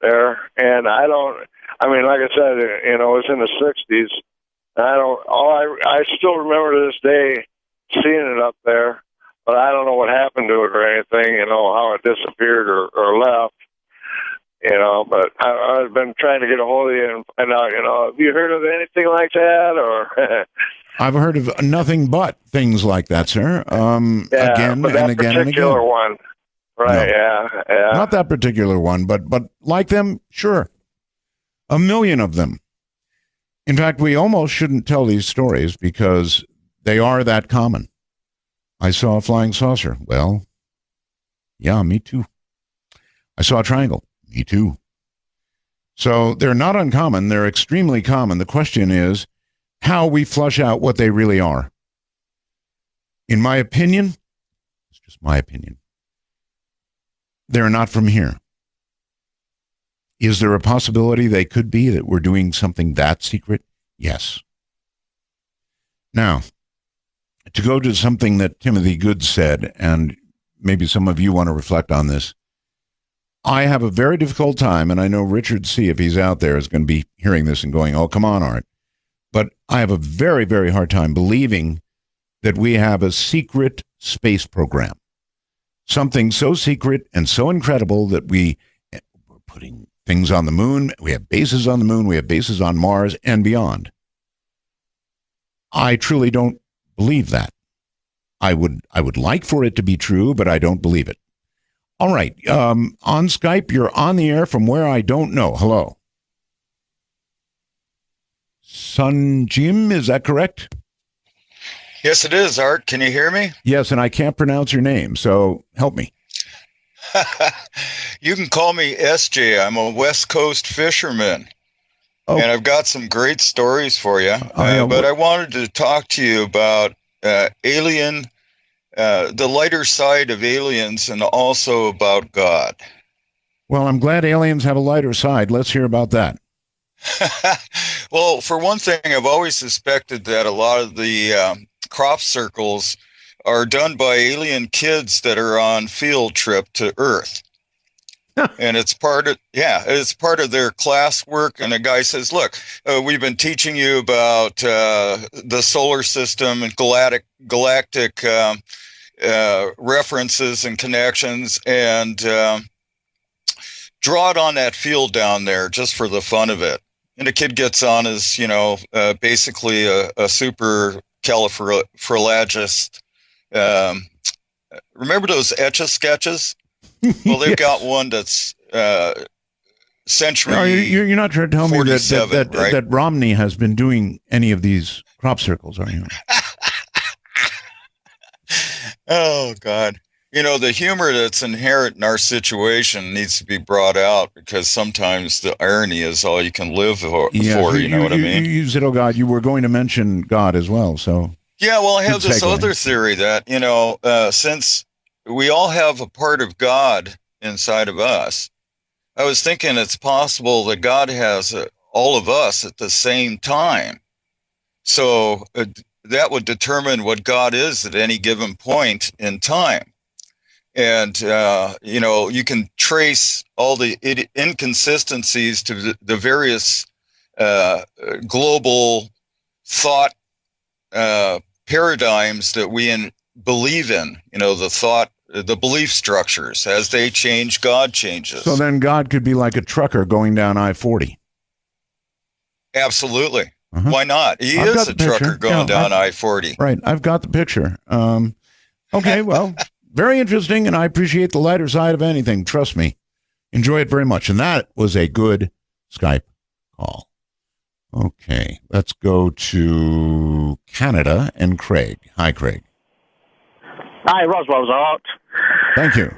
there. And like I said, it was in the 60s. I still remember to this day seeing it up there, but I don't know what happened to it or anything, how it disappeared or left, but I've been trying to get a hold of you and find out, have you heard of anything like that, or? I've heard of nothing but things like that, sir. Again but and again and again. One. Right, no. Yeah. Not that particular one, but like them, sure. A million of them. In fact, we almost shouldn't tell these stories because they are that common. I saw a flying saucer. Well, yeah, me too. I saw a triangle. Me too. So they're not uncommon. They're extremely common. The question is how we flush out what they really are. In my opinion, it's just my opinion, they're not from here. Is there a possibility they could be, that we're doing something that secret? Yes. Now, to go to something that Timothy Good said, and maybe some of you want to reflect on this, I have a very difficult time, and I know Richard C., if he's out there, is going to be hearing this and going, oh, come on, Art. But I have a very, very hard time believing that we have a secret space program. Something so secret and so incredible that we're putting things on the moon. We have bases on the moon. We have bases on Mars and beyond. I truly don't believe that. I would like for it to be true, but I don't believe it. All right. On Skype, you're on the air from where I don't know. Hello. Sun Jim, is that correct? Yes, it is, Art. Can you hear me? Yes, and I can't pronounce your name, so help me. You can call me SJ. I'm a West Coast fisherman. Oh. And I've got some great stories for you. But I wanted to talk to you about the lighter side of aliens, and also about God. Well, I'm glad aliens have a lighter side. Let's hear about that. Well, for one thing, I've always suspected that a lot of the crop circles are done by alien kids that are on field trip to Earth. And it's part of their classwork. And a guy says, look, we've been teaching you about the solar system and galactic references and connections, and draw it on that field down there just for the fun of it. And a kid gets on as, basically a super califragilistic. Remember those Etch-a-Sketches? Well, they've got one that's century. No, you're not trying to tell me that right? that Romney has been doing any of these crop circles, are you? Oh, God. The humor that's inherent in our situation needs to be brought out, because sometimes the irony is all you can live for, you know what I mean? You said, oh, God, you were going to mention God as well, so. Yeah, well, I have this other theory that, since we all have a part of God inside of us, I was thinking it's possible that God has all of us at the same time. So that would determine what God is at any given point in time. And, you can trace all the inconsistencies to the various global thought paradigms that we believe in, the belief structures. As they change, God changes. So then God could be like a trucker going down I-40. Absolutely. Why not? He is a trucker going down I-40. Right. I've got the picture. Okay, well, very interesting, and I appreciate the lighter side of anything. Trust me. Enjoy it very much. And that was a good Skype call. Okay, let's go to Canada and Craig. Hi, Craig. Hi, Roswell's Art. Thank you.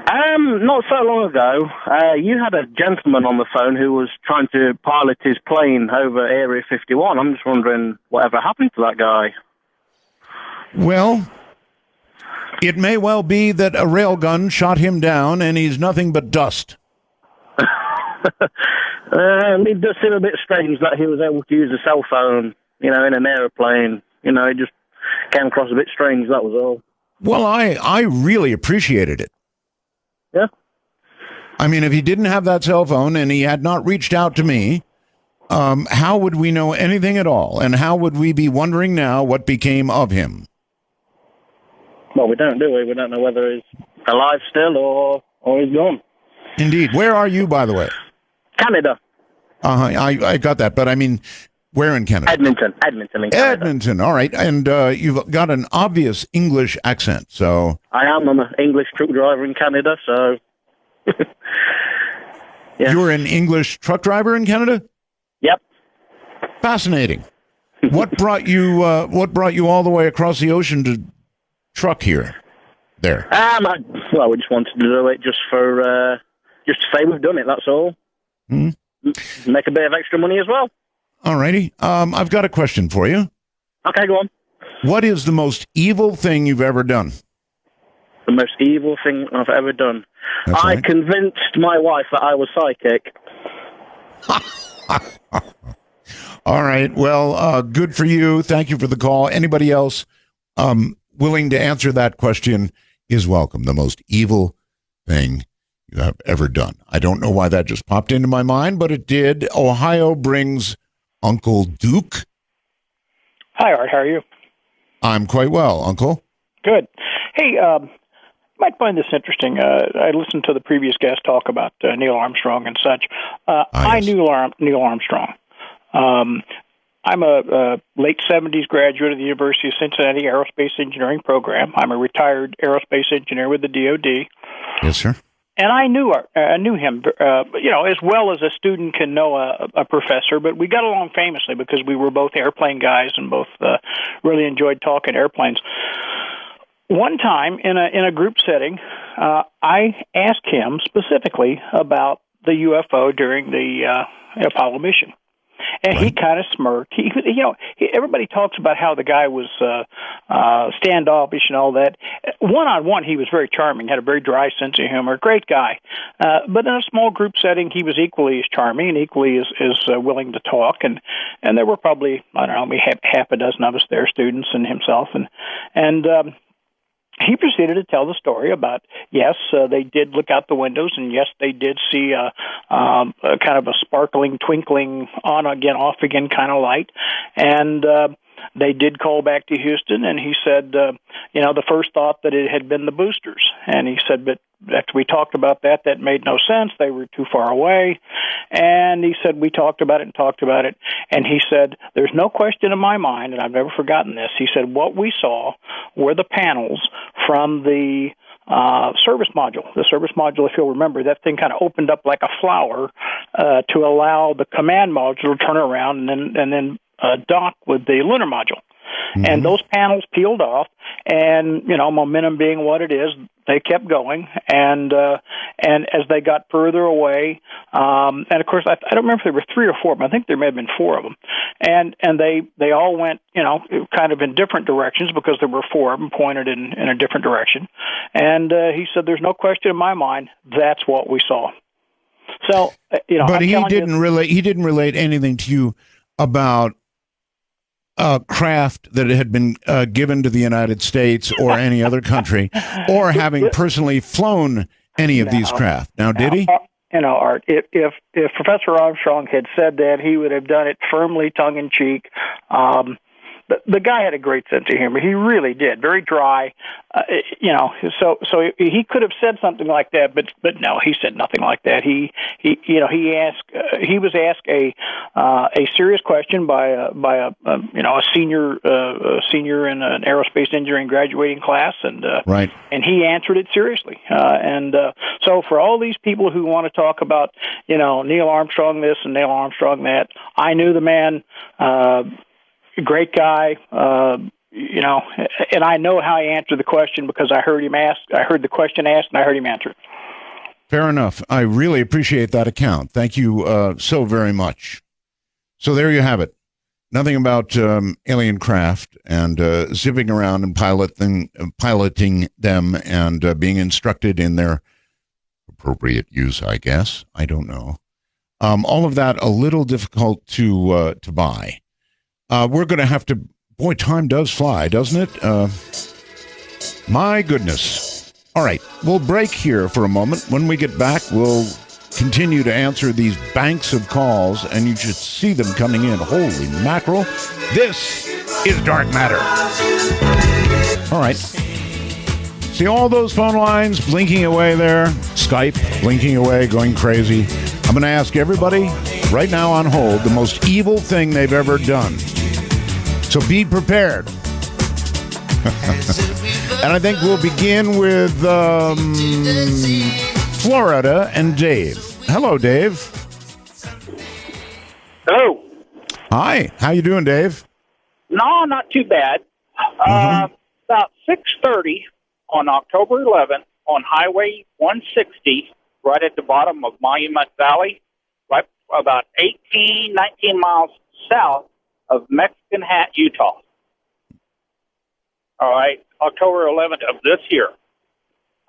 Not so long ago, you had a gentleman on the phone who was trying to pilot his plane over Area 51. I'm just wondering whatever happened to that guy. Well, it may well be that a railgun shot him down and he's nothing but dust. It does seem a bit strange that he was able to use a cell phone, in an airplane. It just came across a bit strange, that was all. Well, I really appreciated it. Yeah. I mean, if he didn't have that cell phone and he had not reached out to me, how would we know anything at all? And how would we be wondering now what became of him? Well, we don't, do we? We don't know whether he's alive still or he's gone. Indeed. Where are you, by the way? Canada. I got that, but I mean, where in Canada? Edmonton in Canada. Edmonton, all right. And you've got an obvious English accent, so... I am. I'm an English truck driver in Canada, so... Yeah. You're an English truck driver in Canada? Yep. Fascinating. What brought you all the way across the ocean to truck here? There. We just wanted to do it just to say we've done it, that's all. Make a bit of extra money as well. All righty. I've got a question for you. Okay, go on. What is the most evil thing you've ever done? The most evil thing I've ever done? That's I right. convinced my wife that I was psychic. All right. Well, good for you. Thank you for the call. Anybody else willing to answer that question is welcome. The most evil thing you have ever done. I don't know why that just popped into my mind, but it did. Ohio brings Uncle Duke. Hi, Art. How are you? I'm quite well, Uncle. Good. Hey, you might find this interesting. I listened to the previous guest talk about Neil Armstrong and such. I knew Neil Armstrong. I'm a late 70s graduate of the University of Cincinnati Aerospace Engineering program. I'm a retired aerospace engineer with the DoD. Yes, sir. And I knew him, as well as a student can know a professor, but we got along famously because we were both airplane guys and both really enjoyed talking airplanes. One time in a group setting, I asked him specifically about the UFO during the Apollo mission. And he kind of smirked. Everybody talks about how the guy was standoffish and all that. One-on-one, he was very charming, had a very dry sense of humor, great guy. But in a small group setting, he was equally as charming and equally as willing to talk. And there were probably, I don't know, we had half a dozen of us there, students and himself. And he proceeded to tell the story about, yes, they did look out the windows, and yes, they did see a kind of a sparkling, twinkling, on again, off again kind of light. And they did call back to Houston, and he said, the first thought that it had been the boosters. And he said, but after we talked about that, that made no sense. They were too far away. And he said, we talked about it. And he said, there's no question in my mind, and I've never forgotten this. He said, what we saw were the panels from the service module. The service module, if you'll remember, that thing kind of opened up like a flower to allow the command module to turn around and then dock with the lunar module. Mm-hmm. And those panels peeled off, and momentum being what it is, they kept going, and as they got further away, and of course I don't remember if there were 3 or 4, but I think there may have been 4 of them, and they all went kind of in different directions because there were 4 of them pointed in a different direction, and he said there's no question in my mind that's what we saw. So but he didn't relate anything to you about craft that had been given to the United States or any other country, or having personally flown any of these craft. Now, did he? Art, if Professor Armstrong had said that, he would have done it firmly, tongue-in-cheek. The guy had a great sense of humor. He really did. Very dry, So he could have said something like that, but no, he said nothing like that. He was asked a serious question by a senior in an aerospace engineering graduating class, and right, and he answered it seriously. So for all these people who want to talk about Neil Armstrong this and Neil Armstrong that, I knew the man. Great guy, and I know how he answered the question because I heard the question asked, and I heard him answer it. Fair enough. I really appreciate that account. Thank you so very much. So there you have it. Nothing about alien craft and zipping around and piloting them and being instructed in their appropriate use, I guess. I don't know. All of that a little difficult to buy. We're going to have to... Boy, time does fly, doesn't it? My goodness. All right, we'll break here for a moment. When we get back, we'll continue to answer these banks of calls, and you should see them coming in. Holy mackerel. This is Dark Matter. All right. See all those phone lines blinking away there? Skype blinking away, going crazy. I'm going to ask everybody right now on hold the most evil thing they've ever done. So be prepared. And I think we'll begin with Florida and Dave. Hello, Dave. Hello. Hi. How you doing, Dave? No, not too bad. About 6:30 on October 11th on Highway 160, right at the bottom of Monument Valley, right about 19 miles south of Mexican Hat, Utah. All right, October 11th of this year.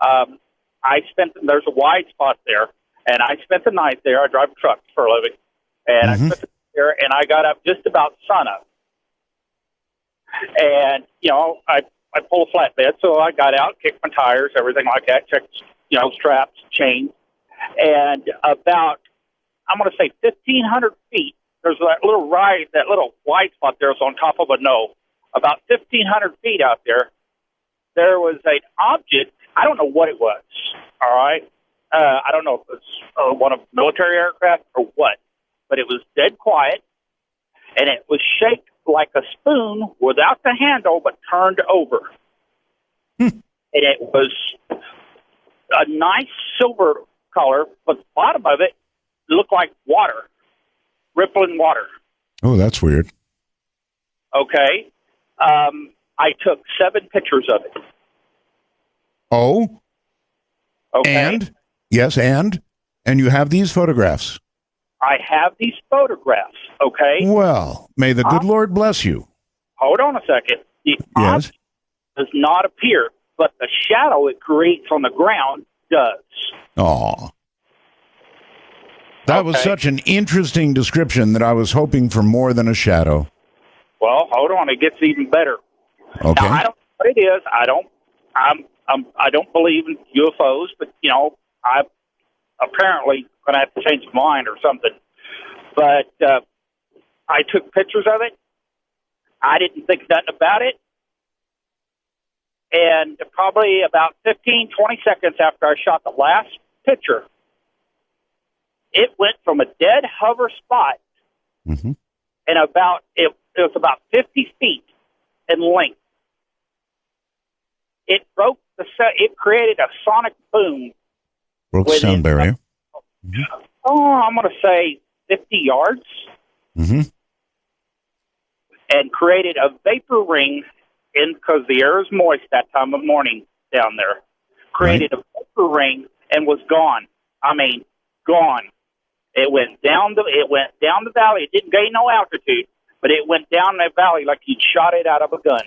There's a wide spot there, and I spent the night there. I drive a truck for a living, and I spent the night there, and I got up just about sunup. And, I pull a flatbed, so I got out, kicked my tires, everything like that, checked, straps, chains, and about, I'm going to say 1,500 feet, there's that little white spot there is on top of a knoll. About 1,500 feet out there, there was an object. I don't know what it was, all right? I don't know if it was one of the military aircraft or what, but it was dead quiet, and it was shaped like a spoon without the handle but turned over. And it was a nice silver color, but the bottom of it looked like water. Rippling water. Oh, that's weird. Okay. I took 7 pictures of it. Oh? Okay. And? Yes, and you have these photographs. I have these photographs, okay? Well, may the good Lord bless you. Hold on a second. The object does not appear, but the shadow it creates on the ground does. Aw. That was such an interesting description that I was hoping for more than a shadow. Well, hold on, it gets even better. Okay. Now, I don't know what it is. I don't believe in UFOs, but I'm apparently going to have to change my mind or something. But I took pictures of it. I didn't think nothing about it. And probably about 15, 20 seconds after I shot the last picture, it went from a dead hover spot and it was about 50 feet in length. It broke it created a sonic boom. Broke the sound barrier. I'm going to say 50 yards. And created a vapor ring because the air is moist that time of morning down there. Created a vapor ring and was gone. I mean, gone. It went down the valley. It didn't gain no altitude, but it went down that valley like you'd shot it out of a gun.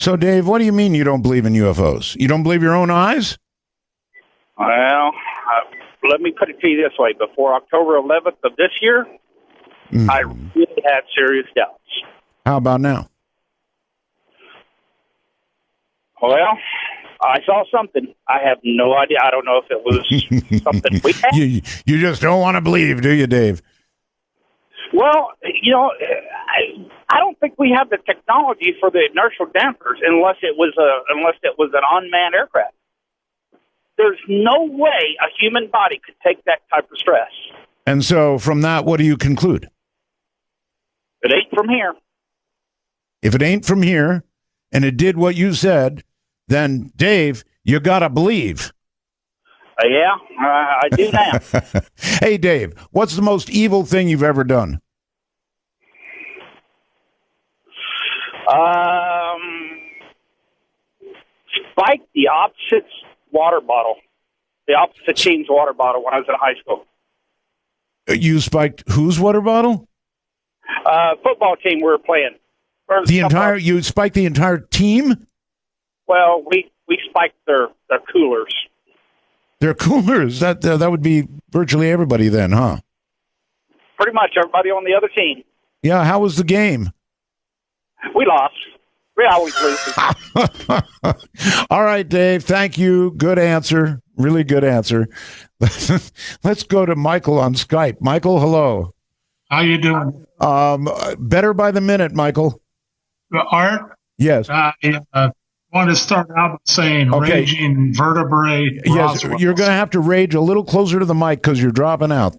So, Dave, what do you mean you don't believe in UFOs? You don't believe your own eyes? Well, let me put it to you this way. Before October 11th of this year, I really had serious doubts. How about now? Well, I saw something. I have no idea. I don't know if it was something we had. You just don't want to believe, do you, Dave? Well, I don't think we have the technology for the inertial dampers unless it was an unmanned aircraft. There's no way a human body could take that type of stress. And so, from that, what do you conclude? It ain't from here. If it ain't from here, and it did what you said, then, Dave, you gotta believe. Yeah, I do now. Hey, Dave, what's the most evil thing you've ever done? Spike the opposite water bottle, the opposite team's water bottle when I was in high school. You spiked whose water bottle? Football team we were playing. You spiked the entire team? Well, we spiked their coolers. Their coolers? That would be virtually everybody then, huh? Pretty much everybody on the other team. Yeah, how was the game? We lost. We always lose. All right, Dave, thank you. Good answer. Really good answer. Let's go to Michael on Skype. Michael, hello. How you doing? Better by the minute, Michael. Art? Yes. I want to start out by saying raging vertebrae. Yes, you're going to have to rage a little closer to the mic because you're dropping out.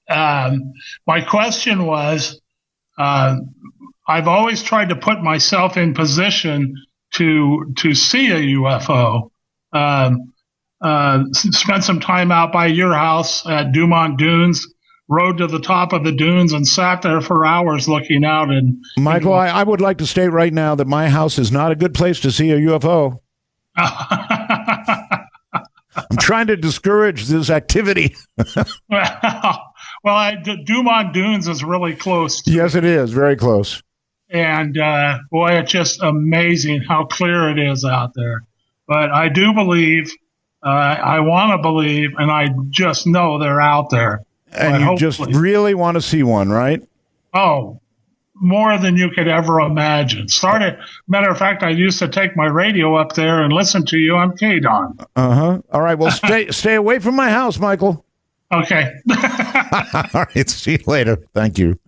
My question was, I've always tried to put myself in position to see a UFO. Spent some time out by your house at Dumont Dunes, rode to the top of the dunes and sat there for hours looking out. And Michael, I would like to state right now that my house is not a good place to see a UFO. I'm trying to discourage this activity. Dumont Dunes is really close. Yes, it is. Very close. And, boy, it's just amazing how clear it is out there. But I do believe, I want to believe, and I just know they're out there. And you just really want to see one, right? Oh, more than you could ever imagine. Matter of fact, I used to take my radio up there and listen to you on KDON. All right. Well, stay away from my house, Michael. Okay. All right. See you later. Thank you.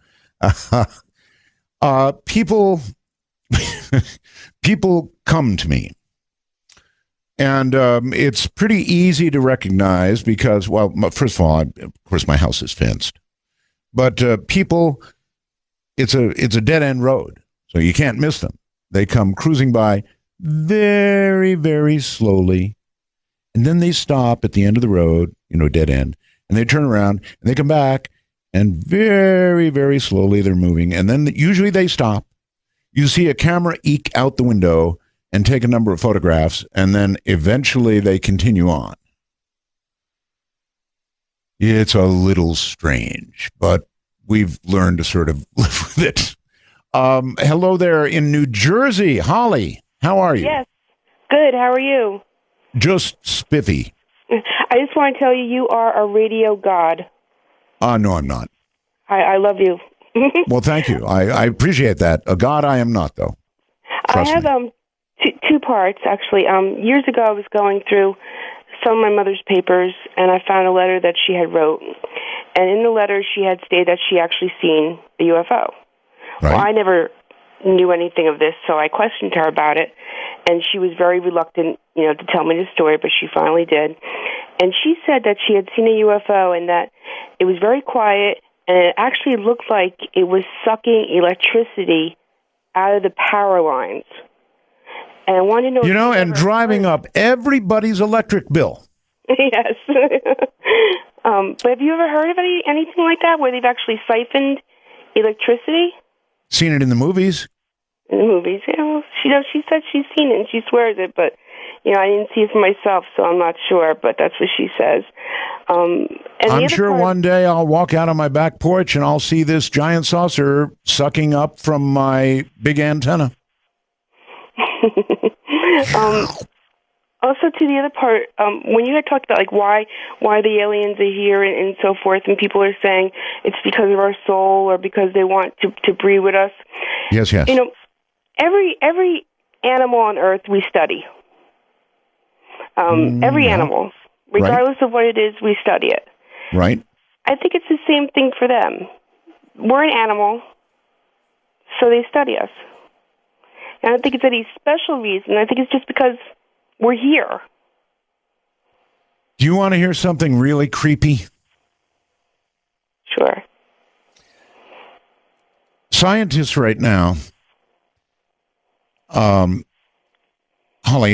People come to me. And it's pretty easy to recognize because, well, first of all, of course, my house is fenced. But people, it's a dead-end road, so you can't miss them. They come cruising by very, very slowly, and then they stop at the end of the road, dead end, and they turn around, and they come back, and very, very slowly they're moving, and then usually they stop. You see a camera eke out the window and take a number of photographs, and then eventually they continue on. It's a little strange, but we've learned to sort of live with it. Hello there in New Jersey. Holly, how are you? Yes, good. How are you? Just spiffy. I just want to tell you, you are a radio god. No, I'm not. I love you. Well, thank you. I appreciate that. A god I am not, though. Trust I have me. Two parts, actually. Years ago, I was going through some of my mother's papers, and I found a letter that she had wrote. And in the letter, she had stated that she actually seen the UFO. Right. Well, I never knew anything of this, so I questioned her about it, and she was very reluctant, to tell me the story, but she finally did. And she said that she had seen a UFO and that it was very quiet, and it actually looked like it was sucking electricity out of the power lines. And I wanted to know... and driving up everybody's electric bill. Yes. But have you ever heard of anything like that, where they've actually siphoned electricity? Seen it in the movies? In the movies, yeah. Well, she said she's seen it, and she swears it, but, I didn't see it for myself, so I'm not sure, but that's what she says. I'm sure one day I'll walk out on my back porch and I'll see this giant saucer sucking up from my big antenna. Also, to the other part, when you had talked about why the aliens are here and so forth, and people are saying it's because of our soul or because they want to breed with us. Yes. Every animal on Earth we study. Every animal, regardless of what it is, we study it. Right. I think it's the same thing for them. We're an animal, so they study us. And I don't think it's any special reason. I think it's just because we're here. Do you want to hear something really creepy? Sure. Scientists right now, Holly,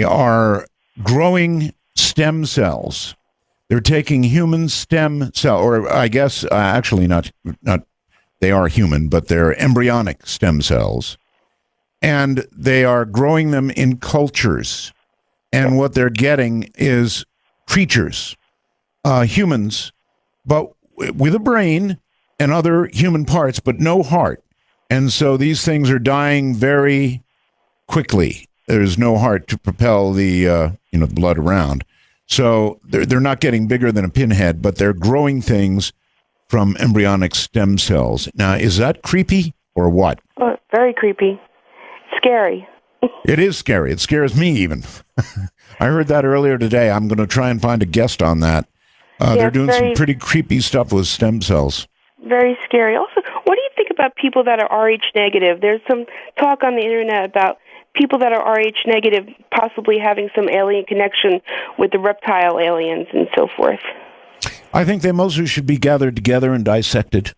are growing stem cells. They're taking human stem cell, or I guess actually not. They are human, but they're embryonic stem cells, and they are growing them in cultures. And what they're getting is creatures, humans, but with a brain and other human parts, but no heart. And so these things are dying very quickly. There's no heart to propel the blood around. So they're not getting bigger than a pinhead, but they're growing things from embryonic stem cells. Now, is that creepy or what? Oh, very creepy. Scary. It is scary. It scares me even. I heard that earlier today. I'm going to try and find a guest on that. They're doing some pretty creepy stuff with stem cells. Very scary. Also, what do you think about people that are Rh negative? There's some talk on the internet about people that are Rh negative possibly having some alien connection with the reptile aliens and so forth. I think they mostly should be gathered together and dissected.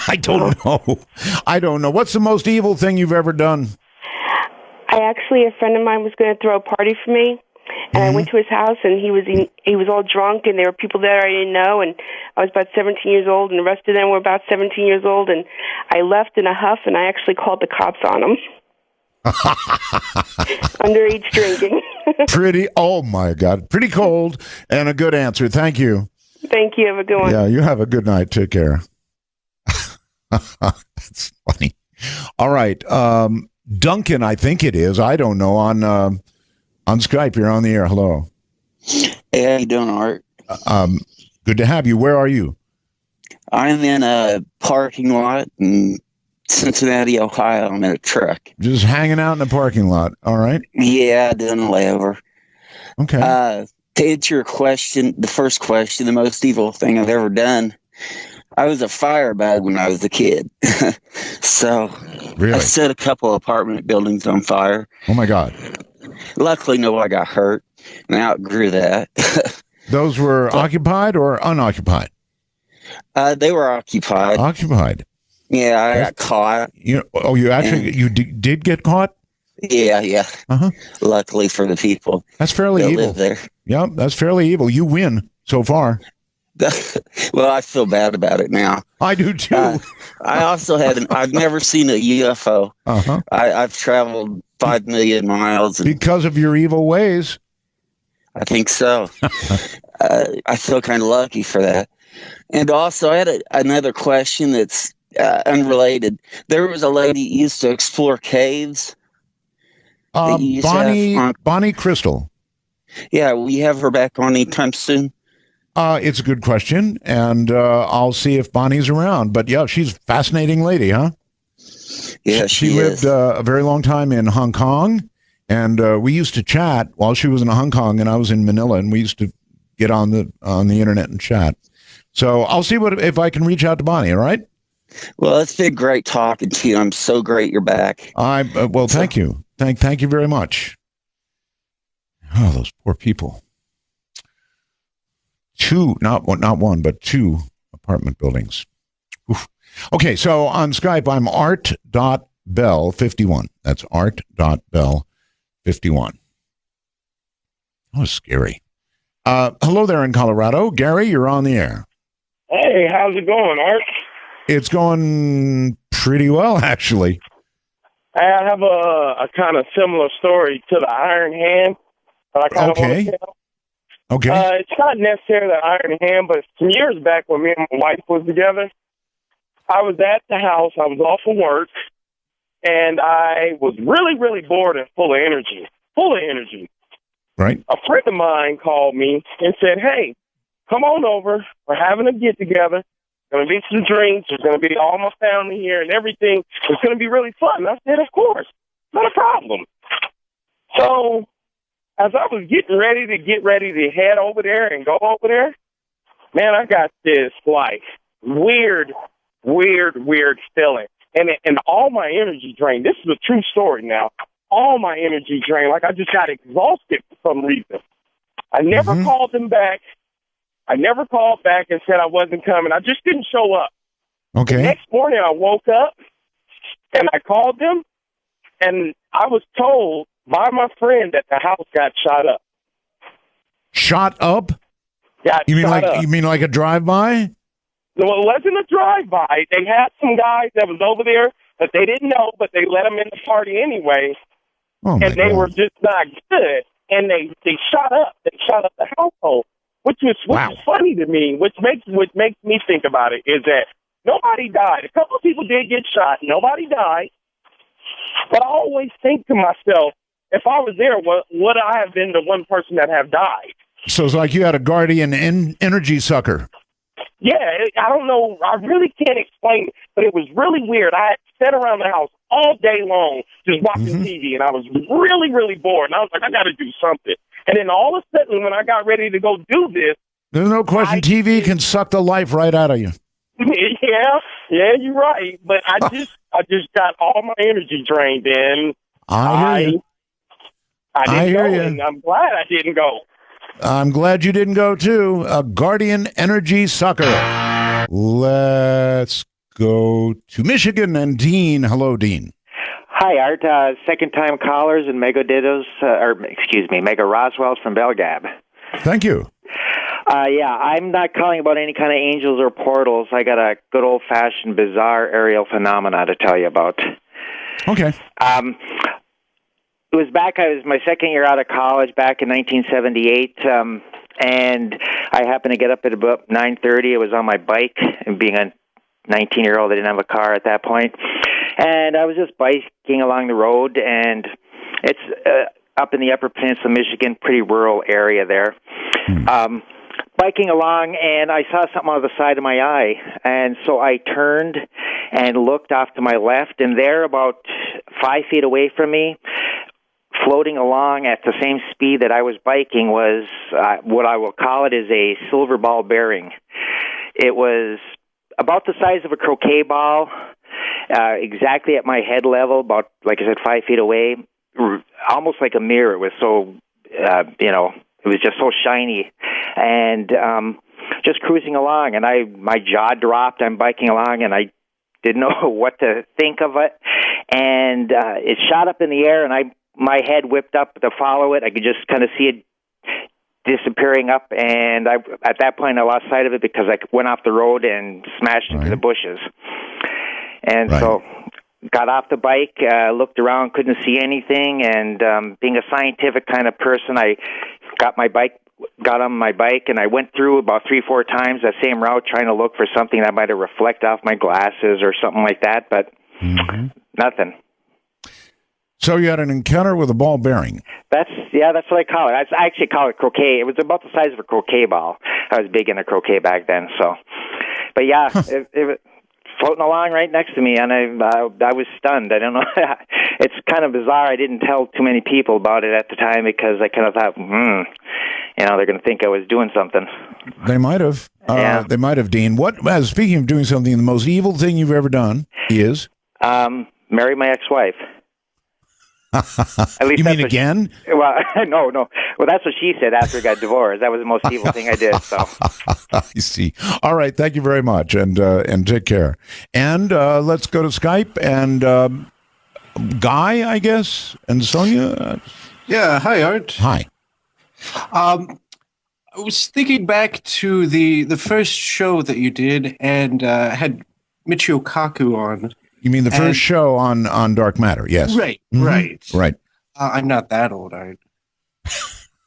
I don't know. What's the most evil thing you've ever done? A friend of mine was going to throw a party for me, and I went to his house, and he was all drunk, and there were people there I didn't know, and I was about 17 years old, and the rest of them were about 17 years old, and I left in a huff, and I actually called the cops on him. Underage drinking. Oh my God, pretty cold, and a good answer. Thank you. Thank you. Have a good one. Yeah, you have a good night. Take care. That's funny. All right. Duncan, I think it is. I don't know. On Skype, you're on the air. Hello. Hey, how you doing, Art? Good to have you. Where are you? I'm in a parking lot in Cincinnati, Ohio. I'm in a truck. Just hanging out in the parking lot. All right. Yeah, doing a layover. Okay. To answer your question, the first question, the most evil thing I've ever done, I was a firebug when I was a kid. So really? I set a couple apartment buildings on fire. Oh, my God. Luckily, nobody got hurt, and I outgrew that. Those were occupied or unoccupied? They were occupied. Occupied. Yeah, I got caught. You did get caught? Yeah. Uh-huh. Luckily for the people. That's fairly evil. Live there. Yeah, that's fairly evil. You win so far. Well, I feel bad about it now. I do too. I also I've never seen a UFO. Uh-huh. I've traveled 5 million miles. Because of your evil ways. I think so. I feel kind of lucky for that. And also, I had another question that's unrelated. There was a lady who used to explore caves. Bonnie Crystal. Yeah, will you have her back on anytime soon? It's a good question, and I'll see if Bonnie's around. But yeah, she's a fascinating lady, huh? Yeah, she lived a very long time in Hong Kong, and we used to chat while she was in Hong Kong, and I was in Manila, and we used to get on the internet and chat. So I'll see if I can reach out to Bonnie. All right? Well, it's been great talking to you. I'm so great you're back. Well, thank you. Thank you very much. Oh, those poor people. Not one, but two apartment buildings. Oof. Okay, so on Skype, I'm art.bell51. That's art.bell51. That was scary. Hello there in Colorado. Gary, you're on the air. Hey, how's it going, Art? It's going pretty well, actually. I have a kind of similar story to the Iron Hand, but I kind of want to tell. Okay. It's not necessarily the Iron Hand, but some years back when me and my wife was together, I was at the house. I was off of work, and I was really, really bored and full of energy. Right. A friend of mine called me and said, hey, come on over. We're having a get-together. Going to be some drinks. There's going to be all my family here and everything. It's going to be really fun. I said, of course. Not a problem. So as I was getting ready to head over there and go over there, man, I got this, like, weird feeling. And all my energy drained. This is a true story now. All my energy drained. Like I just got exhausted for some reason. I never called them back. I never called back and said I wasn't coming. I just didn't show up. Okay. The next morning I woke up and I called them and I was told by my friend that the house got shot up. Shot up? You mean like a drive-by? No, it wasn't a drive-by. They had some guys that was over there that they didn't know, but they let them in the party anyway. Oh, and they were just not good. And they shot up. They shot up the household, which is funny to me. What makes me think about it is that nobody died. A couple of people did get shot. Nobody died. But I always think to myself, if I was there, would I have been the one person that have died? So it's like you had a guardian energy sucker. Yeah, I don't know. I really can't explain it, but it was really weird. I sat around the house all day long just watching TV, and I was really, really bored. And I was like, I got to do something. And then all of a sudden, when I got ready to go do this, there's no question TV can suck the life right out of you. Yeah, you're right. But I just got all my energy drained, and I hear you. I didn't hear go, you. and I'm glad I didn't go. I'm glad you didn't go, too. A guardian energy sucker. Let's go to Michigan and Dean. Hello, Dean. Hi, Art. Second-time callers and Mega Roswells from Belgab. Thank you. I'm not calling about any kind of angels or portals. I got a good old-fashioned bizarre aerial phenomena to tell you about. Okay. It was my second year out of college back in 1978, and I happened to get up at about 9:30. I was on my bike, and being a 19-year-old, I didn't have a car at that point. And I was just biking along the road, and it's up in the Upper Peninsula, Michigan, pretty rural area there. Biking along, and I saw something on the side of my eye, and so I turned and looked off to my left, and there, about 5 feet away from me, floating along at the same speed that I was biking, was what I will call it is a silver ball bearing. It was about the size of a croquet ball, exactly at my head level, about, like I said, 5 feet away, almost like a mirror. It was so, it was just so shiny, and just cruising along, and my jaw dropped. I'm biking along, and I didn't know what to think of it, and it shot up in the air, and my head whipped up to follow it. I could just kind of see it disappearing up, and at that point I lost sight of it because I went off the road and smashed into the bushes. And so got off the bike, looked around, couldn't see anything, and being a scientific kind of person, I got on my bike, and I went through about 3-4 times that same route trying to look for something that might have reflected off my glasses or something like that, but nothing. So you had an encounter with a ball bearing. That's what I call it. I actually call it croquet. It was about the size of a croquet ball. I was big into croquet back then, so. But yeah, it was floating along right next to me, and I was stunned. I don't know. It's kind of bizarre. I didn't tell too many people about it at the time because I kind of thought, they're going to think I was doing something. They might have. Yeah. They might have, Dean. Speaking of doing something, the most evil thing you've ever done is? Marry my ex-wife. At least you mean again? Well, no. Well, that's what she said after we got divorced. That was the most evil thing I did. So. I see. All right. Thank you very much, and take care. And let's go to Skype and Guy, I guess, and Sonia. Yeah. Hi, Art. Hi. I was thinking back to the first show that you did and had Michio Kaku on. You mean the first show on Dark Matter? Yes. Right. Mm-hmm. Right. Right. I'm not that old, Art.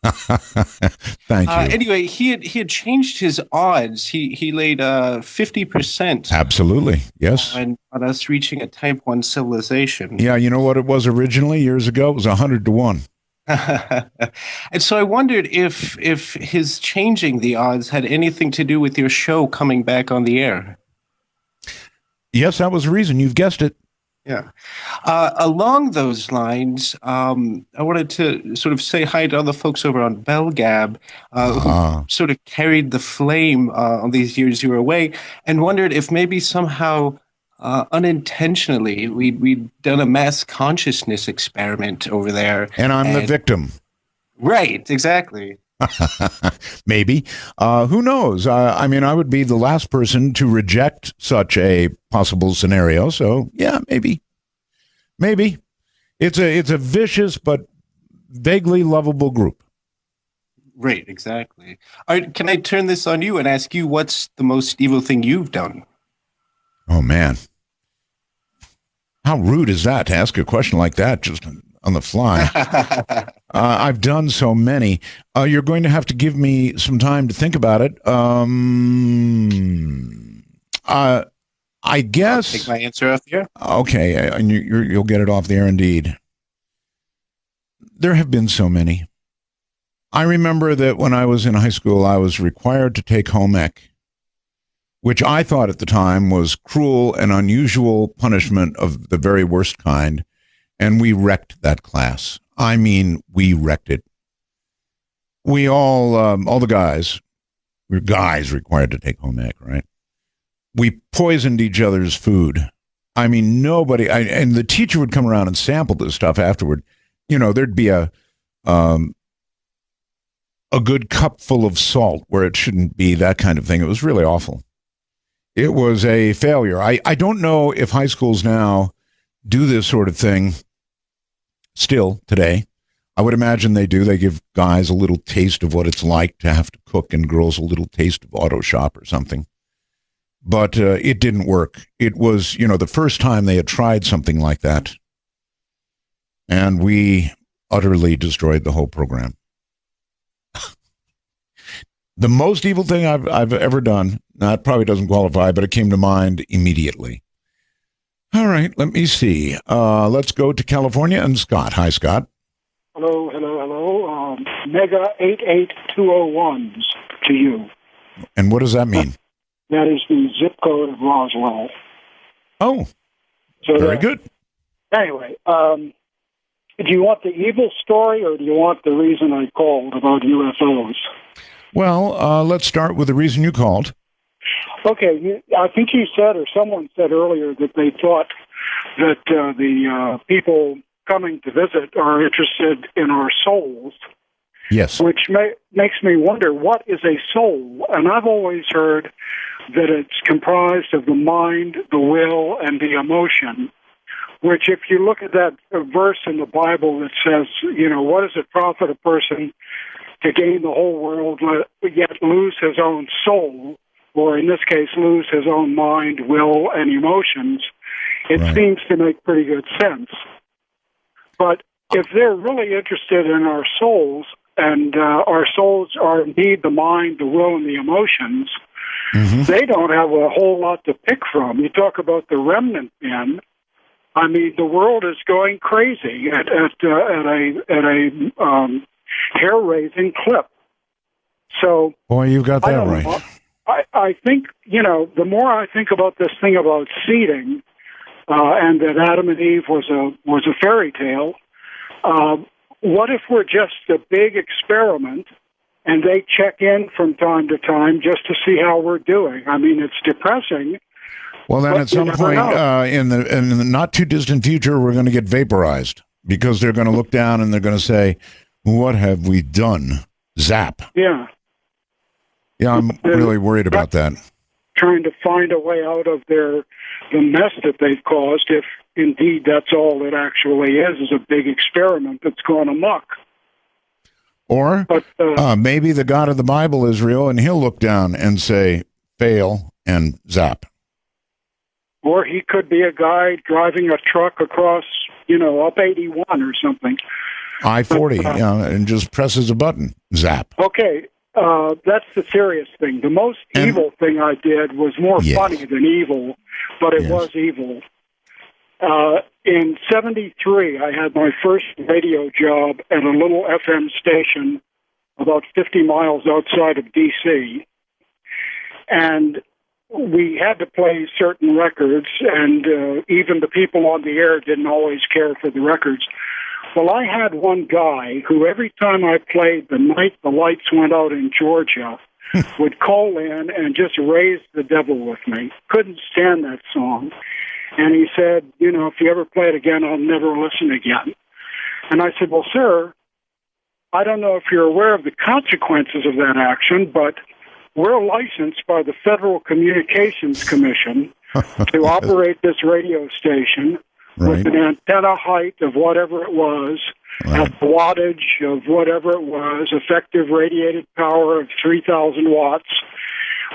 Thank you. Anyway, he had changed his odds. He laid 50%. Absolutely, yes. On us reaching a Type 1 civilization. Yeah, you know what it was originally years ago? It was 100 to 1. And so I wondered if his changing the odds had anything to do with your show coming back on the air. Yes, that was the reason. You've guessed it. Yeah. Along those lines, I wanted to sort of say hi to all the folks over on BellGab who sort of carried the flame on these years you were away, and wondered if maybe somehow unintentionally we'd done a mass consciousness experiment over there. And I'm the victim. Right, exactly. Maybe. Who knows? I mean, I would be the last person to reject such a possible scenario. So, yeah, maybe. Maybe. It's a vicious but vaguely lovable group. Right, exactly. All right, can I turn this on you and ask you what's the most evil thing you've done? Oh, man. How rude is that to ask a question like that just on the fly? I've done so many. You're going to have to give me some time to think about it. I guess. I'll take my answer off the air. Okay, and you'll get it off the air indeed. There have been so many. I remember that when I was in high school, I was required to take home ec, which I thought at the time was cruel and unusual punishment of the very worst kind. And we wrecked that class. I mean, we wrecked it. We all the guys, we were guys required to take home ec, right? We poisoned each other's food. I mean, nobody, and the teacher would come around and sample this stuff afterward. You know, there'd be a good cup full of salt where it shouldn't be, that kind of thing. It was really awful. It was a failure. I don't know if high schools now do this sort of thing still today. I would imagine they do. They give guys a little taste of what it's like to have to cook and girls a little taste of auto shop or something. But it didn't work. It was, the first time they had tried something like that. And we utterly destroyed the whole program. The most evil thing I've ever done, now it probably doesn't qualify, but it came to mind immediately. All right, let me see. Let's go to California and Scott. Hi, Scott. Hello. Mega 88201s to you. And what does that mean? That is the zip code of Roswell. Oh, so very good. Anyway, do you want the evil story or do you want the reason I called about UFOs? Well, let's start with the reason you called. Okay, I think you said, or someone said earlier, that they thought that the people coming to visit are interested in our souls. Yes. Which makes me wonder, what is a soul? And I've always heard that it's comprised of the mind, the will, and the emotion, which if you look at that verse in the Bible that says, what does it profit a person to gain the whole world, yet lose his own soul, or in this case, lose his own mind, will, and emotions, it seems to make pretty good sense. But if they're really interested in our souls, and our souls are indeed the mind, the will, and the emotions, they don't have a whole lot to pick from. You talk about the remnant men. I mean, the world is going crazy at a hair-raising clip. So, boy, you got that right. I think, the more I think about this thing about seeding, and that Adam and Eve was a fairy tale, what if we're just a big experiment and they check in from time to time just to see how we're doing. I mean, it's depressing. Well, then at some point in the not too distant future, we're going to get vaporized because they're going to look down and they're going to say, "What have we done?" Zap. Yeah. Yeah, I'm really worried about that. Trying to find a way out of the mess that they've caused, if indeed that's all it actually is a big experiment that's gone amok. Or maybe the God of the Bible is real, and he'll look down and say, "Fail," and zap. Or he could be a guy driving a truck across, up 81 or something. I-40, and just presses a button, zap. Okay, that's the serious thing. The most evil thing I did was more funny than evil, but it was evil. In 73, I had my first radio job at a little FM station about 50 miles outside of D.C., and we had to play certain records, and even the people on the air didn't always care for the records. Well, I had one guy who every time I played The Night the Lights Went Out in Georgia would call in and just raise the devil with me. Couldn't stand that song. And he said, if you ever play it again, I'll never listen again. And I said, well, sir, I don't know if you're aware of the consequences of that action, but we're licensed by the Federal Communications Commission to operate this radio station with an antenna height of whatever it was, a wattage of whatever it was, effective radiated power of 3,000 watts,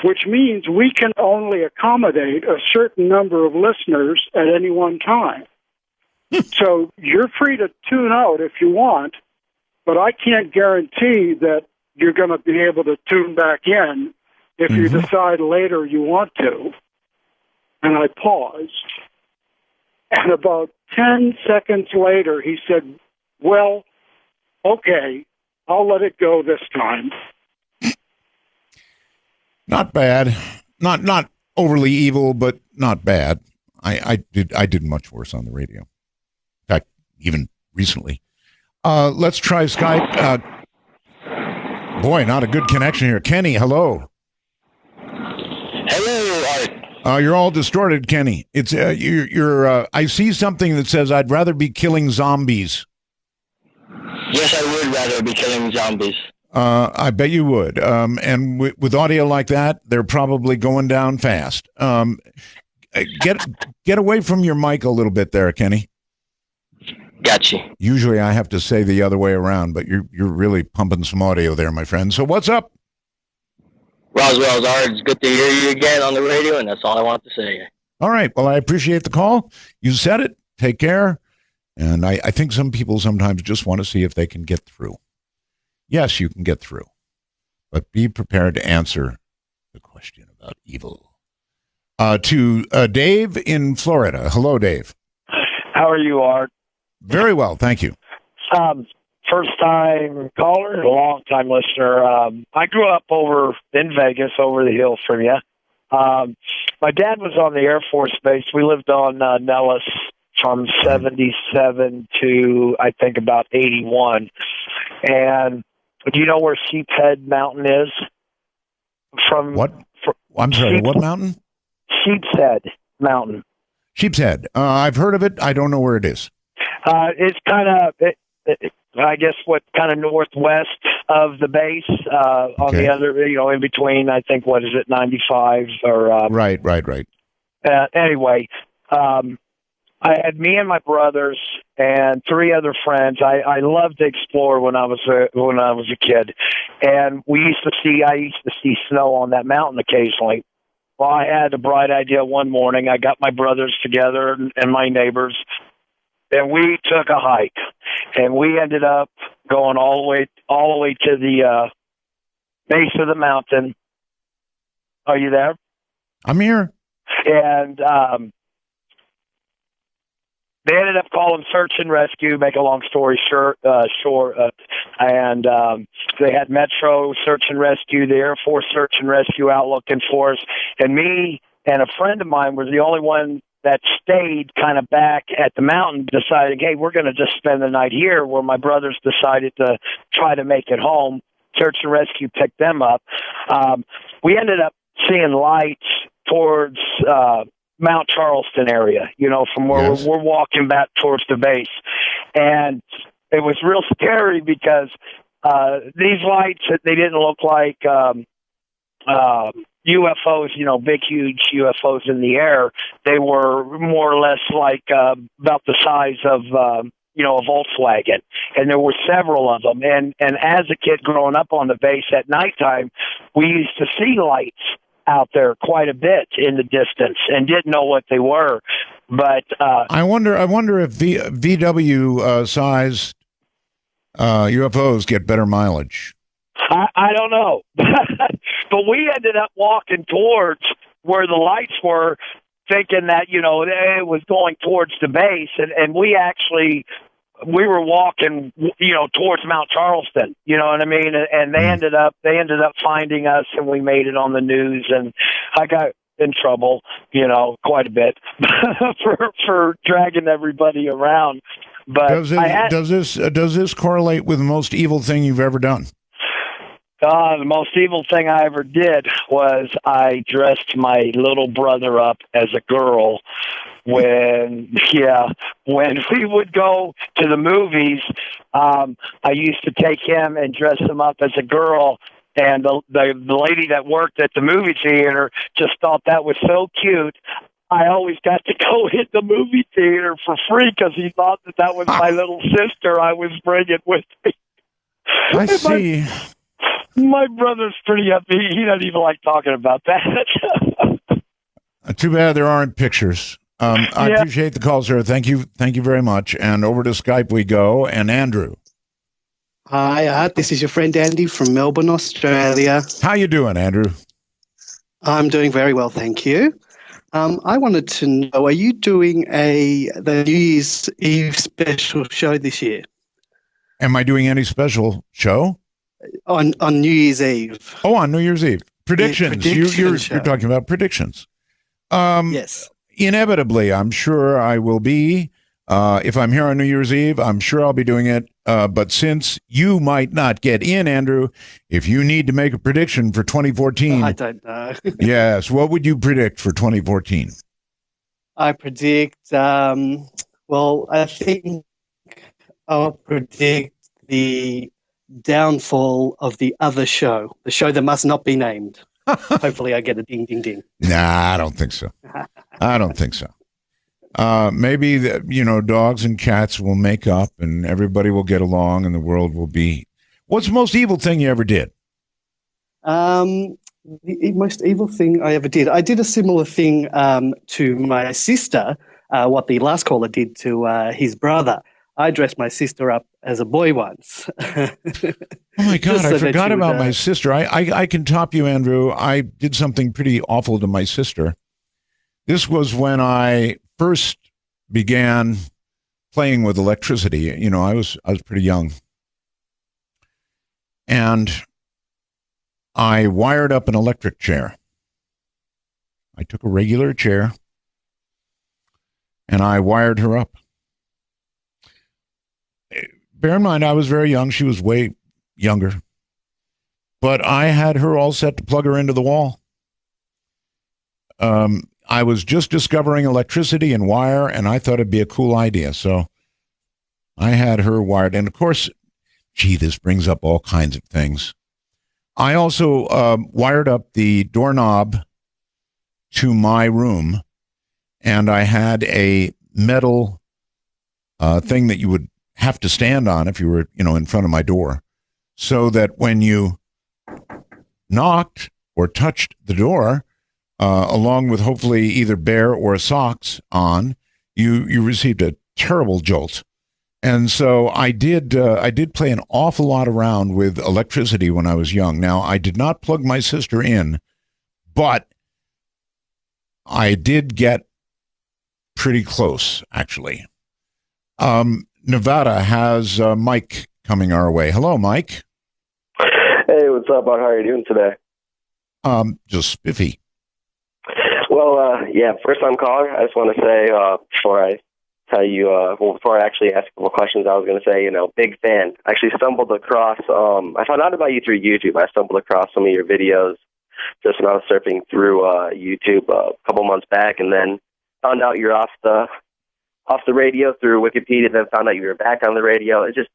which means we can only accommodate a certain number of listeners at any one time. So you're free to tune out if you want, but I can't guarantee that you're going to be able to tune back in if you decide later you want to. And I paused. And about 10 seconds later, he said, well, okay, I'll let it go this time. Not bad. Not overly evil, but not bad. I did much worse on the radio. In fact, even recently. Let's try Skype. Boy, not a good connection here. Kenny, hello. Hello, Art. You're all distorted, Kenny. It's you're. I see something that says I'd rather be killing zombies. Yes, I would rather be killing zombies. I bet you would. And with audio like that, they're probably going down fast. Get away from your mic a little bit there, Kenny. Gotcha. Usually I have to say the other way around, but you're really pumping some audio there, my friend. So what's up? Roswell's Art. It's good to hear you again on the radio, and that's all I want to say. All right. Well, I appreciate the call. You said it. Take care. And I think some people sometimes just want to see if they can get through. Yes, you can get through, but be prepared to answer the question about evil. To Dave in Florida. Hello, Dave. How are you, Art? Very well, thank you. First-time caller, long-time listener. I grew up over in Vegas, over the hill from you. My dad was on the Air Force Base. We lived on Nellis from 77 to, I think, about 81. And do you know where Sheep's Head Mountain is? What? I'm sorry, what mountain? Sheep's Head Mountain. Sheep's Head. I've heard of it. I don't know where it is. It's kind of, I guess, kind of northwest of the base, on the other, in between, I think, 95 or... Right. Anyway, I had me and my brothers and 3 other friends. I loved to explore when I was a kid, and I used to see snow on that mountain occasionally. Well, I had a bright idea one morning. I got my brothers together and my neighbors, and we took a hike, and we ended up going all the way to the base of the mountain. Are you there? I'm here. And they ended up calling search and rescue, make a long story short, and they had Metro search and rescue, the Air Force search and rescue out looking for us, and me and a friend of mine was the only one that stayed kind of back at the mountain, deciding, hey, we're going to just spend the night here, where my brothers decided to try to make it home. search and rescue picked them up. We ended up seeing lights towards Mount Charleston area, from where we're walking back towards the base. And it was real scary because these lights, they didn't look like UFOs, big, huge UFOs in the air. They were more or less like about the size of, a Volkswagen. And there were several of them. And as a kid growing up on the base at nighttime, we used to see lights out there quite a bit in the distance and didn't know what they were. But I wonder if VW sized UFOs get better mileage. I don't know. But we ended up walking towards where the lights were, thinking that, it was going towards the base. And we were walking, towards Mount Charleston, you know what I mean? And they ended up finding us, and we made it on the news, and I got in trouble, quite a bit for dragging everybody around. But does this correlate with the most evil thing you've ever done? The most evil thing I ever did was I dressed my little brother up as a girl when we would go to the movies. I used to take him and dress him up as a girl, and the lady that worked at the movie theater just thought that was so cute. I always got to go hit the movie theater for free because he thought that was my little sister I was bringing with me. I see. My brother's pretty upbeat. He doesn't even like talking about that. Too bad there aren't pictures. I appreciate the call, sir. Thank you very much. And over to Skype we go. And Andrew. Hi, this is your friend Andy from Melbourne, Australia. How you doing, Andrew? I'm doing very well, thank you. I wanted to know, are you doing the New Year's Eve special show this year? Am I doing any special show? On New Year's Eve. Oh, on New Year's Eve. Predictions. You're talking about predictions. Yes. Inevitably, I'm sure I will be. If I'm here on New Year's Eve, I'm sure I'll be doing it. But since you might not get in, Andrew, if you need to make a prediction for 2014. I don't know. Yes. What would you predict for 2014? I predict, I think I'll predict the downfall of the other show, the show that must not be named. Hopefully I get a ding, ding, ding. Nah, I don't think so. Maybe dogs and cats will make up and everybody will get along and the world will be. What's the most evil thing you ever did? The most evil thing I ever did. I did a similar thing to my sister, what the last caller did to his brother. I dressed my sister up as a boy once. Oh my God, I forgot about my sister. I can top you, Andrew. I did something pretty awful to my sister. This was when I first began playing with electricity. I was pretty young. And I wired up an electric chair. I took a regular chair and I wired her up. Bear in mind, I was very young. She was way younger. But I had her all set to plug her into the wall. I was just discovering electricity and wire, and I thought it'd be a cool idea. So I had her wired. And, of course, this brings up all kinds of things. I also wired up the doorknob to my room, and I had a metal thing that you would have to stand on if you were, in front of my door, so that when you knocked or touched the door, along with hopefully either bare or socks on, you received a terrible jolt. And so I did play an awful lot around with electricity when I was young. Now, I did not plug my sister in, but I did get pretty close, actually. Nevada has Mike coming our way. Hello, Mike. Hey, what's up, Bud? How are you doing today? Just spiffy. Well, first time caller. I just want to say before I tell you, well, before I actually ask a couple questions, I was going to say, big fan. I actually stumbled across, I found out about you through YouTube. I stumbled across some of your videos just when I was surfing through YouTube a couple months back, and then found out you're off the radio through Wikipedia, then found out you were back on the radio. It's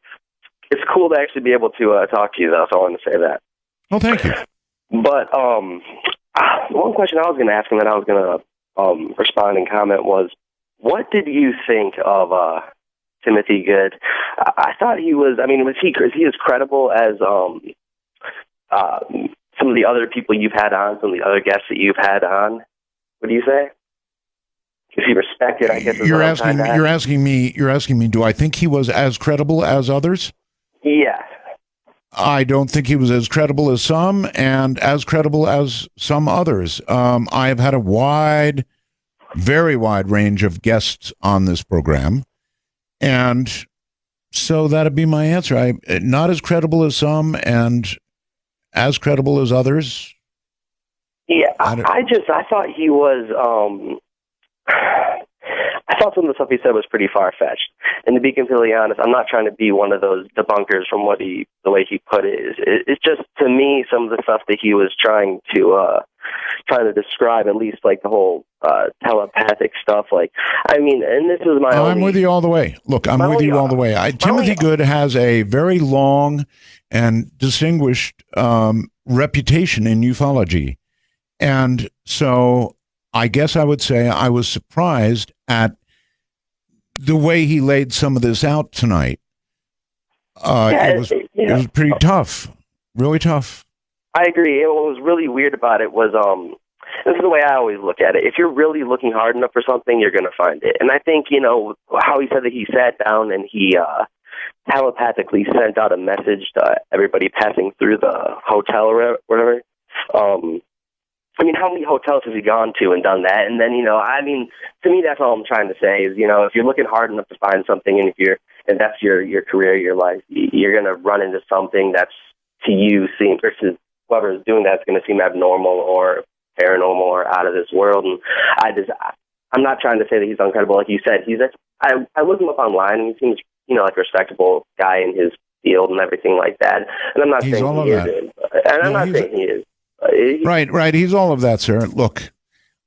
cool to actually be able to talk to you, though, so I wanted to say that. Well, thank you. But one question I was going to ask, and then I was going to respond and comment was, what did you think of Timothy Good? I thought he was. I mean, is he as credible as some of the other people you've had on, some of the other guests that you've had on? What do you say? Is he respected? I guess you're asking me. Do I think he was as credible as others? Yes. I don't think he was as credible as some, and as credible as some others. I have had a very wide range of guests on this program, and so that'd be my answer. I'm not as credible as some, and as credible as others. Yeah, I thought he was. I thought some of the stuff he said was pretty far-fetched. And to be completely honest, I'm not trying to be one of those debunkers from the way he put it. It's just, to me, some of the stuff that he was trying to describe, at least like the whole telepathic stuff. Like, I mean, and this is my I'm with you all the way. Look, I'm with you all the way. Timothy Good has a very long and distinguished reputation in ufology. And so I guess I would say I was surprised at the way he laid some of this out tonight. It was pretty tough, really tough. I agree. And what was really weird about it was, this is the way I always look at it. If you're really looking hard enough for something, you're going to find it. And I think, how he said that he sat down and he telepathically sent out a message to everybody passing through the hotel or whatever. I mean, how many hotels has he gone to and done that? And then, to me, that's all I'm trying to say is, if you're looking hard enough to find something, and if that's your career, your life, you're going to run into something that's, to you, versus whoever's doing that's going to seem abnormal or paranormal or out of this world. And I'm not trying to say that he's uncredible. Like you said, I looked him up online, and he seems, like a respectable guy in his field and everything like that. And I'm not saying he is. And I'm not saying he is. Right. He's all of that, sir. Look,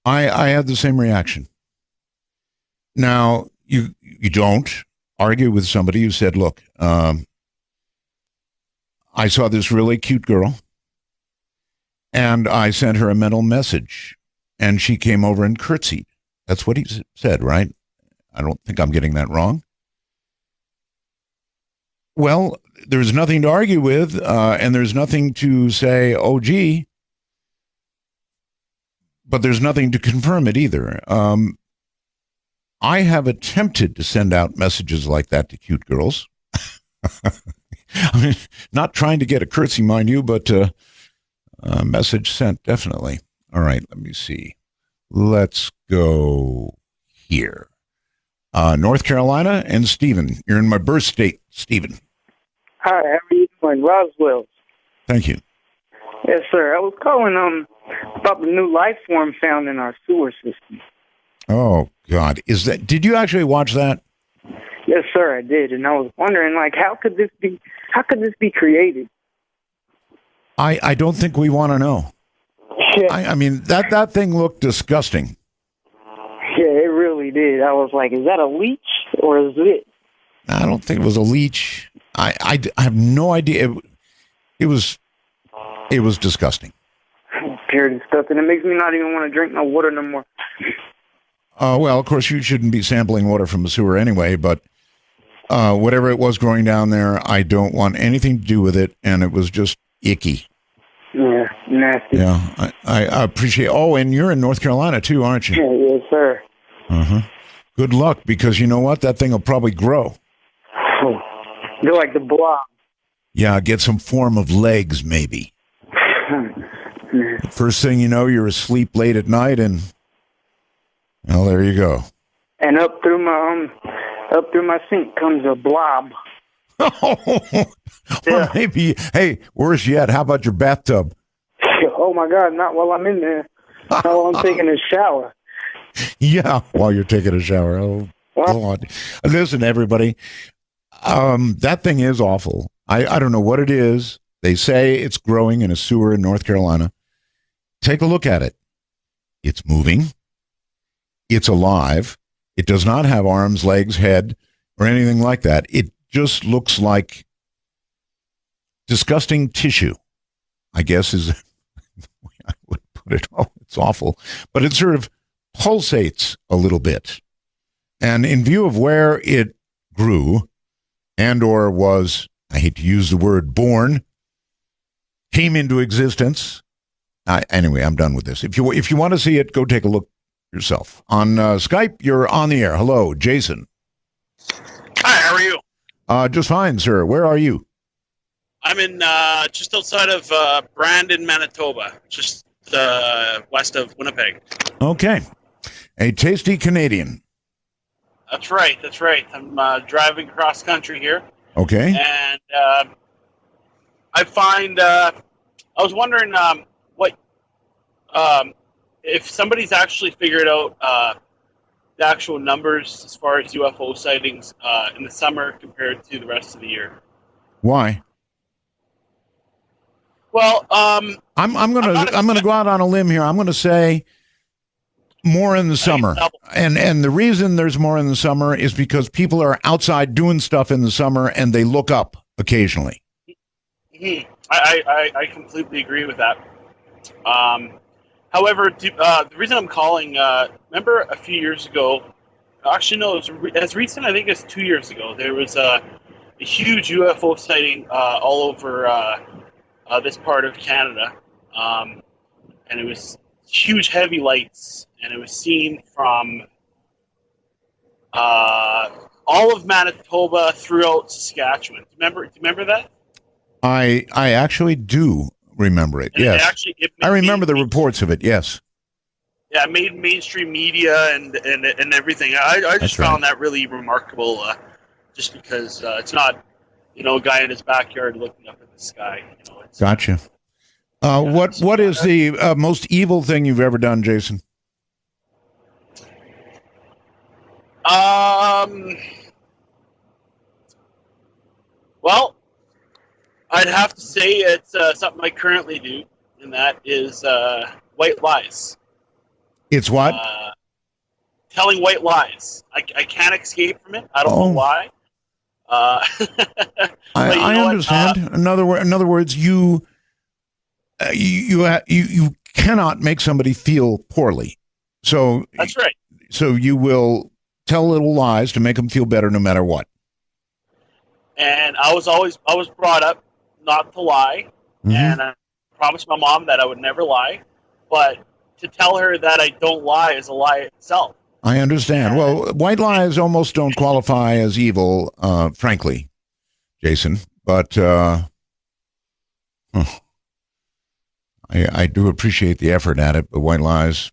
I had the same reaction. Now, you don't argue with somebody who said, look, I saw this really cute girl, and I sent her a mental message, and she came over and curtsied. That's what he said, right? I don't think I'm getting that wrong. Well, there's nothing to argue with, and there's nothing to say, oh, gee, but there's nothing to confirm it either. I have attempted to send out messages like that to cute girls. I mean, not trying to get a curtsy, mind you, but a message sent, definitely. All right, let me see. Let's go here. North Carolina and Stephen. You're in my birth state, Stephen. Hi, how are you doing? Roswell. Thank you. Yes, sir. I was calling about the new life form found in our sewer system. Oh, God. Did you actually watch that? Yes, sir, I did. And I was wondering, how could this be created? I don't think we want to know. Yeah. I mean, that thing looked disgusting. Yeah, it really did. I was like, is that a leech or is it? I don't think it was a leech. I have no idea. It was disgusting. Pure disgusting. It makes me not even want to drink no water no more. Well, of course, you shouldn't be sampling water from the sewer anyway, but whatever it was growing down there, I don't want anything to do with it, and it was just icky. Yeah, nasty. Yeah, I appreciate. Oh, and you're in North Carolina too, aren't you? Yeah, yes, sir. Uh-huh. Good luck, because you know what? That thing will probably grow. They're like the blob. Yeah, get some form of legs, maybe. First thing you know, you're asleep late at night, and well, there you go. And up through my sink comes a blob. Well, maybe. Hey, worse yet, how about your bathtub? Oh my God! Not while I'm in there. While I'm taking a shower. Yeah, while you're taking a shower. Oh God. Listen, everybody, that thing is awful. I don't know what it is. They say it's growing in a sewer in North Carolina. Take a look at it. It's moving. It's alive. It does not have arms, legs, head, or anything like that. It just looks like disgusting tissue, I guess is the way I would put it. Oh, it's awful. But it sort of pulsates a little bit. And in view of where it grew and or was, I hate to use the word born, came into existence. Anyway, I'm done with this. If you want to see it, go take a look yourself. On Skype, you're on the air. Hello, Jason. Hi, how are you? Just fine, sir. Where are you? I'm in just outside of Brandon, Manitoba, just west of Winnipeg. Okay. A tasty Canadian. That's right. I'm driving cross country here. Okay. And I find, I was wondering what, if somebody's actually figured out the actual numbers as far as UFO sightings in the summer compared to the rest of the year. Why? Well, I'm gonna go out on a limb here. I'm gonna say more in the summer, and the reason there's more in the summer is because people are outside doing stuff in the summer, and they look up occasionally. I completely agree with that. However, the reason I'm calling, remember a few years ago, actually no, it was as recent, I think it's 2 years ago, there was a huge UFO sighting all over this part of Canada, and it was huge heavy lights, and it was seen from all of Manitoba throughout Saskatchewan. Do you remember that? I actually do remember it. And yes, I remember the reports of it. Yes. Yeah, it made mainstream media and everything. I just found that really remarkable, just because it's not, a guy in his backyard looking up at the sky. Gotcha. What is the most evil thing you've ever done, Jason? Well, I'd have to say it's something I currently do, and that is white lies. It's what? Telling white lies. I can't escape from it. I don't know why. I understand. In other words, you cannot make somebody feel poorly. So that's right. So you will tell little lies to make them feel better, no matter what. And I was brought up not to lie, and I promised my mom that I would never lie. But to tell her that I don't lie is a lie itself. I understand. Well, white lies almost don't qualify as evil, frankly, Jason. But I do appreciate the effort at it. But white lies.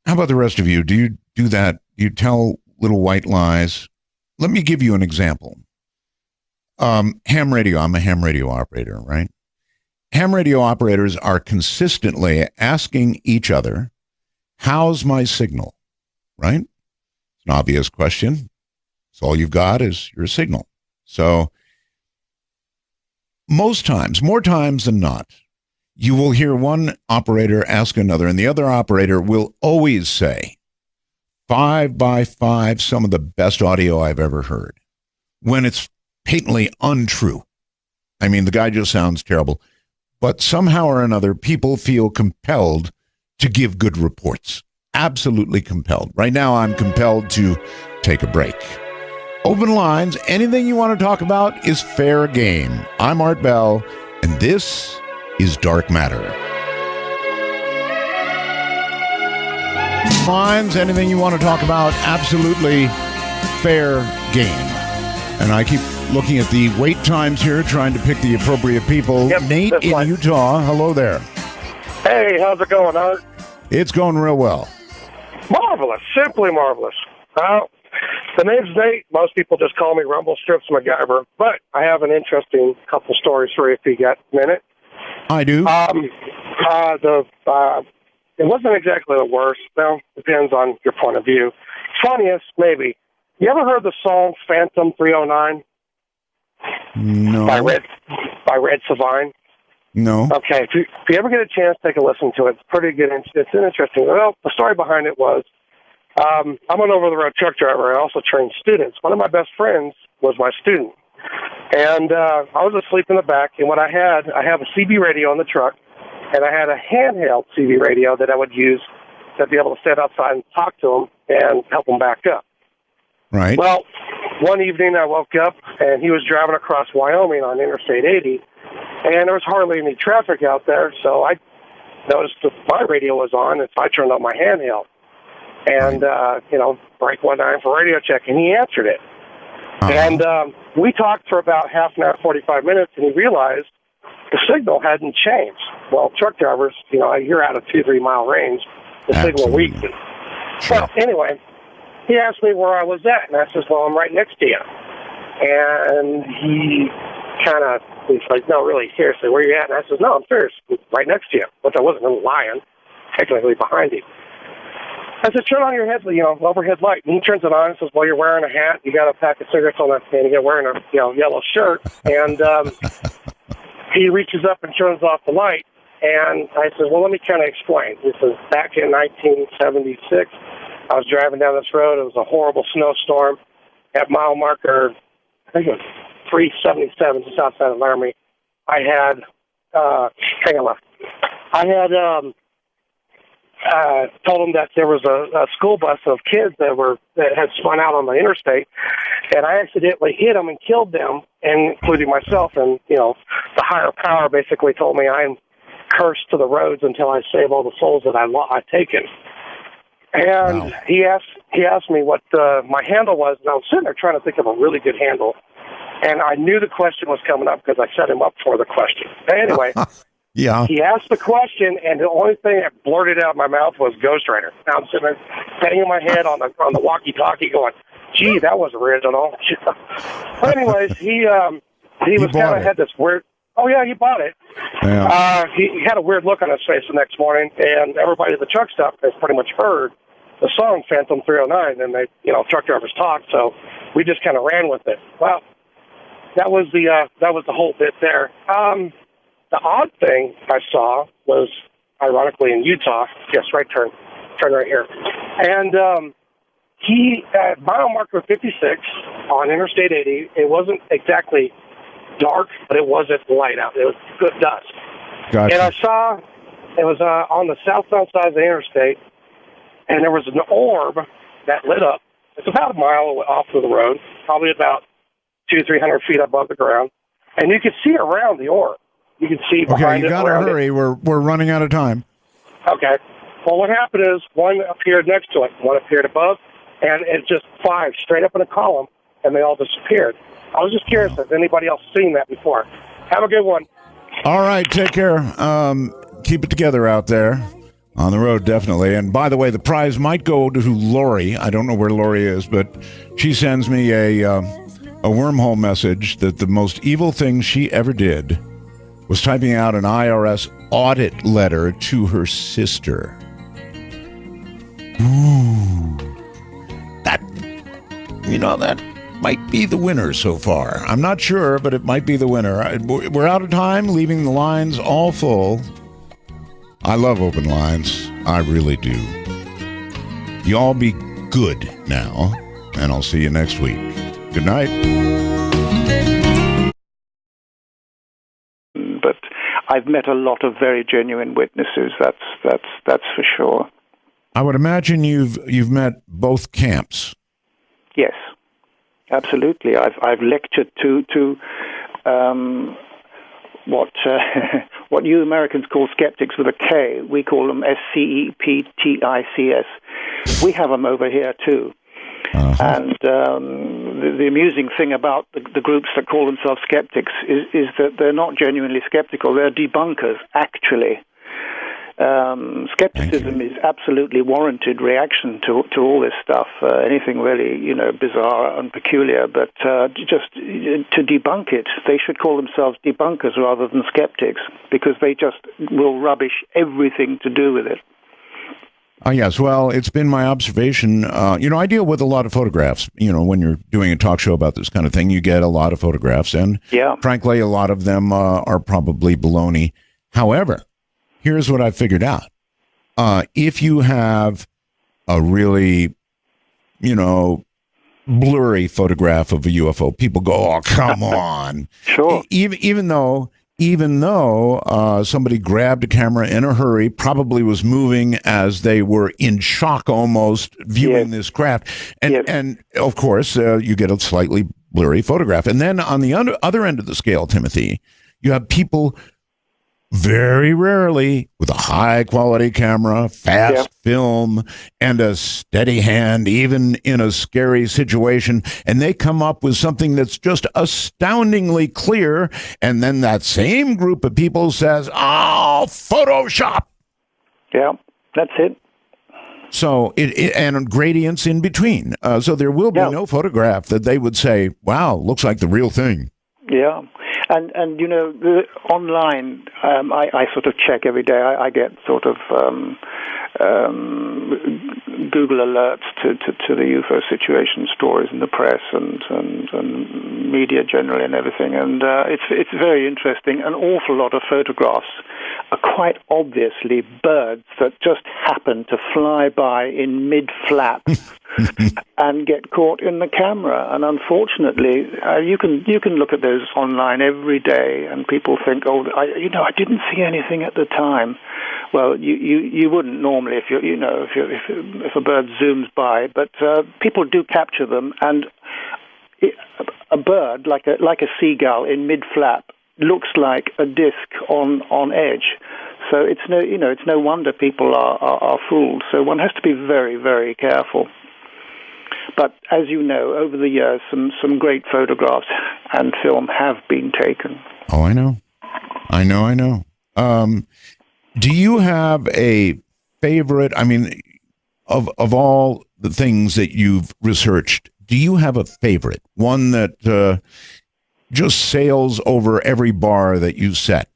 How about the rest of you? Do you do that? Do you tell little white lies? Let me give you an example. Ham radio. I'm a ham radio operator, right? Ham radio operators are consistently asking each other, how's my signal? Right? It's an obvious question. So all you've got is your signal. So most times, more times than not, you will hear one operator ask another, and the other operator will always say, 5 by 5, some of the best audio I've ever heard, when it's patently untrue. I mean, the guy just sounds terrible. But somehow or another, people feel compelled to give good reports. Absolutely compelled. Right now, I'm compelled to take a break. Open lines. Anything you want to talk about is fair game. I'm Art Bell, and this is Dark Matter. Lines. Anything you want to talk about, absolutely fair game. And I keep looking at the wait times here, trying to pick the appropriate people. Yep, Nate in Utah. Hello there. Hey, how's it going, Art? It's going real well. Marvelous. Simply marvelous. The name's Nate. Most people just call me Rumble Strips MacGyver, but I have an interesting couple stories for you if you got a minute. I do. It wasn't exactly the worst. Well, depends on your point of view. Funniest, maybe. You ever heard the song Phantom 309? No. By Red Savine? No. Okay, if you ever get a chance, take a listen to it. It's pretty good. It's interesting. Well, the story behind it was, I'm an over-the-road truck driver. I also train students. One of my best friends was my student. And I was asleep in the back, and what I have a CB radio in the truck, and I had a handheld CB radio that I would use to be able to stand outside and talk to him and help him back up. Right. Well, one evening I woke up, and he was driving across Wyoming on Interstate 80, and there was hardly any traffic out there, so I noticed that my radio was on, and so I turned on my handheld. And, break 19 for radio check, and he answered it. And we talked for about half an hour, 45 minutes, and he realized the signal hadn't changed. Well, truck drivers, you're out of 2-3 mile range, the signal weakens. Well, anyway, he asked me where I was at, and I says, well, I'm right next to you. And he's like, no, really, seriously, where you at? And I says, no, I'm serious, right next to you, which I wasn't really lying, technically behind him. I said, turn on your overhead light. And he turns it on and says, well, you're wearing a hat, you got a pack of cigarettes on that, and you're wearing a yellow shirt. And he reaches up and turns off the light. And I said, well, let me kind of explain. This is back in 1976. I was driving down this road. It was a horrible snowstorm. At mile marker, I think it was 377, just outside of Laramie. I had, told him that there was a school bus of kids that had spun out on the interstate, and I accidentally hit them and killed them, including myself. And the higher power basically told me I'm cursed to the roads until I save all the souls that I've taken. And wow. he asked me what my handle was, and I was sitting there trying to think of a really good handle, and I knew the question was coming up because I set him up for the question. Anyway. Yeah. He asked the question, and the only thing that blurted out of my mouth was Ghost Rider. Now I'm sitting there banging my head on the walkie-talkie going, gee, that was original. But anyways, he was kind of had this weird, oh, yeah, he bought it. Yeah. He had a weird look on his face the next morning, and everybody at the truck stop has pretty much heard the song Phantom 309, and they, truck drivers talk, so we just kind of ran with it. Well, that was the whole bit there. The odd thing I saw was, ironically, in Utah. Yes, right turn right here. And he, at mile marker 56 on Interstate 80, it wasn't exactly dark, but it wasn't light out. It was good dusk. Gotcha. And I saw, it was on the southbound side of the interstate, and there was an orb that lit up. It's about a mile off of the road, probably about 200-300 feet above the ground. And you could see around the orb. You can see behind it. Okay, you got to hurry. We're running out of time. Okay. Well, what happened is one appeared next to it, one appeared above, and it just fired straight up in a column, and they all disappeared. I was just curious if anybody else seen that before. Have a good one. All right, take care. Keep it together out there on the road, definitely. And by the way, the prize might go to Lori. I don't know where Lori is, but she sends me a wormhole message that the most evil thing she ever did was typing out an IRS audit letter to her sister. Ooh. That might be the winner so far. I'm not sure, but it might be the winner. We're out of time, leaving the lines all full. I love open lines. I really do. You all be good now, and I'll see you next week. Good night. But I've met a lot of very genuine witnesses. That's for sure. I would imagine you've met both camps. Yes, absolutely. I've lectured to what you Americans call skeptics with a K. We call them SCEPTICS. We have them over here too. Uh-huh. And the amusing thing about the groups that call themselves skeptics is that they're not genuinely skeptical. They're debunkers, actually. Skepticism is absolutely warranted reaction to all this stuff. Anything really, bizarre and peculiar. But just to debunk it, they should call themselves debunkers rather than skeptics, because they just will rubbish everything to do with it. Yes, well, it's been my observation. I deal with a lot of photographs. When you're doing a talk show about this kind of thing, you get a lot of photographs, and frankly, a lot of them are probably baloney. However, here's what I figured out. If you have a really, blurry photograph of a UFO, people go, "Oh, come on!" Sure. Even though somebody grabbed a camera in a hurry, probably was moving as they were in shock almost viewing this craft, and of course you get a slightly blurry photograph. And then on the other end of the scale, Timothy, you have people very rarely with a high quality camera, fast film, and a steady hand, even in a scary situation. And they come up with something that's just astoundingly clear. And then that same group of people says, "Oh, Photoshop." Yeah, that's it. So and gradients in between. So there will be no photograph that they would say, "Wow, looks like the real thing." Yeah. And online, I sort of check every day. I get sort of Google alerts to the UFO situation, stories in the press and media generally and everything. And it's very interesting. An awful lot of photographs are quite obviously birds that just happen to fly by in mid-flap and get caught in the camera. And unfortunately, you can look at those online every day, and people think, "Oh, I didn't see anything at the time." Well, you wouldn't normally if a bird zooms by, but people do capture them, and a bird like a seagull in mid-flap looks like a disc on edge. So it's no wonder people are fooled. So one has to be very, very careful. But as you know, over the years, some great photographs and film have been taken. Oh, I know. Do you have a favorite? I mean, of all the things that you've researched, do you have a favorite? One that just sails over every bar that you set?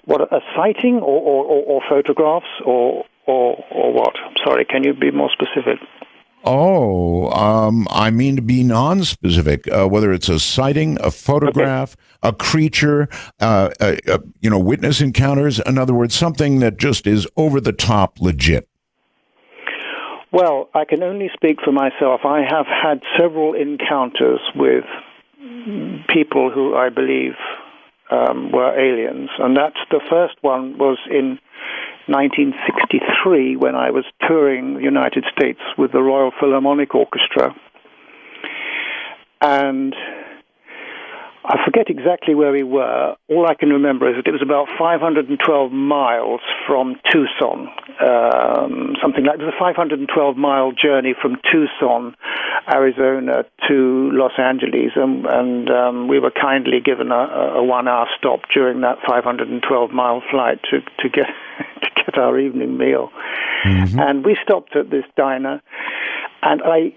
What, a sighting or photographs or what? Sorry, can you be more specific? Oh, I mean to be non-specific, whether it's a sighting, a photograph, a creature, witness encounters. In other words, something that just is over the top legit. Well, I can only speak for myself. I have had several encounters with people who I believe were aliens, and the first one was in 1963 when I was touring the United States with the Royal Philharmonic Orchestra. And I forget exactly where we were. All I can remember is that it was about 512 miles from Tucson. It was a 512-mile journey from Tucson, Arizona to Los Angeles, and we were kindly given a 1-hour stop during that 512-mile flight to get our evening meal. Mm-hmm. And we stopped at this diner, and I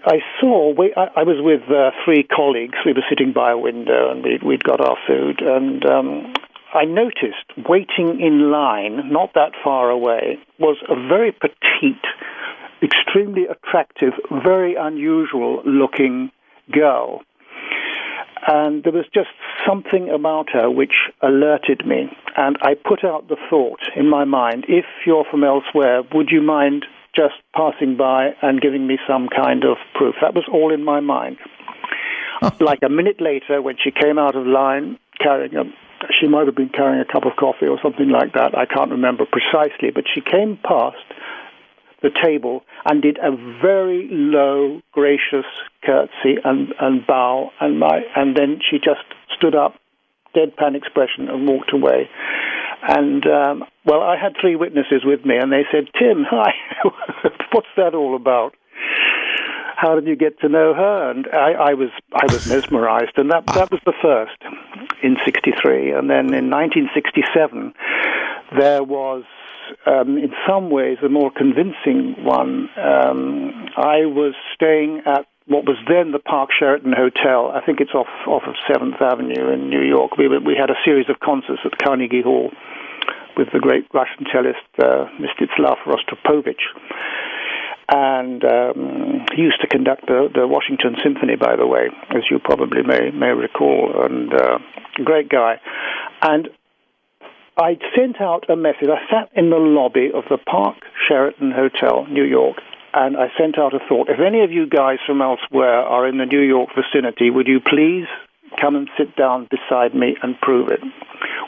was with 3 colleagues. We were sitting by a window, and we'd got our food, and I noticed waiting in line, not that far away, was a very petite, extremely attractive, very unusual-looking girl. And there was just something about her which alerted me. And I put out the thought in my mind, if you're from elsewhere, would you mind just passing by and giving me some kind of proof? That was all in my mind. Like a minute later, when she came out of line, she might have been carrying a cup of coffee or something like that. I can't remember precisely, but she came past the table and did a very low, gracious curtsy and bow, and then she just stood up, deadpan expression, and walked away. And, I had 3 witnesses with me, and they said, "Tim, hi, what's that all about? How did you get to know her?" And I was mesmerized, and that was the first in 1963. And then in 1967, there was, in some ways, a more convincing one. I was staying at what was then the Park Sheraton Hotel. I think it's off of 7th Avenue in New York. We had a series of concerts at Carnegie Hall with the great Russian cellist Mstislav Rostropovich. And he used to conduct the Washington Symphony, by the way, as you probably may recall, and great guy. And I sent out a message. I sat in the lobby of the Park Sheraton Hotel, New York, and I sent out a thought. If any of you guys from elsewhere are in the New York vicinity, would you please come and sit down beside me and prove it?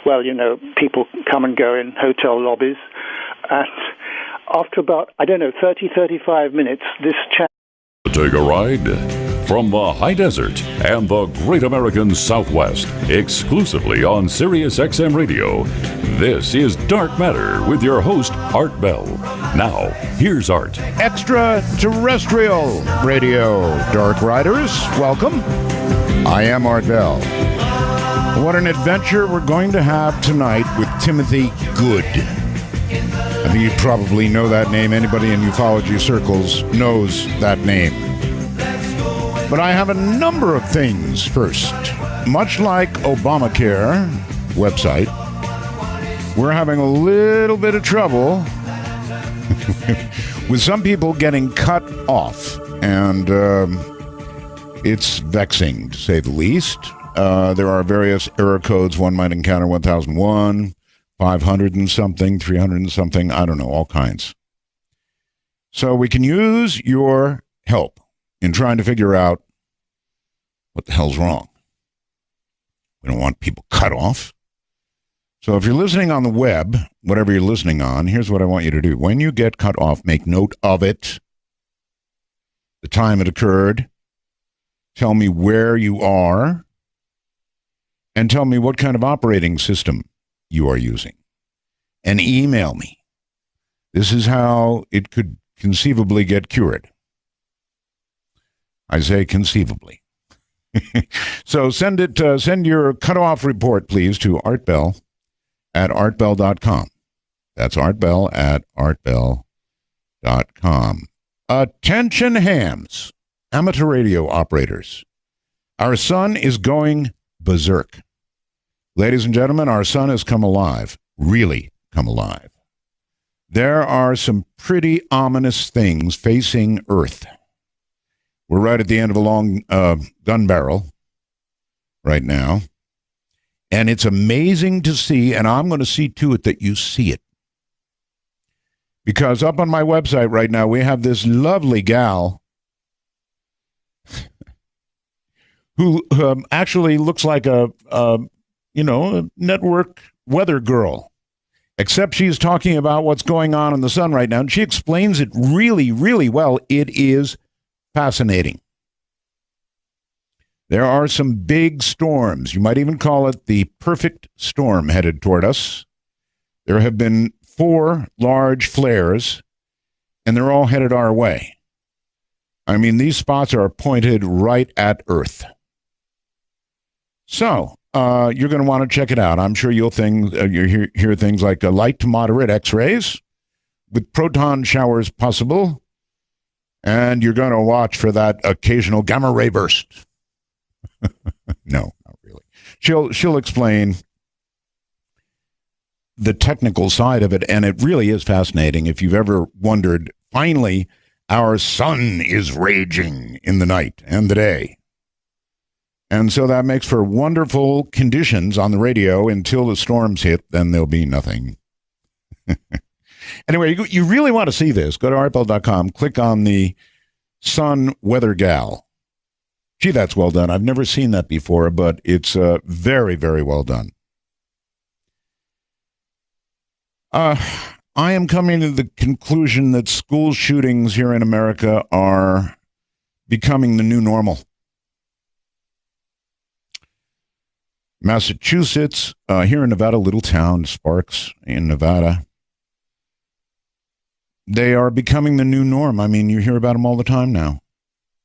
Well, you know, people come and go in hotel lobbies, and after about, 35 minutes, this chap... Take a ride from the high desert and the great American Southwest, exclusively on Sirius XM Radio. This is Dark Matter with your host, Art Bell. Now, here's Art. Extraterrestrial Radio. Dark Riders, welcome. I am Art Bell. What an adventure we're going to have tonight with Timothy Good. I think you probably know that name. Anybody in ufology circles knows that name. But I have a number of things first. Much like Obamacare website, we're having a little bit of trouble with some people getting cut off. And it's vexing, to say the least. There are various error codes one might encounter, 1001. 500 and something, 300 and something, I don't know, all kinds. So we can use your help in trying to figure out what the hell's wrong. We don't want people cut off. So if you're listening on the web, whatever you're listening on, here's what I want you to do. When you get cut off, make note of it, the time it occurred, tell me where you are, and tell me what kind of operating system you are using, and email me. This is how it could conceivably get cured. I say conceivably. So send your cutoff report, please, to artbell@artbell.com. That's artbell@artbell.com. Attention hams, amateur radio operators. Our sun is going berserk. Ladies and gentlemen, our sun has come alive, really come alive. There are some pretty ominous things facing Earth. We're right at the end of a long gun barrel right now, and it's amazing to see, and I'm going to see to it that you see it. Because up on my website right now, we have this lovely gal who actually looks like a network weather girl, except she's talking about what's going on in the sun right now, and she explains it really, really well. It is fascinating. There are some big storms. You might even call it the perfect storm headed toward us. There have been 4 large flares, and they're all headed our way. I mean, these spots are pointed right at Earth. So, you're going to want to check it out. I'm sure you'll hear things like light to moderate X-rays with proton showers possible, and you're going to watch for that occasional gamma ray burst. No, not really. She'll explain the technical side of it, and it really is fascinating. If you've ever wondered, finally, our sun is raging in the night and the day. And so that makes for wonderful conditions on the radio until the storms hit, then there'll be nothing. Anyway, you really want to see this, go to artbell.com, click on the Sun Weather Gal. Gee, that's well done. I've never seen that before, but it's very, very well done. I am coming to the conclusion that school shootings here in America are becoming the new normal. Massachusetts, here in Nevada, little town, Sparks in Nevada, they are becoming the new norm. I mean, you hear about them all the time now.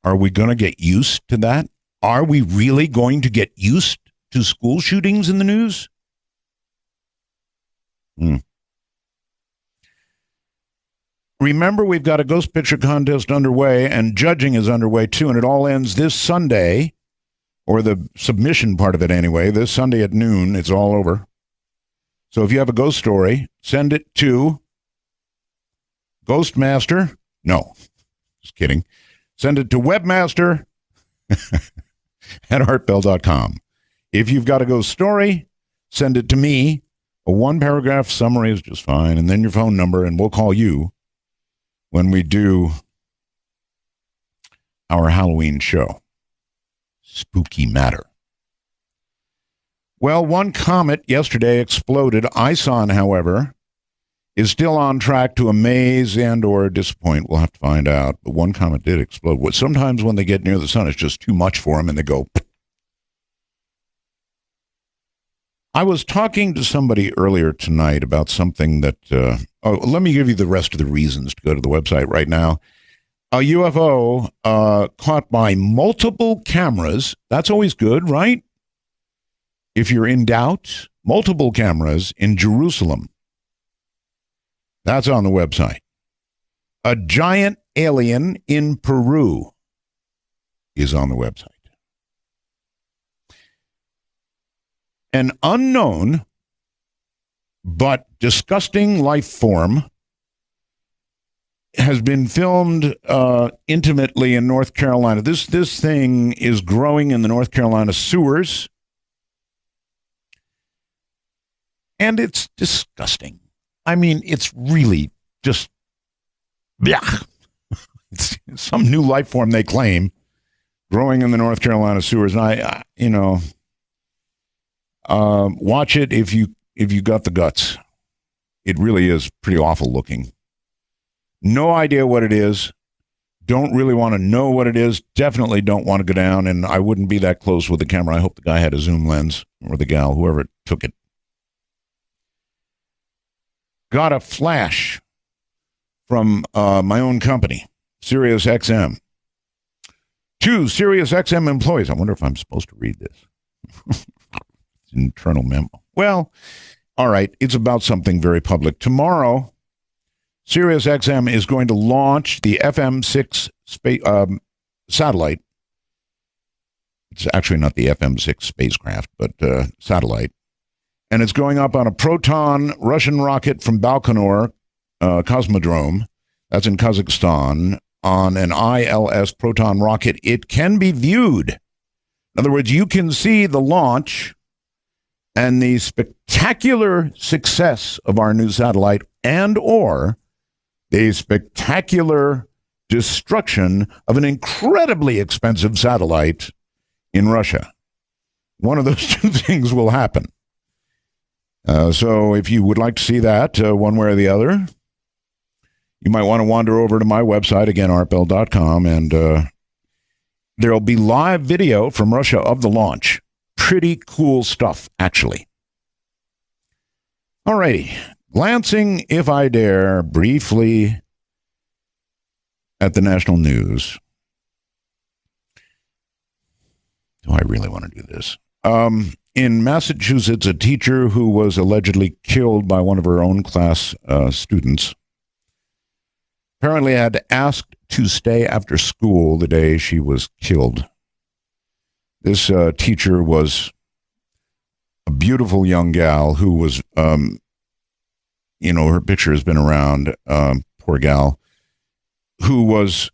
Are we going to get used to that? Are we really going to get used to school shootings in the news? Remember, we've got a ghost picture contest underway, and judging is underway too, and it all ends this Sunday, or the submission part of it anyway, this Sunday at noon. It's all over. So if you have a ghost story, send it to Ghostmaster. No, just kidding. Send it to Webmaster at artbell.com. If you've got a ghost story, send it to me. A one-paragraph summary is just fine, and then your phone number, and we'll call you when we do our Halloween show. Spooky matter. Well, one comet yesterday exploded. ISON, however, is still on track to amaze and or disappoint. We'll have to find out. But one comet did explode. Sometimes when they get near the sun, it's just too much for them, and they go. I was talking to somebody earlier tonight about something that, let me give you the rest of the reasons to go to the website right now. A UFO caught by multiple cameras. That's always good, right? If you're in doubt, multiple cameras in Jerusalem. That's on the website. A giant alien in Peru is on the website. An unknown but disgusting life form has been filmed intimately in North Carolina. This thing is growing in the North Carolina sewers, and it's disgusting. I mean, it's really just, blech. It's some new life form they claim growing in the North Carolina sewers, and I watch it if you got the guts. It really is pretty awful looking. No idea what it is. Don't really want to know what it is. Definitely don't want to go down, and I wouldn't be that close with the camera. I hope the guy had a zoom lens, or the gal, whoever took it. Got a flash from my own company, Sirius XM. 2 Sirius XM employees. I wonder if I'm supposed to read this. Internal memo. Well, all right. It's about something very public. Tomorrow, Sirius XM is going to launch the FM6 satellite. It's actually not the FM6 spacecraft, but satellite. And it's going up on a Proton Russian rocket from Baikonur Cosmodrome. That's in Kazakhstan. On an ILS Proton rocket. It can be viewed. In other words, you can see the launch and the spectacular success of our new satellite, and or the spectacular destruction of an incredibly expensive satellite in Russia. One of those two things will happen. So if you would like to see that one way or the other, you might want to wander over to my website, again, artbell.com, and there'll be live video from Russia of the launch. Pretty cool stuff, actually. All righty. Glancing, if I dare, briefly at the national news. Do I really want to do this? In Massachusetts, a teacher who was allegedly killed by one of her own class students apparently had asked to stay after school the day she was killed. This teacher was a beautiful young gal who was, her picture has been around, poor gal, who was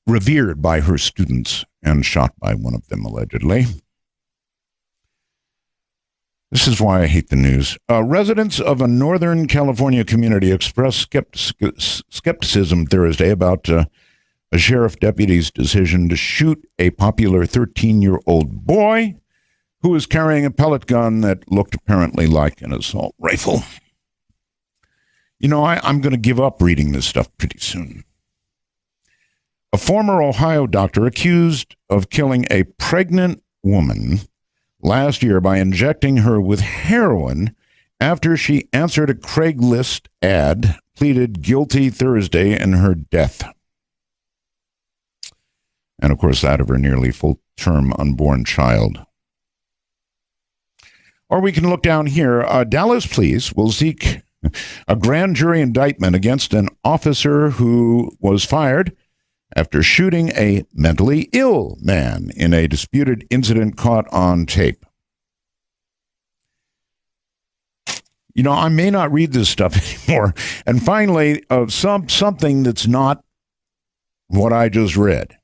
revered by her students and shot by one of them, allegedly. This is why I hate the news. Residents of a Northern California community expressed skepticism Thursday about a sheriff deputy's decision to shoot a popular 13-year-old boy who was carrying a pellet gun that looked apparently like an assault rifle. You know, I'm going to give up reading this stuff pretty soon. A former Ohio doctor accused of killing a pregnant woman last year by injecting her with heroin after she answered a Craigslist ad, pleaded guilty Thursday in her death. And, of course, that of her nearly full-term unborn child. Or we can look down here. Dallas police will seek a grand jury indictment against an officer who was fired after shooting a mentally ill man in a disputed incident caught on tape. I may not read this stuff anymore. And finally, something that's not what I just read.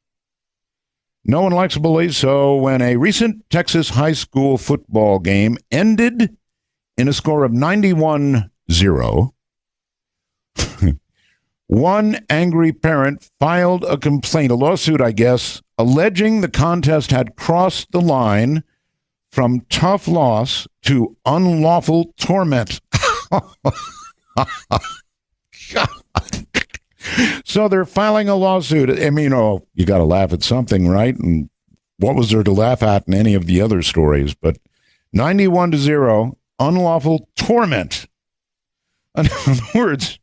No one likes a bully, so when a recent Texas high school football game ended in a score of 91-0, one angry parent filed a complaint, a lawsuit, I guess, alleging the contest had crossed the line from tough loss to unlawful torment. God. So they're filing a lawsuit. I mean, you got to laugh at something, right? And what was there to laugh at in any of the other stories? But 91-0, unlawful torment. In other words,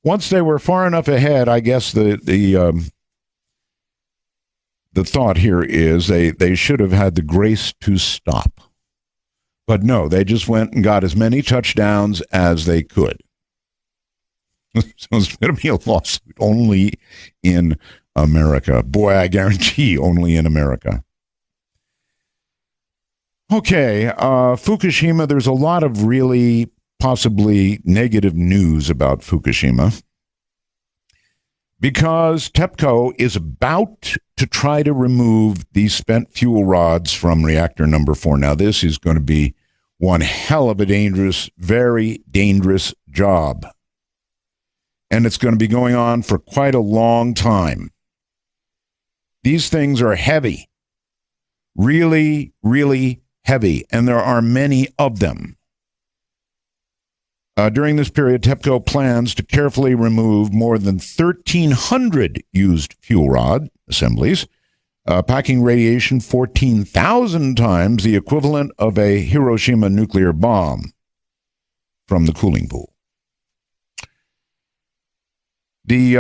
once they were far enough ahead, I guess the thought here is they should have had the grace to stop. But no, they just went and got as many touchdowns as they could. So it's going to be a lawsuit only in America. Boy, I guarantee only in America. Okay, Fukushima, there's a lot of really possibly negative news about Fukushima because TEPCO is about to try to remove these spent fuel rods from reactor number 4. Now, this is going to be one hell of a dangerous, very dangerous job. And it's going to be going on for quite a long time. These things are heavy, really, really heavy, and there are many of them. During this period, TEPCO plans to carefully remove more than 1,300 used fuel rod assemblies, packing radiation 14,000 times the equivalent of a Hiroshima nuclear bomb from the cooling pool. The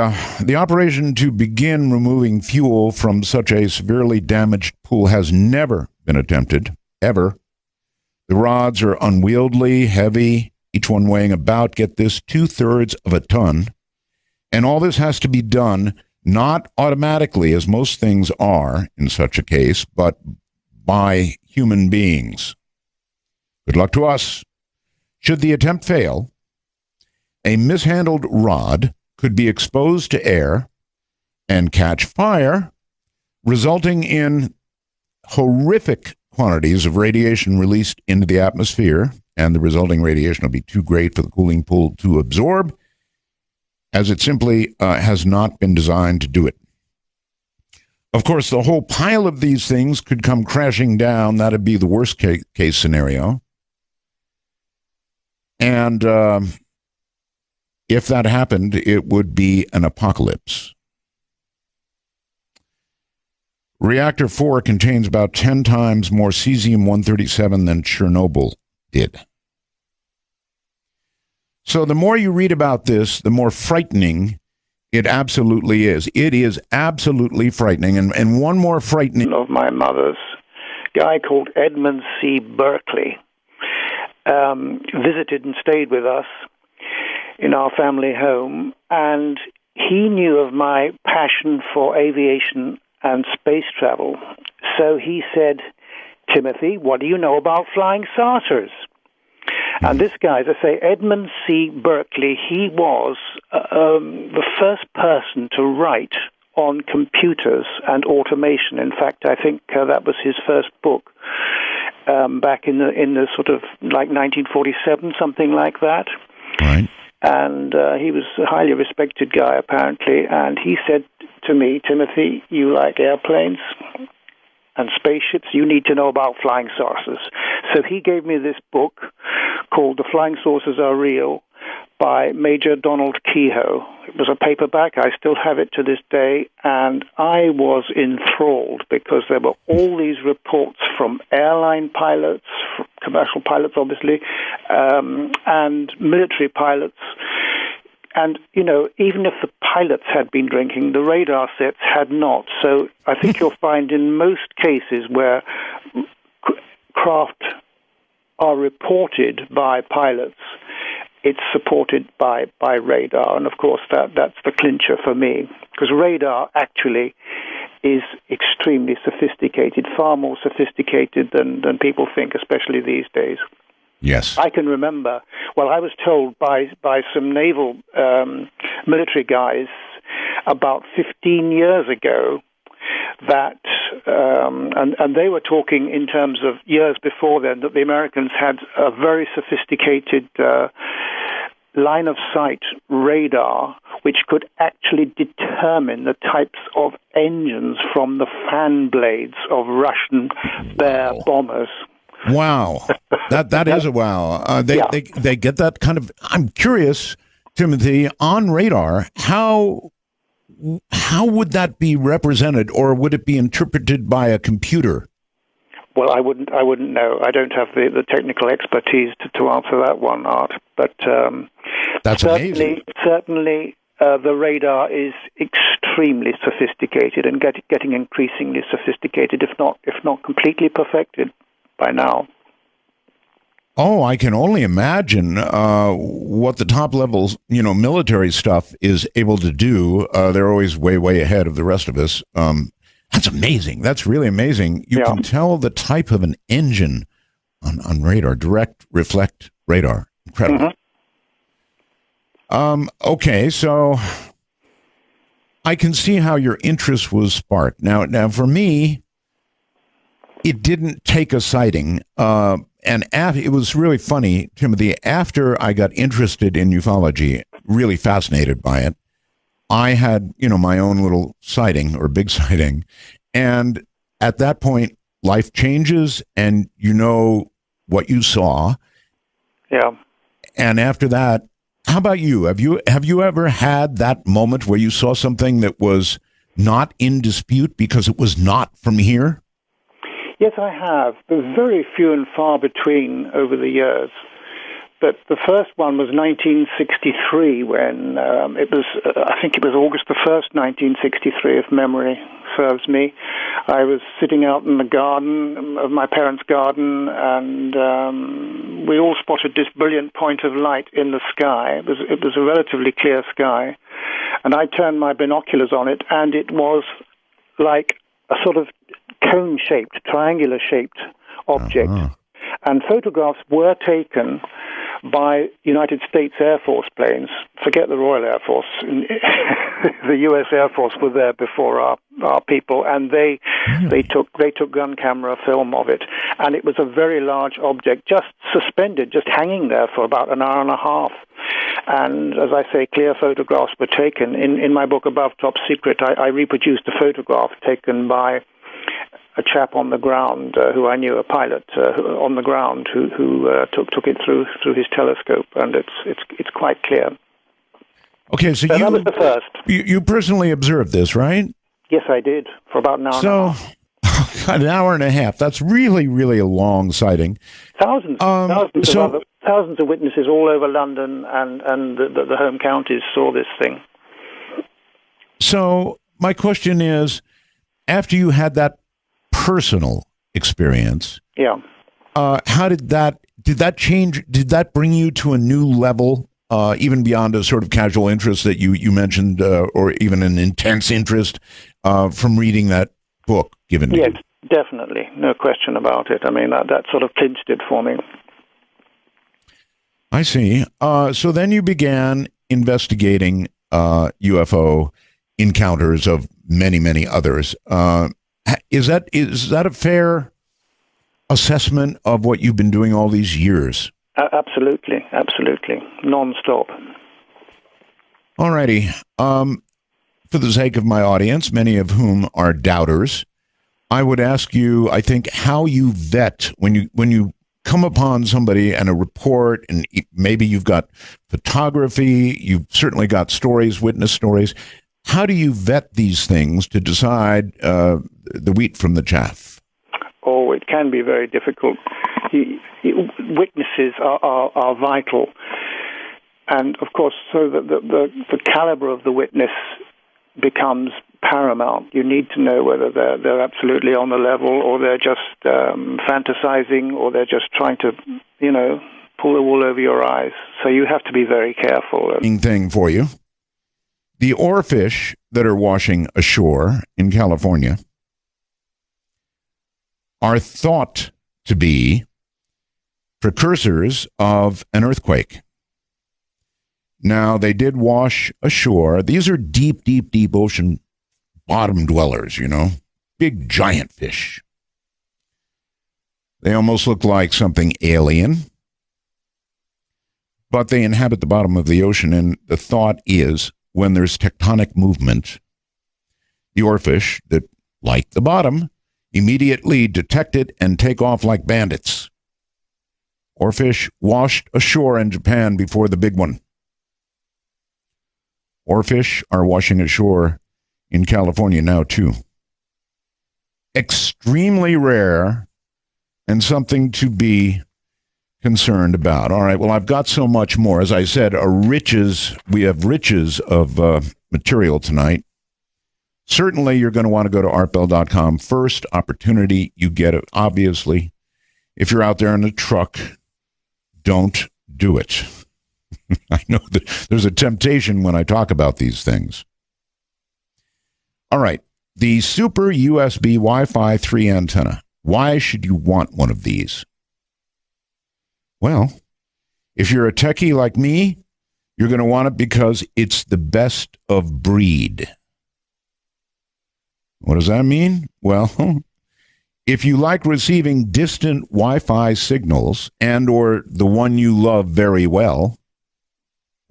operation to begin removing fuel from such a severely damaged pool has never been attempted, ever. The rods are unwieldy, heavy, each one weighing about, get this, 2/3 of a ton. And all this has to be done not automatically, as most things are in such a case, but by human beings. Good luck to us. Should the attempt fail, a mishandled rod could be exposed to air and catch fire, resulting in horrific quantities of radiation released into the atmosphere, and the resulting radiation will be too great for the cooling pool to absorb, as it simply has not been designed to do it. Of course, the whole pile of these things could come crashing down. That'd be the worst case scenario. And if that happened, it would be an apocalypse. Reactor 4 contains about 10 times more cesium-137 than Chernobyl did. So the more you read about this, the more frightening it absolutely is. It is absolutely frightening. And one more frightening of my mother's, a guy called Edmund C. Berkeley, visited and stayed with us in our family home, and he knew of my passion for aviation and space travel. So he said, "Timothy, what do you know about flying saucers?" And this guy, as I say, Edmund C. Berkeley, he was the first person to write on computers and automation. In fact, I think that was his first book back in the sort of like 1947, something like that. Right. And he was a highly respected guy, apparently. And he said to me, "Timothy, you like airplanes and spaceships, you need to know about flying saucers." So he gave me this book called The Flying Saucers Are Real by Major Donald Kehoe. It was a paperback. I still have it to this day. And I was enthralled because there were all these reports from airline pilots, commercial pilots, obviously, and military pilots. And, you know, even if the pilots had been drinking, the radar sets had not. So I think you'll find in most cases where craft are reported by pilots, it's supported by radar. And, of course, that's the clincher for me, because radar actually is extremely sophisticated, far more sophisticated than people think, especially these days. Yes. I can remember, well, I was told by some naval military guys about 15 years ago that, and they were talking in terms of years before then, that the Americans had a very sophisticated line of sight radar which could actually determine the types of engines from the fan blades of Russian Bear bombers. Wow, that is a wow. They get that kind of. I'm curious, Timothy, on radar. How would that be represented, or would it be interpreted by a computer? Well, I wouldn't know. I don't have the technical expertise to answer that one, Art. But that's amazing. Certainly, the radar is extremely sophisticated and getting increasingly sophisticated, if not completely perfected by now. Oh, I can only imagine what the top levels, military stuff is able to do. They're always way, way ahead of the rest of us. That's amazing. That's really amazing. You can tell the type of an engine on radar, direct reflect radar. Incredible. Mm-hmm. Okay, so I can see how your interest was sparked. Now for me, it didn't take a sighting. And it was really funny, Timothy, after I got interested in ufology, really fascinated by it, I had, my own little sighting or big sighting. And at that point, life changes and you know what you saw. Yeah. And after that, how about you? Have you ever had that moment where you saw something that was not in dispute because it was not from here? Yes, I have. There's very few and far between over the years. But the first one was 1963 when I think it was August the 1st, 1963, if memory serves me. I was sitting out in the garden of my parents' garden, and we all spotted this brilliant point of light in the sky. It was a relatively clear sky. And I turned my binoculars on it, and it was like a sort of cone-shaped, triangular-shaped object. And photographs were taken by United States Air Force planes. Forget the Royal Air Force. The U.S. Air Force were there before our people, and they took gun camera film of it. And it was a very large object, just suspended, just hanging there for about an hour and a half. And as I say, clear photographs were taken. In my book, Above Top Secret, I reproduced a photograph taken by a chap on the ground who I knew, a pilot on the ground who took it through his telescope, and it's quite clear. Okay, so that was the first. You personally observed this, right? Yes, I did, for about an hour and a half. An hour and a half. That's really, really a long sighting. Thousands of witnesses all over London and the home counties saw this thing. So my question is, after you had that personal experience, how did that change? Did that bring you to a new level, even beyond a sort of casual interest that you mentioned, or even an intense interest from reading that book given to you? Yes, definitely, no question about it. I mean, that sort of clinched it for me. I see. So then you began investigating UFO encounters of many, many others. Is that a fair assessment of what you've been doing all these years? Absolutely, non-stop. All righty. For the sake of my audience, many of whom are doubters, I would ask you, I think, how you vet when you come upon somebody and a report, and maybe you've got photography, you've certainly got stories, witness stories. How do you vet these things to decide the wheat from the chaff? Oh, it can be very difficult. Witnesses are vital. And, of course, so the caliber of the witness becomes paramount. You need to know whether they're absolutely on the level, or they're just fantasizing, or they're just trying to, pull the wool over your eyes. So you have to be very careful. Thing for you. The oarfish that are washing ashore in California are thought to be precursors of an earthquake. Now, they did wash ashore. These are deep, deep, deep ocean bottom dwellers, you know, big giant fish. They almost look like something alien, but they inhabit the bottom of the ocean, and the thought is when there's tectonic movement, the oarfish that, like the bottom, immediately detect it and take off like bandits. Oarfish washed ashore in Japan before the big one. Oarfish are washing ashore in California now, too. Extremely rare and something to be concerned about. All right, well, I've got so much more. As I said, we have riches of material tonight. Certainly, you're going to want to go to artbell.com. First opportunity you get it, obviously. If you're out there in a truck, don't do it. I know that there's a temptation when I talk about these things. All right, the Super USB Wi-Fi 3 antenna. Why should you want one of these? Well, if you're a techie like me, you're going to want it because it's the best of breed. What does that mean? Well, if you like receiving distant Wi-Fi signals and or the one you love very well,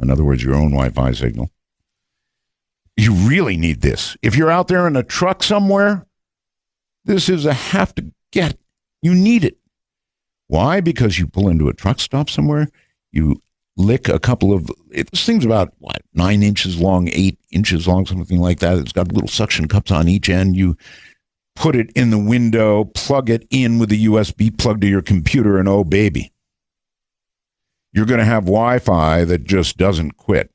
in other words, your own Wi-Fi signal, you really need this. If you're out there in a truck somewhere, this is a have to get. You need it. Why? Because you pull into a truck stop somewhere, you lick a couple of, this thing's about, 9 inches long, 8 inches long, something like that. It's got little suction cups on each end. You put it in the window, plug it in with a USB plug to your computer, and oh, baby, you're going to have Wi-Fi that just doesn't quit.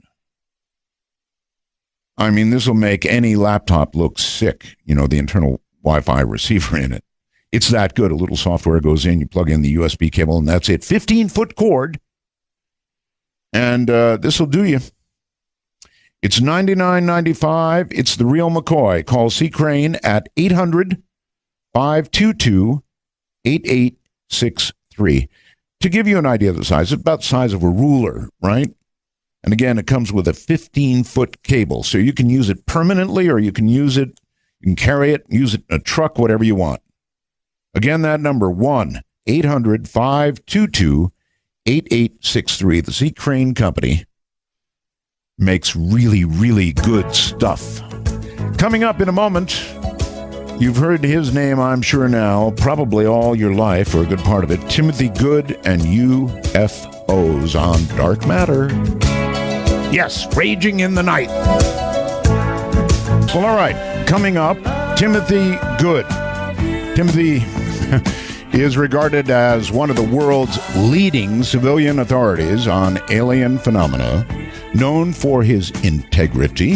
I mean, this will make any laptop look sick, you know, the internal Wi-Fi receiver in it. It's that good. A little software goes in, you plug in the USB cable, and that's it. 15-foot cord, and this will do you. It's $99.95. It's the real McCoy. Call C. Crane at 800-522-8863. To give you an idea of the size, it's about the size of a ruler, right? And again, it comes with a 15-foot cable, so you can use it permanently, or you can use it, you can carry it, use it in a truck, whatever you want. Again, that number, 1-800-522-8863. The C. Crane Company makes really, really good stuff. Coming up in a moment, you've heard his name, I'm sure now, probably all your life, or a good part of it, Timothy Good and UFOs on Dark Matter. Yes, raging in the night. Well, all right, coming up, Timothy Good. Timothy is regarded as one of the world's leading civilian authorities on alien phenomena, known for his integrity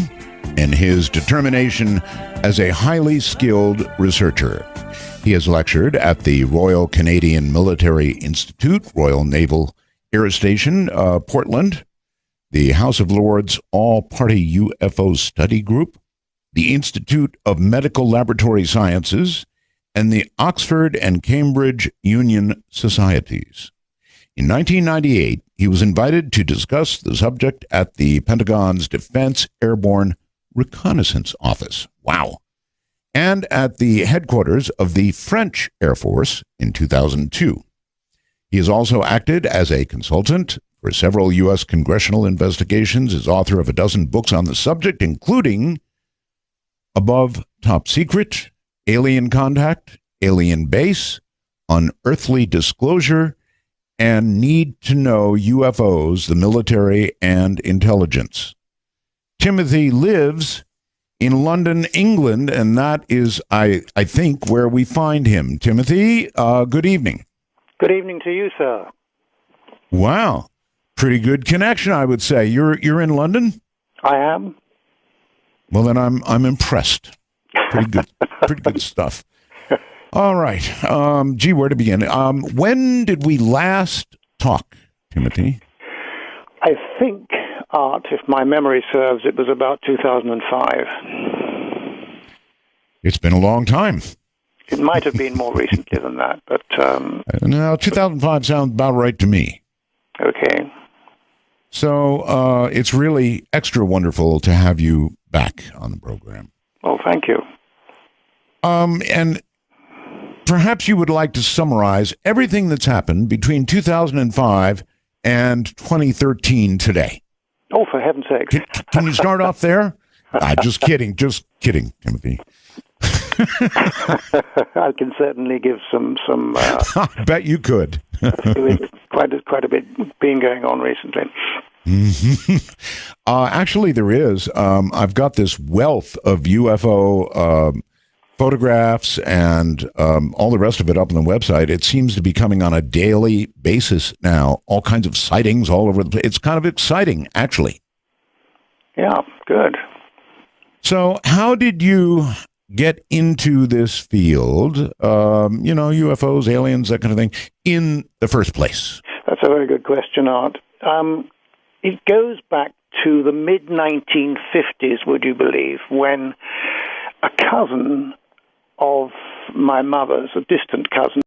and his determination as a highly skilled researcher. He has lectured at the Royal Canadian Military Institute, Royal Naval Air Station, Portland, the House of Lords All-Party UFO Study Group, the Institute of Medical Laboratory Sciences, and the Oxford and Cambridge Union Societies. In 1998, he was invited to discuss the subject at the Pentagon's Defense Airborne Reconnaissance Office. Wow. And at the headquarters of the French Air Force in 2002. He has also acted as a consultant for several U.S. congressional investigations, is author of a dozen books on the subject, including Above Top Secret, Alien Contact, Alien Base, Unearthly Disclosure, and Need to Know UFOs, the Military and Intelligence. Timothy lives in London, England, and that is, I think, where we find him. Timothy, good evening. Good evening to you, sir. Wow. Pretty good connection, I would say. You're in London? I am. Well, then I'm impressed. Pretty good stuff. All right. Gee, where to begin? When did we last talk, Timothy? I think, Art, if my memory serves, it was about 2005. It's been a long time. It might have been more recently than that, but... No, 2005 sounds about right to me. Okay. So it's really extra wonderful to have you back on the program. Well, thank you. And perhaps you would like to summarize everything that's happened between 2005 and 2013 today. Oh, for heaven's sake. Can you start off there? Just kidding, Timothy. I can certainly give some I bet you could. quite a bit been going on recently. Actually, there is. I've got this wealth of UFO photographs and all the rest of it up on the website. It seems to be coming on a daily basis now. All kinds of sightings all over the place. It's kind of exciting, actually. Yeah, good. So how did you get into this field, UFOs, aliens, that kind of thing, in the first place? That's a very good question, Art. It goes back to the mid-1950s, would you believe, when a cousin of my mother's, a distant cousin,